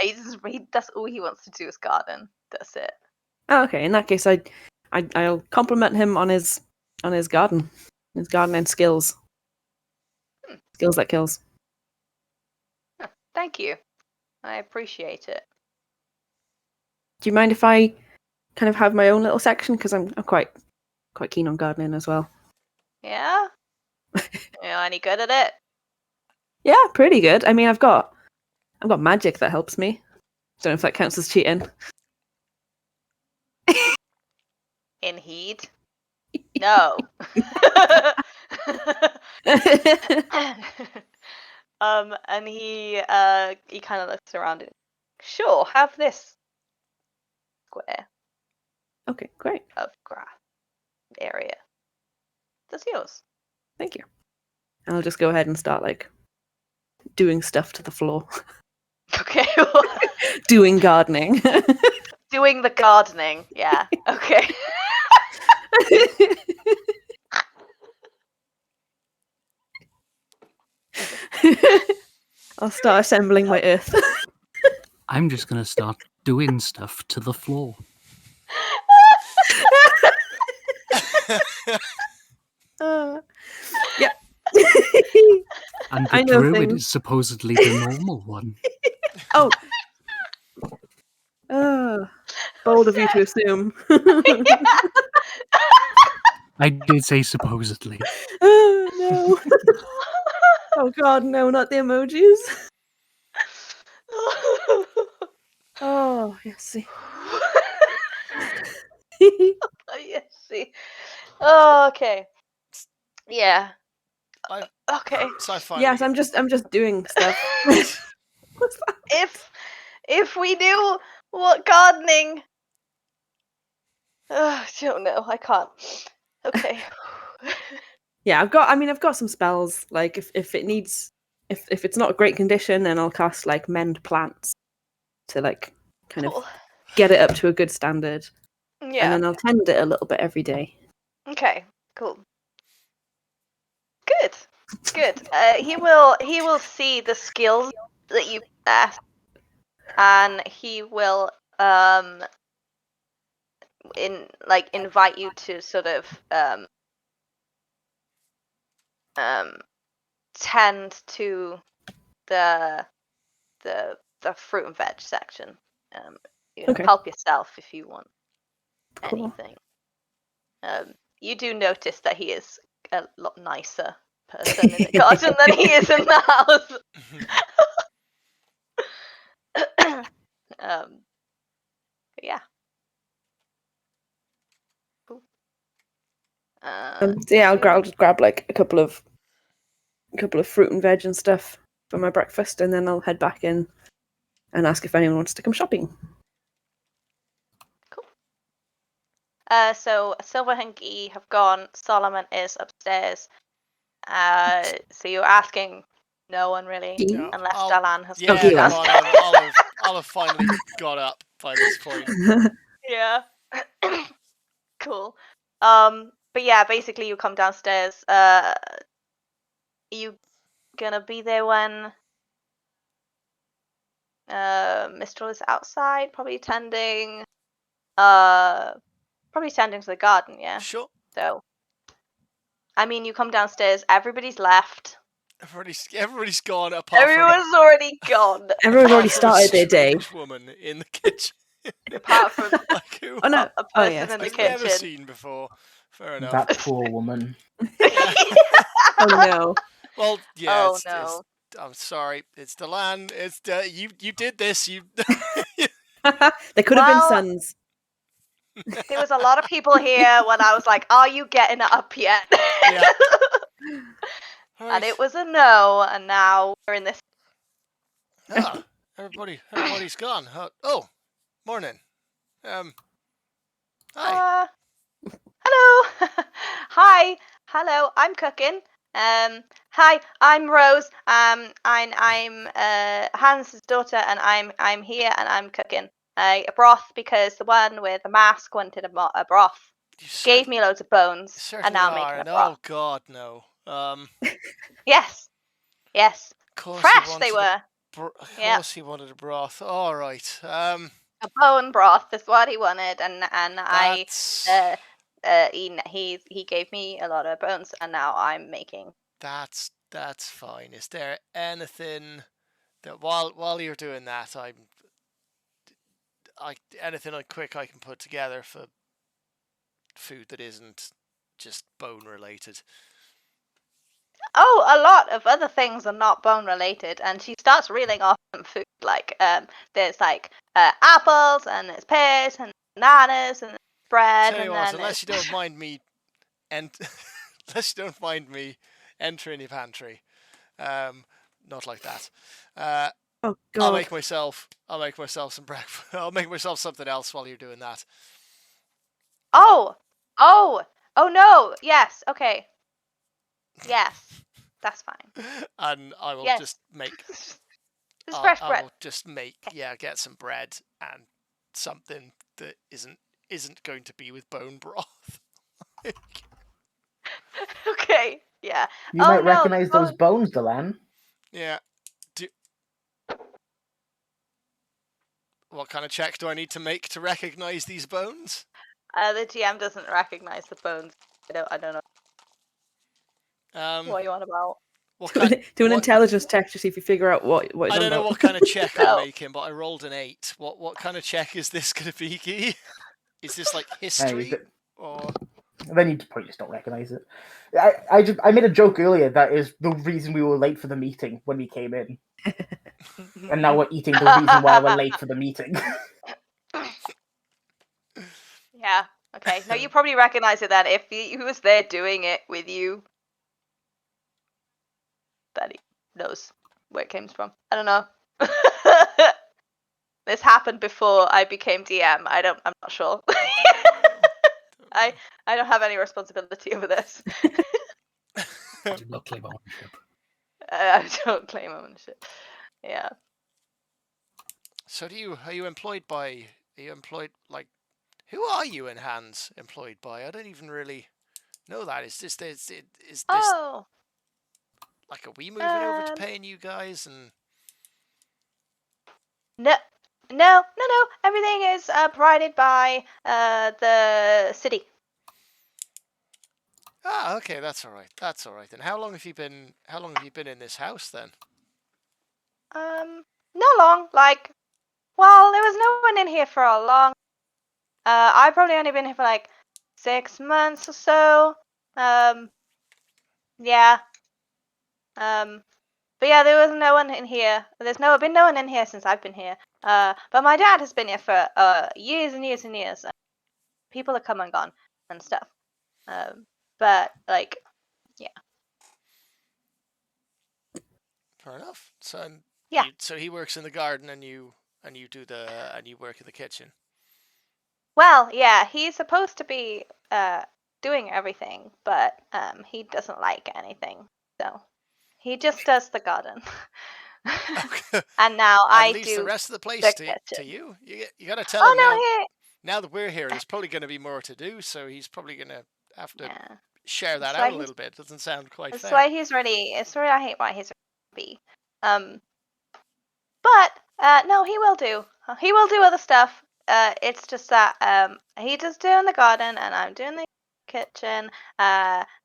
that's all he wants to do is garden. That's it. Oh, okay, in that case I'll compliment him on his garden. His gardening skills. Skills that kills. Thank you. I appreciate it. Do you mind if I kind of have my own little section? Because I'm quite keen on gardening as well. Yeah? You any good at it? Yeah, pretty good. I mean, I've got magic that helps me. Don't know if that counts as cheating. In heat? No. And he kind of looks around and sure, have this square. Okay, great. Of grass area. That's yours. Thank you. I'll just go ahead and start doing stuff to the floor. Okay. Doing gardening. Doing the gardening. Yeah. Okay. I'll start assembling my earth. I'm just going to start doing stuff to the floor. Yep. And the druid is supposedly the normal one. Oh. Bold of you to assume. I did say supposedly. No. Oh God, no, not the emojis. Oh, yes, see. Yes, see. Oh, okay. Yeah. Okay. So I finally. Yes, I'm just doing stuff. What's that? If we knew what gardening. I don't know. I can't. Okay. Yeah, I've got some spells. Like if it needs, if it's not a great condition, then I'll cast like mend plants to like kind Cool. of get it up to a good standard, and Yeah. then I'll tend it a little bit every day. Okay. Cool. Good. Good. He will see the skills that you possess, and he will invite you to sort of tend to the fruit and veg section. You know, Okay. help yourself if you want Cool. anything. You do notice that he is a lot nicer person in the garden than he is in the house. But yeah. Cool. So yeah, I'll just grab like a couple of fruit and veg and stuff for my breakfast, and then I'll head back in and ask if anyone wants to come shopping. Cool. So Silver and Guy have gone. Solomon is upstairs. So you're asking no one really, Yeah. unless Dalan has. Yeah, Okay, come last. on. I'll have finally got up by this point. Yeah. Cool. But yeah, basically you come downstairs. You gonna be there when Mistral is outside, probably tending to the garden, yeah. Sure. So I mean you come downstairs, everybody's left. Everybody's gone apart Everyone's already gone. Everyone's already from a started their day. strange woman in the kitchen. Apart from like who Oh no! a Oh person yes. in the I've kitchen. never seen before. Fair enough. That poor woman. Yeah. Oh no! Well, yeah. Oh it's, no. I'm sorry. It's Delan. It's you did this. You. There could have been Well, sons. There was a lot of people here when I was like, "Are you getting up yet?" Yeah. All And right. it was a no, and now we're in this. Ah, everybody's gone. Oh, morning. Hi. Hello. Hi. Hello. I'm cooking. Hi. I'm Rose. I'm Hans' daughter, and I'm here, and I'm cooking a broth because the one with the mask wanted a broth. Gave me loads of bones, and now I'm making a broth. Oh God, no. Yes. Yes. Course Fresh they were. Of course he wanted a broth. All right. A bone broth is what he wanted, and That's... he gave me a lot of bones, and now I'm making. That's fine. Is there anything that while you're doing that, anything quick I can put together for food that isn't just bone related? Oh, a lot of other things are not bone related, and she starts reeling off some food. Like there's like apples, and there's pears, and bananas, and bread. Tell you and what, then unless you don't mind me, unless you don't mind me entering your pantry, not like that. Oh God! I'll make myself some breakfast. I'll make myself something else while you're doing that. Oh no! Yes, okay. Yes, that's fine. And I will Yes. just make. Just fresh bread. I will just make. Yeah, get some bread and something that isn't going to be with bone broth. Okay. Yeah. You might recognize those bones, Delan. Yeah. What kind of check do I need to make to recognize these bones? The GM doesn't recognize the bones. I don't know what you want about. Do an intelligence check to see if you figure out what I don't know what kind of check I'm making, but I rolled an 8. What kind of check is this going to be, Guy? Is this like history? Or... Then you probably just don't recognize it. I made a joke earlier that is the reason we were late for the meeting when we came in. And now we're eating the reason why we're late for the meeting. Yeah. Okay. No, you probably recognize it then if he was there doing it with you. that he knows where it came from. I don't know. This happened before I became DM. I'm not sure. I don't have any responsibility over this. I do not claim ownership. I don't claim ownership. Yeah. So are you employed like, who are you in Hands employed by? I don't even really know that. Is this Oh. like, are we moving over to paying you guys and? No. Everything is provided by the city. Ah, okay, that's all right. That's all right. And how long have you been in this house then? Not long. Like, well, there was no one in here for a long. I've probably only been here for like 6 months or so. Yeah. But yeah, there was no one in here. There's been no one in here since I've been here. But my dad has been here for years and years and years. People have come and gone and stuff. But like, yeah. Fair enough. So Yeah. so he works in the garden and you work in the kitchen. Well, yeah, he's supposed to be doing everything, but he doesn't like anything, so he just does the garden. Okay. And now And I leaves do the rest of the place the to kitchen. you. You got to tell him Oh now that we're here. There's probably going to be more to do, so he's probably going to have to no, yeah. share that That's out why a little bit. Doesn't sound quite That's fair. why he's ready. It's really I hate why he's ready. But no, he will do. He will do other stuff. It's just that he's just doing the garden and I'm doing the kitchen,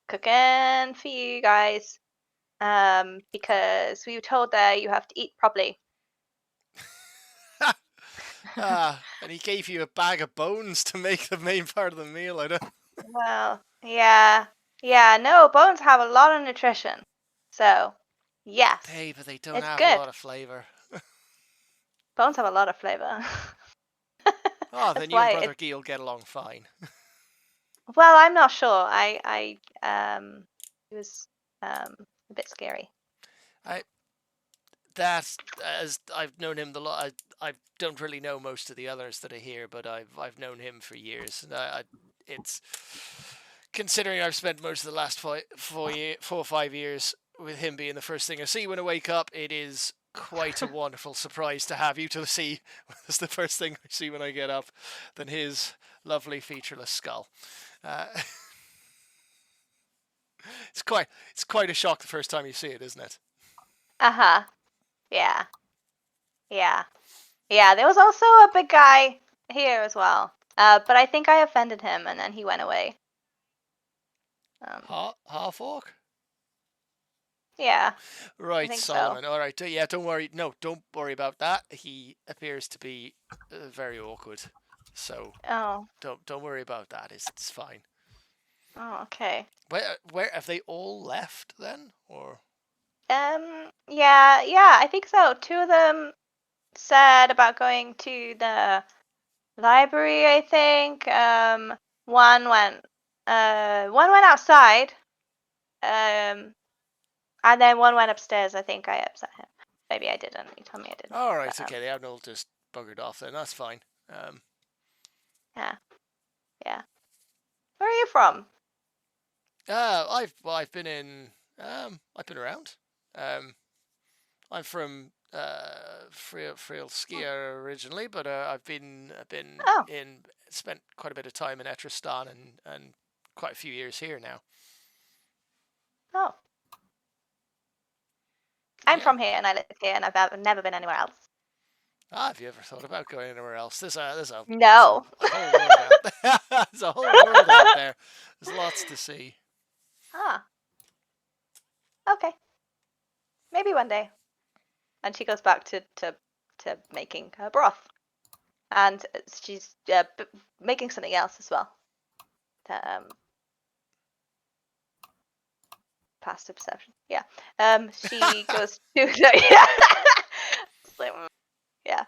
cooking for you guys. Because we were told that you have to eat properly. And he gave you a bag of bones to make the main part of the meal. I don't. Well, yeah. No, bones have a lot of nutrition, so yes, But they don't it's have a good. lot of flavor. Bones have a lot of flavor. Oh, That's then you and why Brother Guy will get along fine. Well, I'm not sure. It was a bit scary. That's as I've known him the lot. I don't really know most of the others that are here, but I've known him for years. And it's considering I've spent most of the last 4 or 5 years with him being the first thing I see when I wake up. It is quite a wonderful surprise to have you to see. It's the first thing I see when I get up, than his lovely featureless skull. It's quite a shock the first time you see it, isn't it? Uh-huh. Yeah. There was also a big guy here as well. But I think I offended him and then he went away. Half orc? Yeah. Right, Solomon. So. All right. Yeah, don't worry. No, don't worry about that. He appears to be very awkward. So don't worry about that. It's fine. Oh, okay. Where have they all left then, or? Yeah, I think so. 2 of them said about going to the library, I think. One went outside. And then one went upstairs. I think I upset him. Maybe I didn't. He told me I didn't. All right, okay. They haven't all just buggered off then. That's fine. Yeah. Where are you from? I've been around. I'm from Frillskia originally, but I've been spent quite a bit of time in Etristan and quite a few years here now. Oh. I'm from here and I live here and I've never been anywhere else. Have you ever thought about going anywhere else? There's a No. whole world out there. There's a whole world out there. There's lots to see. Okay. Maybe one day. And she goes back to making her broth. And she's making something else as well. Passive perception. Yeah. She goes to yeah.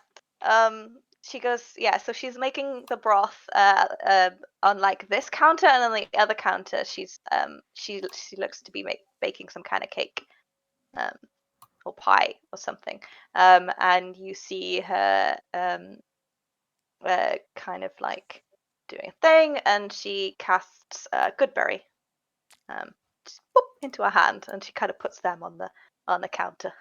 She goes, yeah, so she's making the broth on like this counter, and on the other counter she looks to be baking some kind of cake. or pie or something. And you see her kind of like doing a thing, and she casts Goodberry just, boop, into her hand, and she kind of puts them on the counter.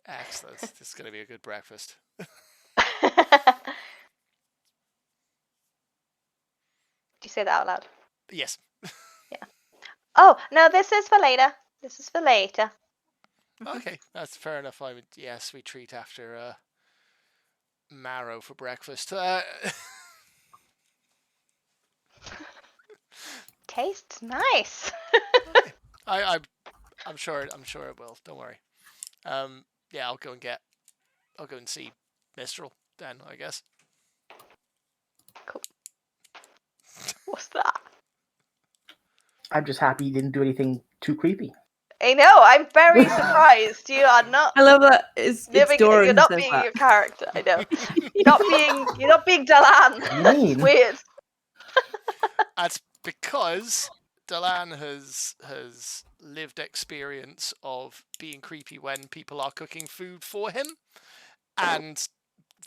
Excellent. This is going to be a good breakfast. Did you say that out loud? Yes. Yeah. Oh, no, this is for later. This is for later. Okay, that's fair enough. I would, yes, we treat after marrow for breakfast. Tastes nice. Okay. I'm sure it will. Don't worry. Yeah, I'll go and see Mistral then, I guess. Cool. What's that? I'm just happy you didn't do anything too creepy. I know. I'm very surprised. You are not. I love that. It's Doran You're not who says being that. your character. I know. You're not being Dalan. You That's mean? weird. That's because Dalan has lived experience of being creepy when people are cooking food for him, and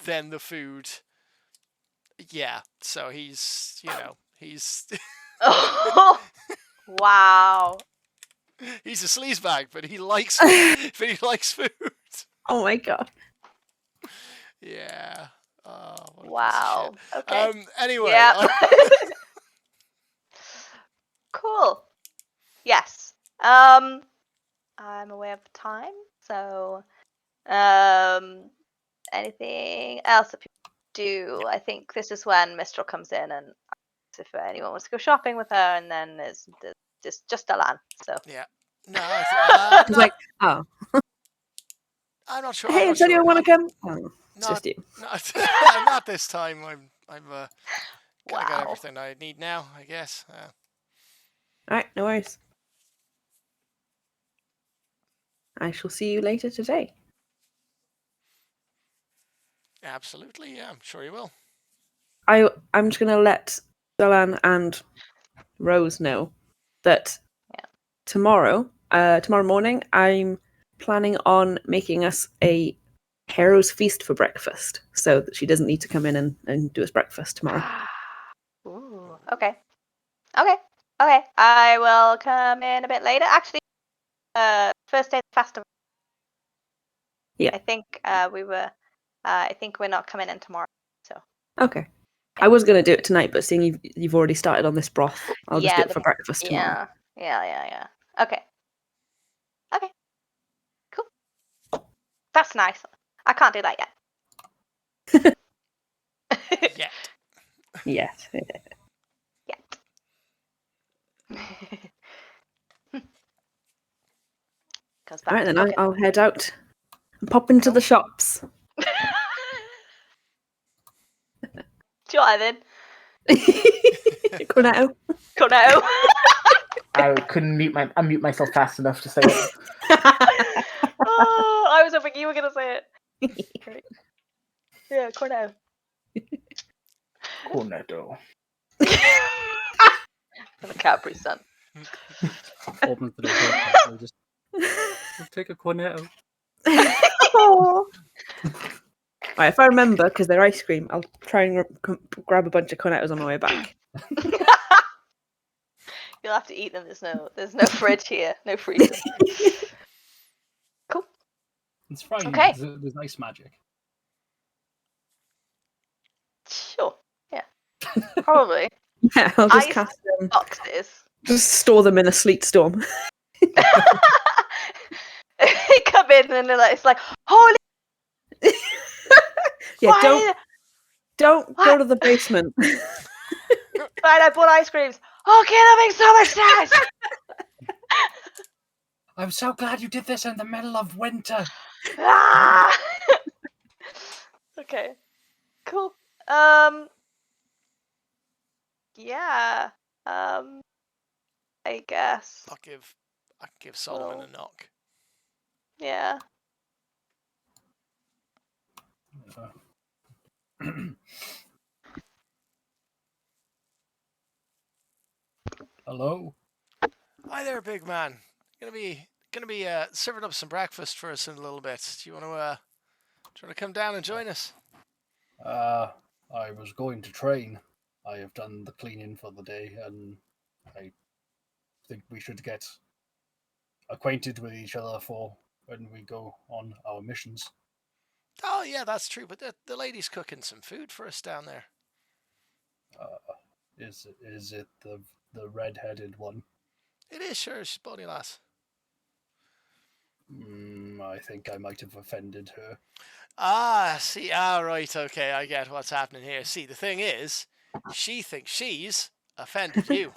then the food. Yeah, so he's Oh, wow. he's a sleazebag, but he likes food. Oh my god. Yeah. Oh, what a piece of Wow. shit. Okay. Anyway. Yeah. Cool. Yes. I'm aware of the time, so anything else that people do? I think this is when Mistral comes in and asks if anyone wants to go shopping with her, and then it's just Alan. So Yeah. No, It's like, oh, I'm not sure. hey, does anyone want to come? Oh, it's just you. Not this time. I'm kind of got wow. everything I need now, I guess. All right, no worries. I shall see you later today. Absolutely, yeah, I'm sure you will. I'm just gonna let Dalan and Rose know that tomorrow morning, I'm planning on making us a Hero's Feast for breakfast, so that she doesn't need to come in and do us breakfast tomorrow. Ooh. Okay. I will come in a bit later. Actually, first day of the festival. Yeah. I think I think we're not coming in tomorrow. So. Okay. I was going to do it tonight, but seeing you've already started on this broth, I'll just do it for breakfast tomorrow. Yeah. Okay. Cool. That's nice. I can't do that yet. Yet. Yes. Yet. Goes back All right, to then I'll head out and pop into the shops. Sure, then. Cornetto. I couldn't unmute myself fast enough to say it. Oh, I was hoping you were gonna say it. Great. Yeah, Cornetto. Cornetto. The Capri Sun. Open to the door, just take a cornetto. Right, if I remember, because they're ice cream, I'll try and grab a bunch of cornettos on my way back. You'll have to eat them. There's no fridge here, no freezer. Cool. It's fine. Okay. There's ice magic. Sure. Yeah. Probably. Yeah, I'll just Ice cast them. Boxes. Just store them in a sleet storm. They come in and it's like, holy. Yeah, don't go to the basement. Right, I bought ice creams. Okay, that makes so much sense. I'm so glad you did this in the middle of winter. Ah! Okay. Cool. Yeah. I guess. I'll give Solomon a knock. Yeah. Hello. Hi Hi there, big man. Gonna be serving up some breakfast for us in a little bit. Do you want to come down and join us? I was going to train. I have done the cleaning for the day, and I think we should get acquainted with each other for when we go on our missions. Oh yeah, that's true. But the lady's cooking some food for us down there. Is it the red-headed one? It is, sure. She's body lass. I think I might have offended her. Right, okay, I get what's happening here. See, the thing is, she thinks she's offended you.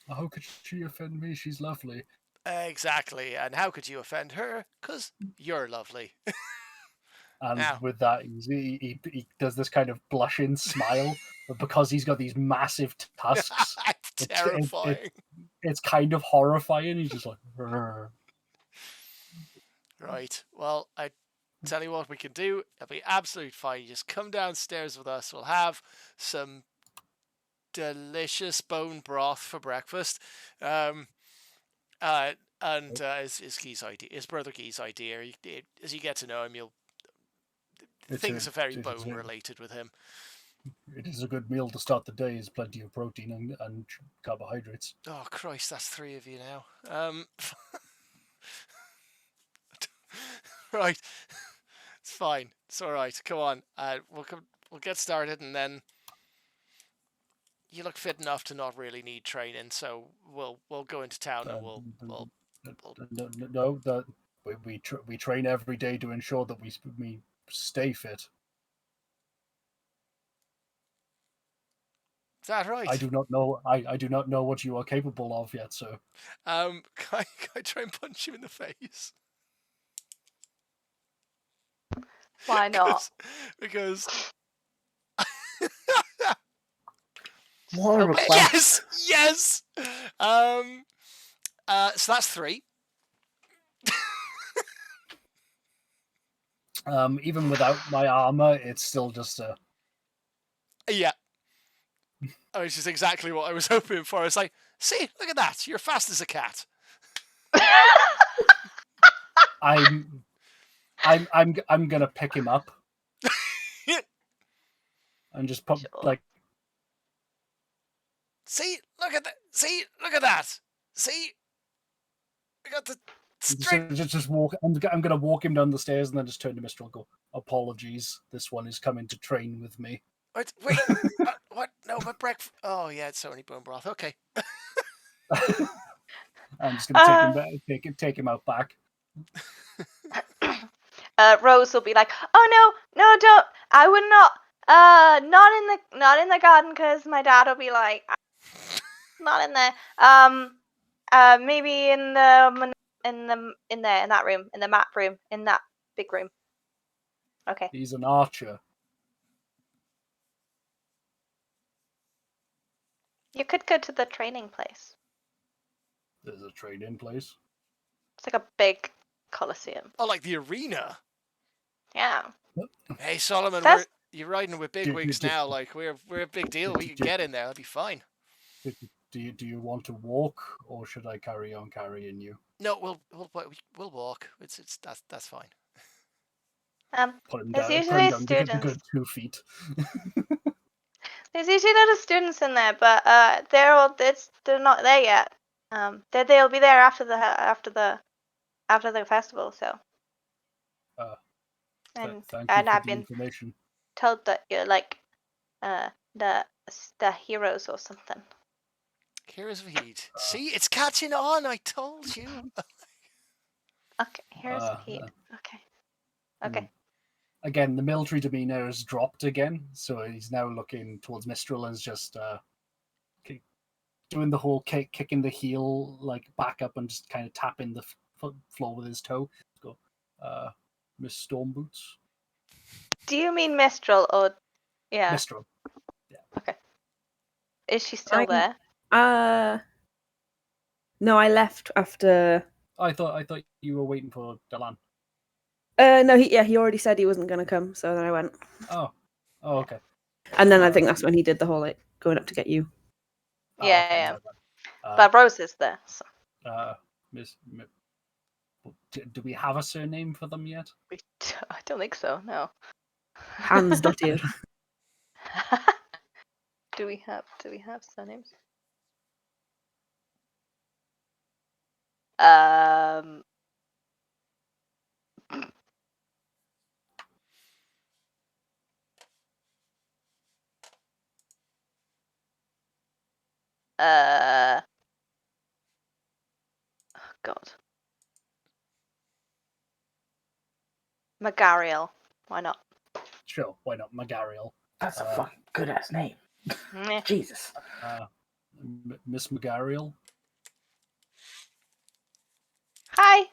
How could she offend me? She's lovely. Exactly, and how could you offend her? 'Cause you're lovely. And Now. with that, he does this kind of blushing smile, but because he's got these massive tusks, it's terrifying. It's kind of horrifying. He's just like, "Rrr." Right, well, I tell you what we can do. It'll be absolute fine. You just come downstairs with us. We'll have some delicious bone broth for breakfast. His Guy's idea, his brother Guy's idea. As you get to know him, things are very bone related with him. It is a good meal to start the day. There's plenty of protein and carbohydrates. Oh Christ, that's 3 of you now. Right, it's fine. It's all right. Come on. We'll get started, and then you look fit enough to not really need training. So we'll go into town and we'll we train every day to ensure that we stay fit. Is that right? I do not know. I do not know what you are capable of yet, sir. Can I try and punch him in the face? Why not? Because What a request. yes. So that's 3. Even without my armor, it's still just a. Yeah. Which is exactly what I was hoping for. It's like, see, look at that. You're fast as a cat. I'm gonna pick him up and just put like. See, look at that. See, look at that. See, I got the strength. Just walk. I'm gonna walk him down the stairs and then just turn to Mistral and go, "Apologies, this one is coming to train with me." Wait, what? No, but breakfast. Oh yeah, it's only bone broth. Okay. I'm just gonna take him out back. Rose will be like, "Oh no, don't! I would not. Not in the garden, because my dad will be like, not in there. Maybe in that room, in the map room, in that big room." Okay. He's an archer. You could go to the training place. There's a training place. It's like a big coliseum. Oh, like the arena. Yeah. Hey Solomon, you're riding with big wigs now. Like we're a big deal. We can get in there. That'd be fine. Do you want to walk, or should I carry on carrying you? No, we'll walk. That's fine. Put him There's down, usually put him down students. a good 2 feet. There's usually a lot of students in there, but they're not there yet. They'll be there after the festival. So. Thank you and for I've the been information. told that you're like the heroes or something. Heroes of Heat. See, it's catching on. I told you. Okay, heroes of Heat. Okay. Again, the military demeanor has dropped again, so he's now looking towards Mistral and is just doing the whole kicking the heel like back up and just kind of tapping the floor with his toe. Go, Miss Stormboots. Do you mean Mistral or yeah? Mistral. Yeah. Okay. Is she still there? No, I left after. I thought you were waiting for Delan. No, he already said he wasn't going to come, so then I went. Oh, okay. And then I think that's when he did the whole like going up to get you. Yeah. But Rose is there. So. Do we have a surname for them yet? I don't think so. No. Hans Dottir. Do we have surnames? Oh God. Magariel. Why not? Sure, why not? Magariel. That's a fucking good ass name. Jesus. Miss Magariel. Hi.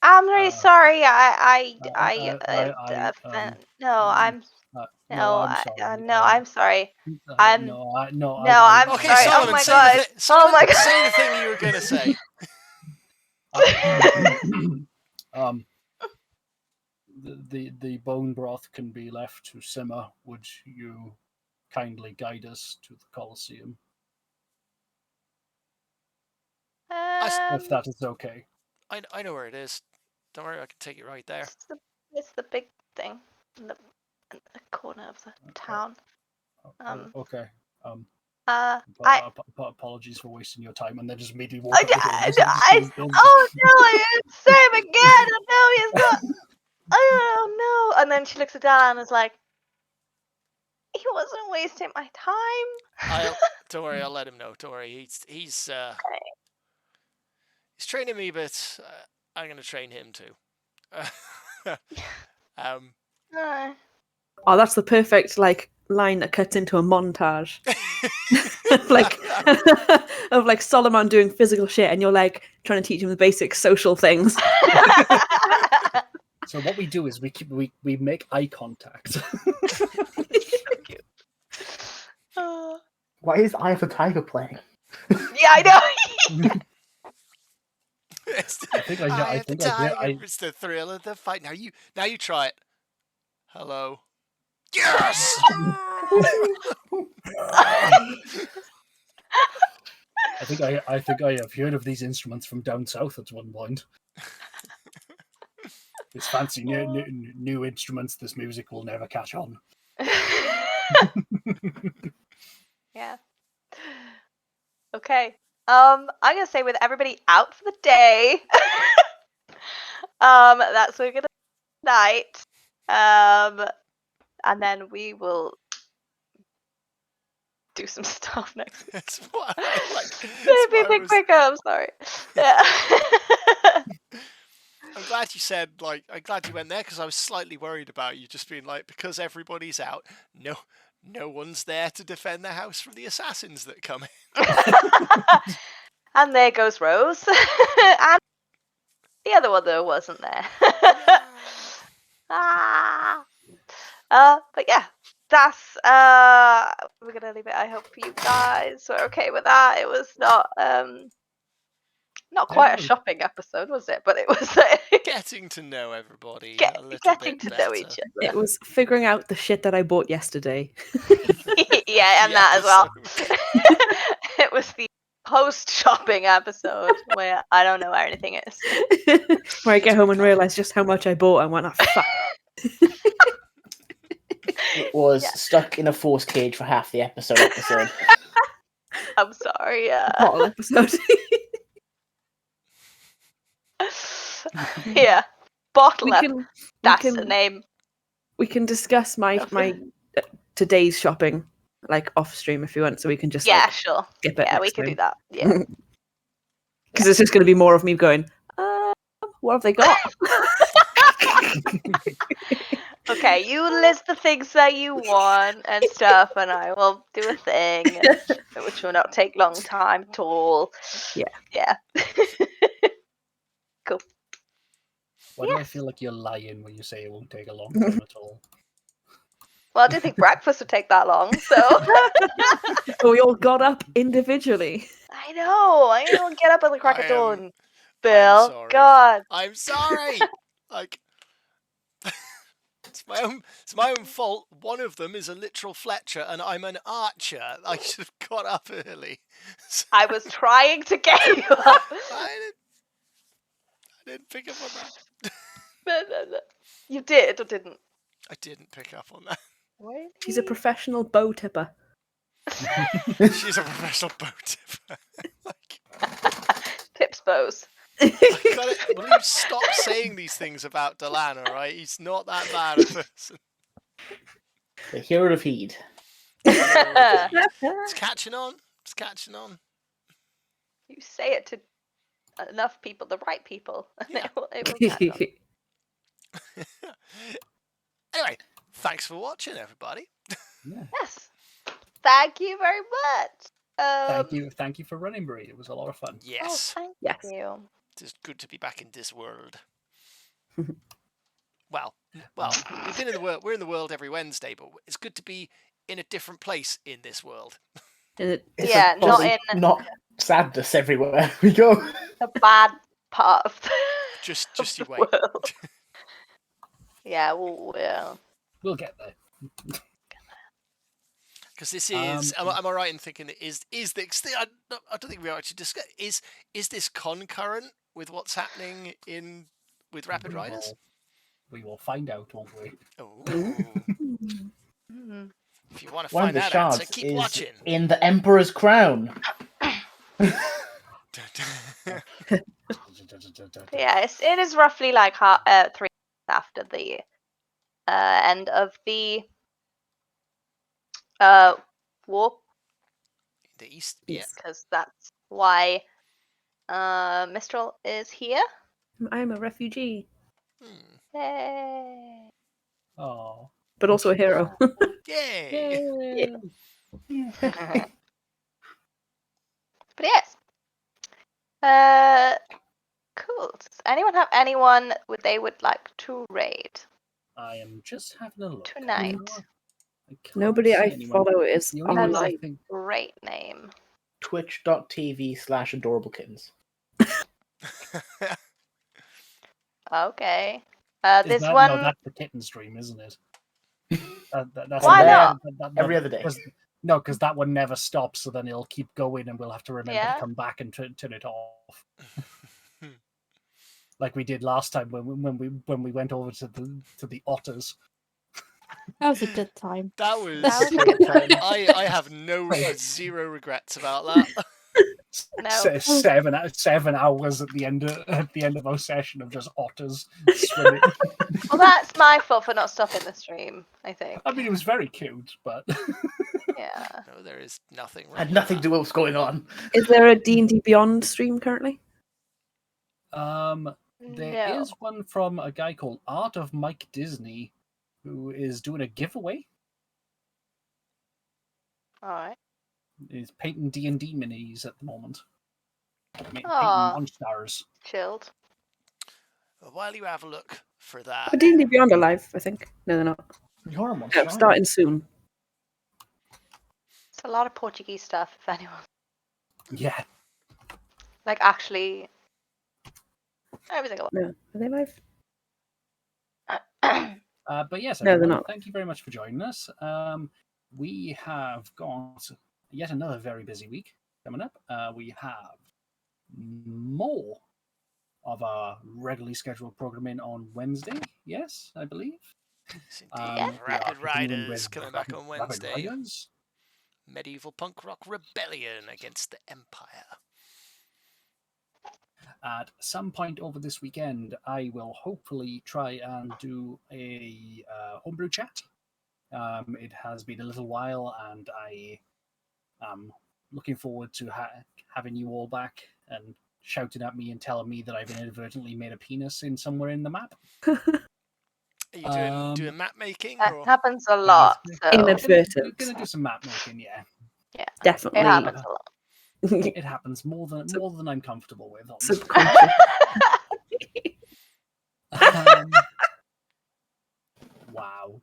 I'm really sorry. I'm sorry. I'm Okay, sorry. Solomon, Oh my God. Solomon, Oh my God. say the thing you were going to say. The bone broth can be left to simmer. Would you kindly guide us to the Colosseum? If that is okay. I know where it is. Don't worry, I can take you right there. It's the big thing in the corner of the town. Okay. Apologies for wasting your time, and then just immediately walk up the door. Oh no! I didn't say him again. I know he's got. Oh no! And then she looks at Dad and is like, "He wasn't wasting my time." Don't worry, I'll let him know. Don't worry, he's training me, but I'm going to train him too. Oh, that's the perfect line that cuts into a montage. of Solomon doing physical shit, and you're trying to teach him the basic social things. So what we do is we make eye contact. Why is Eye of the Tiger playing? Yeah, I know. It's the thrill of the fight. Now you try it. Hello. Yes. I think I have heard of these instruments from down south at one point. This fancy new instruments. This music will never catch on. Yeah. Okay. I'm gonna say with everybody out for the day. That's what we're gonna do tonight. And then we will do some stuff next week. That's what I like. Maybe a bit quicker. I'm sorry. Yeah. I'm glad you said I'm glad you went there because I was slightly worried about you just being because everybody's out. No one's there to defend the house from the assassins that come in. And there goes Rose. And the other one though wasn't there. But yeah, that's we're gonna leave it. I hope you guys were okay with that. It was not quite a shopping episode, was it? But it was getting to know everybody. Getting to know each other. It was figuring out the shit that I bought yesterday. Yeah, and that as well. It was the post-shopping episode where I don't know where anything is. Where I get home and realise just how much I bought and went, oh, fuck. It was stuck in a force cage for half the episode. I'm sorry. Bottle episode. Yeah, bottle. That's the name. We can discuss my today's shopping off stream if you want, so we can just sure. Skip it. Yeah, we can do that. Yeah, because it's just going to be more of me going, what have they got? Okay, you list the things that you want and stuff, and I will do a thing, which will not take long time at all. Yeah. Cool. Why do I feel like you're lying when you say it won't take a long time at all? Well, I didn't think breakfast would take that long, so. We all got up individually. I know. I don't get up at the crack of dawn. Bill, God. I'm sorry. It's my own fault. One of them is a literal Fletcher, and I'm an archer. I should have got up early. I was trying to get you up. I didn't pick up on that. No. You did or didn't? I didn't pick up on that. Really? She's a professional bow tipper. She's a professional bow tipper. Tips bows. Will you stop saying these things about Delan, alright? He's not that bad a person. The hero of Heed. It's catching on. It's catching on. You say it to enough people, the right people, and Yeah. it will catch on. Anyway, thanks for watching, everybody. Yeah. Yes. Thank you very much. Thank you for running, Bree. It was a lot of fun. Yes. Thank Yes. you. It's good to be back in this world. well, we've been in the world. We're in the world every Wednesday, but it's good to be in a different place in this world. Yeah, not sadness everywhere we go. the bad part of the, Just of you the wait. world. Yeah, We'll get there. Because this is, am I right in thinking that is this? I don't think we actually discussed. Is this concurrent with what's happening with Rapid Riders? We will find out, won't we? Oh. Mm-hmm. If you want to One of find the that shards answer, keep is watching. in the Emperor's crown. Yeah, it is roughly like 3 years after the end of the war, The East, yeah. because that's why Mistral is here. I'm a refugee, Yay! Oh. but also a hero. Yay! But yes. Cool. Does anyone have anyone they would like to raid I am just having a look. tonight? I can't Nobody see I anyone. follow is The only one I online. think- Great name. Twitch.tv/adorablekittens. Okay. Is This that, one. No, that's the kitten stream, isn't it? That's Why not? Every other day. No, because that one never stops, so then it'll keep going, and we'll have to remember Yeah. to come back and turn it off, like we did last time when we went over to the otters. That was a good time. That was. That was a good time. I have zero regrets about that. No. 7 hours at the end of our session of just otters swimming. Well, that's my fault for not stopping the stream, I think. I mean, it was very cute, but Yeah. No, there is nothing wrong. Had nothing to do with what's going on. Is there a D&D Beyond stream currently? there is one from a guy called Art of Mike Disney, who is doing a giveaway. Alright. He's painting D&D minis at the moment. Painting Aw. monsters. Chilled. Well, while you have a look for that, But D&D Beyond are live, I think. No, they're not. You're a No, monster. starting soon. It's a lot of Portuguese stuff, if anyone. Yeah. Like, actually. Every single No, are they live? one. But yes, No, they're everyone, not. thank you very much for joining us. We have got yet another very busy week coming up. We have more of our regularly scheduled programming on Wednesday. Yes, I believe. yes, We indeed. are Rapid continuing Riders with coming back on Rapid Wednesday. Riders. Medieval punk rock rebellion against the Empire. At some point over this weekend, I will hopefully try and do a homebrew chat. It has been a little while, and I am looking forward to having you all back and shouting at me and telling me that I've inadvertently made a penis in somewhere in the map. Are you doing map making? That Or? happens a lot. So. Inadvertent. We're gonna do some map making, yeah. Yeah. Definitely. It happens a lot. It happens more than I'm comfortable with. Honestly. Subconscious. Wow.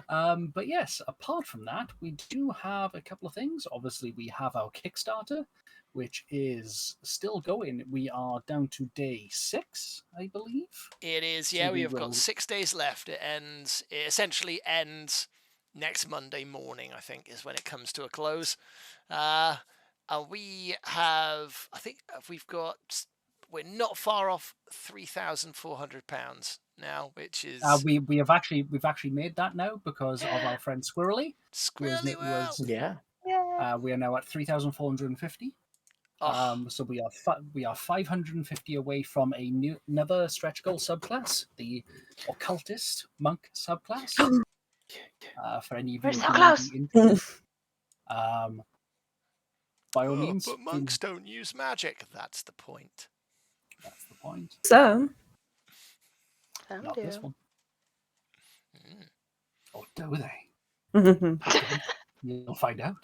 But yes, apart from that, we do have a couple of things. Obviously, we have our Kickstarter, which is still going. We are down to day 6, I believe. It is, So yeah. We have got 6 days left. It essentially ends next Monday morning, I think, is when it comes to a close. We have, I think we're not far off £3,400 now, which is we've actually made that now because of our friend Squirrely. Yeah. We are now at 3,450. So we are 550 away from another stretch goal subclass, the occultist monk subclass. For any of you so who close. may be interested, by all means. But monks don't use magic. That's the point. That's the point. So, not this one. Or do they? You'll find out.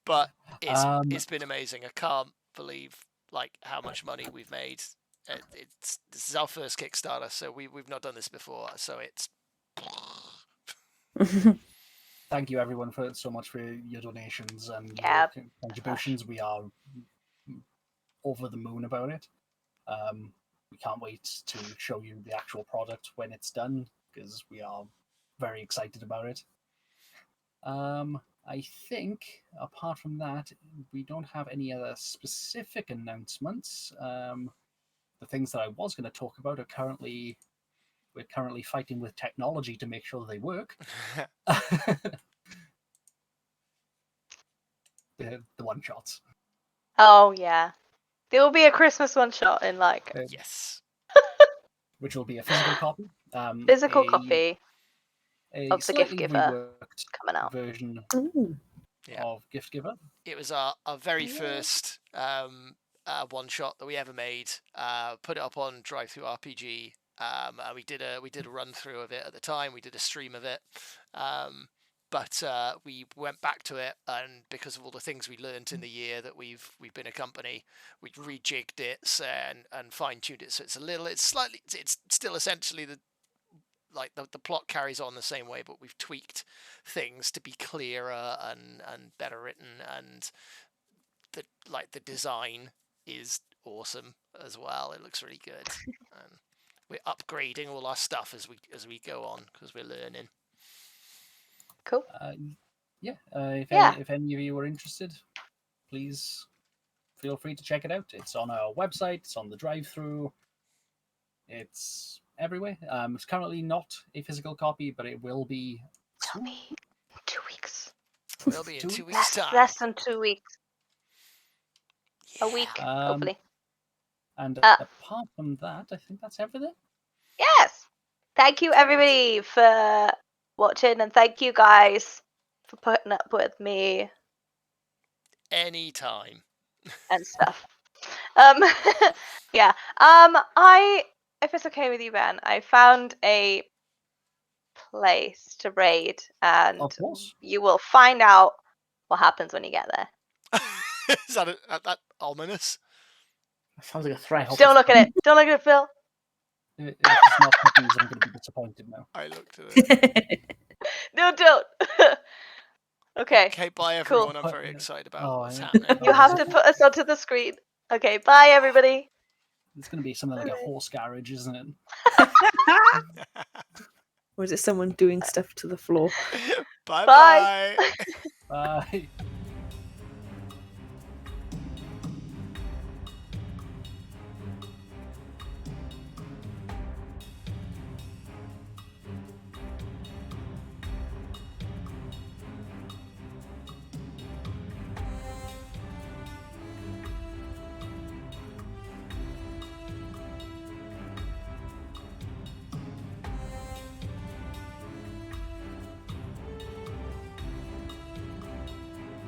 But it's been amazing. I can't believe how much money we've made. This is our first Kickstarter, so we've not done this before. So it's. Thank you everyone so much for your donations and your contributions. We are over the moon about it. We can't wait to show you the actual product when it's done because we are very excited about it. I think apart from that, we don't have any other specific announcements. The things that I was going to talk about are we're currently fighting with technology to make sure they work. The one shots. Oh yeah, there will be a Christmas one shot in yes, which will be a physical copy. Physical copy of the Gift Giver reworked coming out version of Gift Giver. It was our very first one shot that we ever made. Put it up on Drive Through RPG. And we did a run through of it at the time. We did a stream of it. But we went back to it, and because of all the things we learned in the year that we've been a company, we rejigged it and fine tuned it. So it's still essentially the plot carries on the same way, but we've tweaked things to be clearer and better written, and the design is awesome as well. It looks really good. And we're upgrading all our stuff as we go on because we're learning. Cool. If any of you are interested, please feel free to check it out. It's on our website. It's on the drive-through. It's everywhere. It's currently not a physical copy, but it will be. It'll be in 2 weeks. Will be in 2 weeks' time. Less than 2 weeks. A week, hopefully. And apart from that, I think that's everything. Yes. Thank you, everybody, for watching, and thank you guys for putting up with me. Anytime. And stuff. Yeah. If it's okay with you, Ben, I found a place to raid, and of course. You will find out what happens when you get there. Is that ominous? That sounds like a threat. Don't look at it. Don't look at it, Phil. If it's not puppies, I'm going to be disappointed now. I looked at it. No, don't. Okay. Okay, bye everyone. Cool. I'm very excited about what's happening. You have to put us onto the screen. Okay, bye everybody. It's going to be something like a horse garage, isn't it? Or is it someone doing stuff to the floor? Bye. Bye.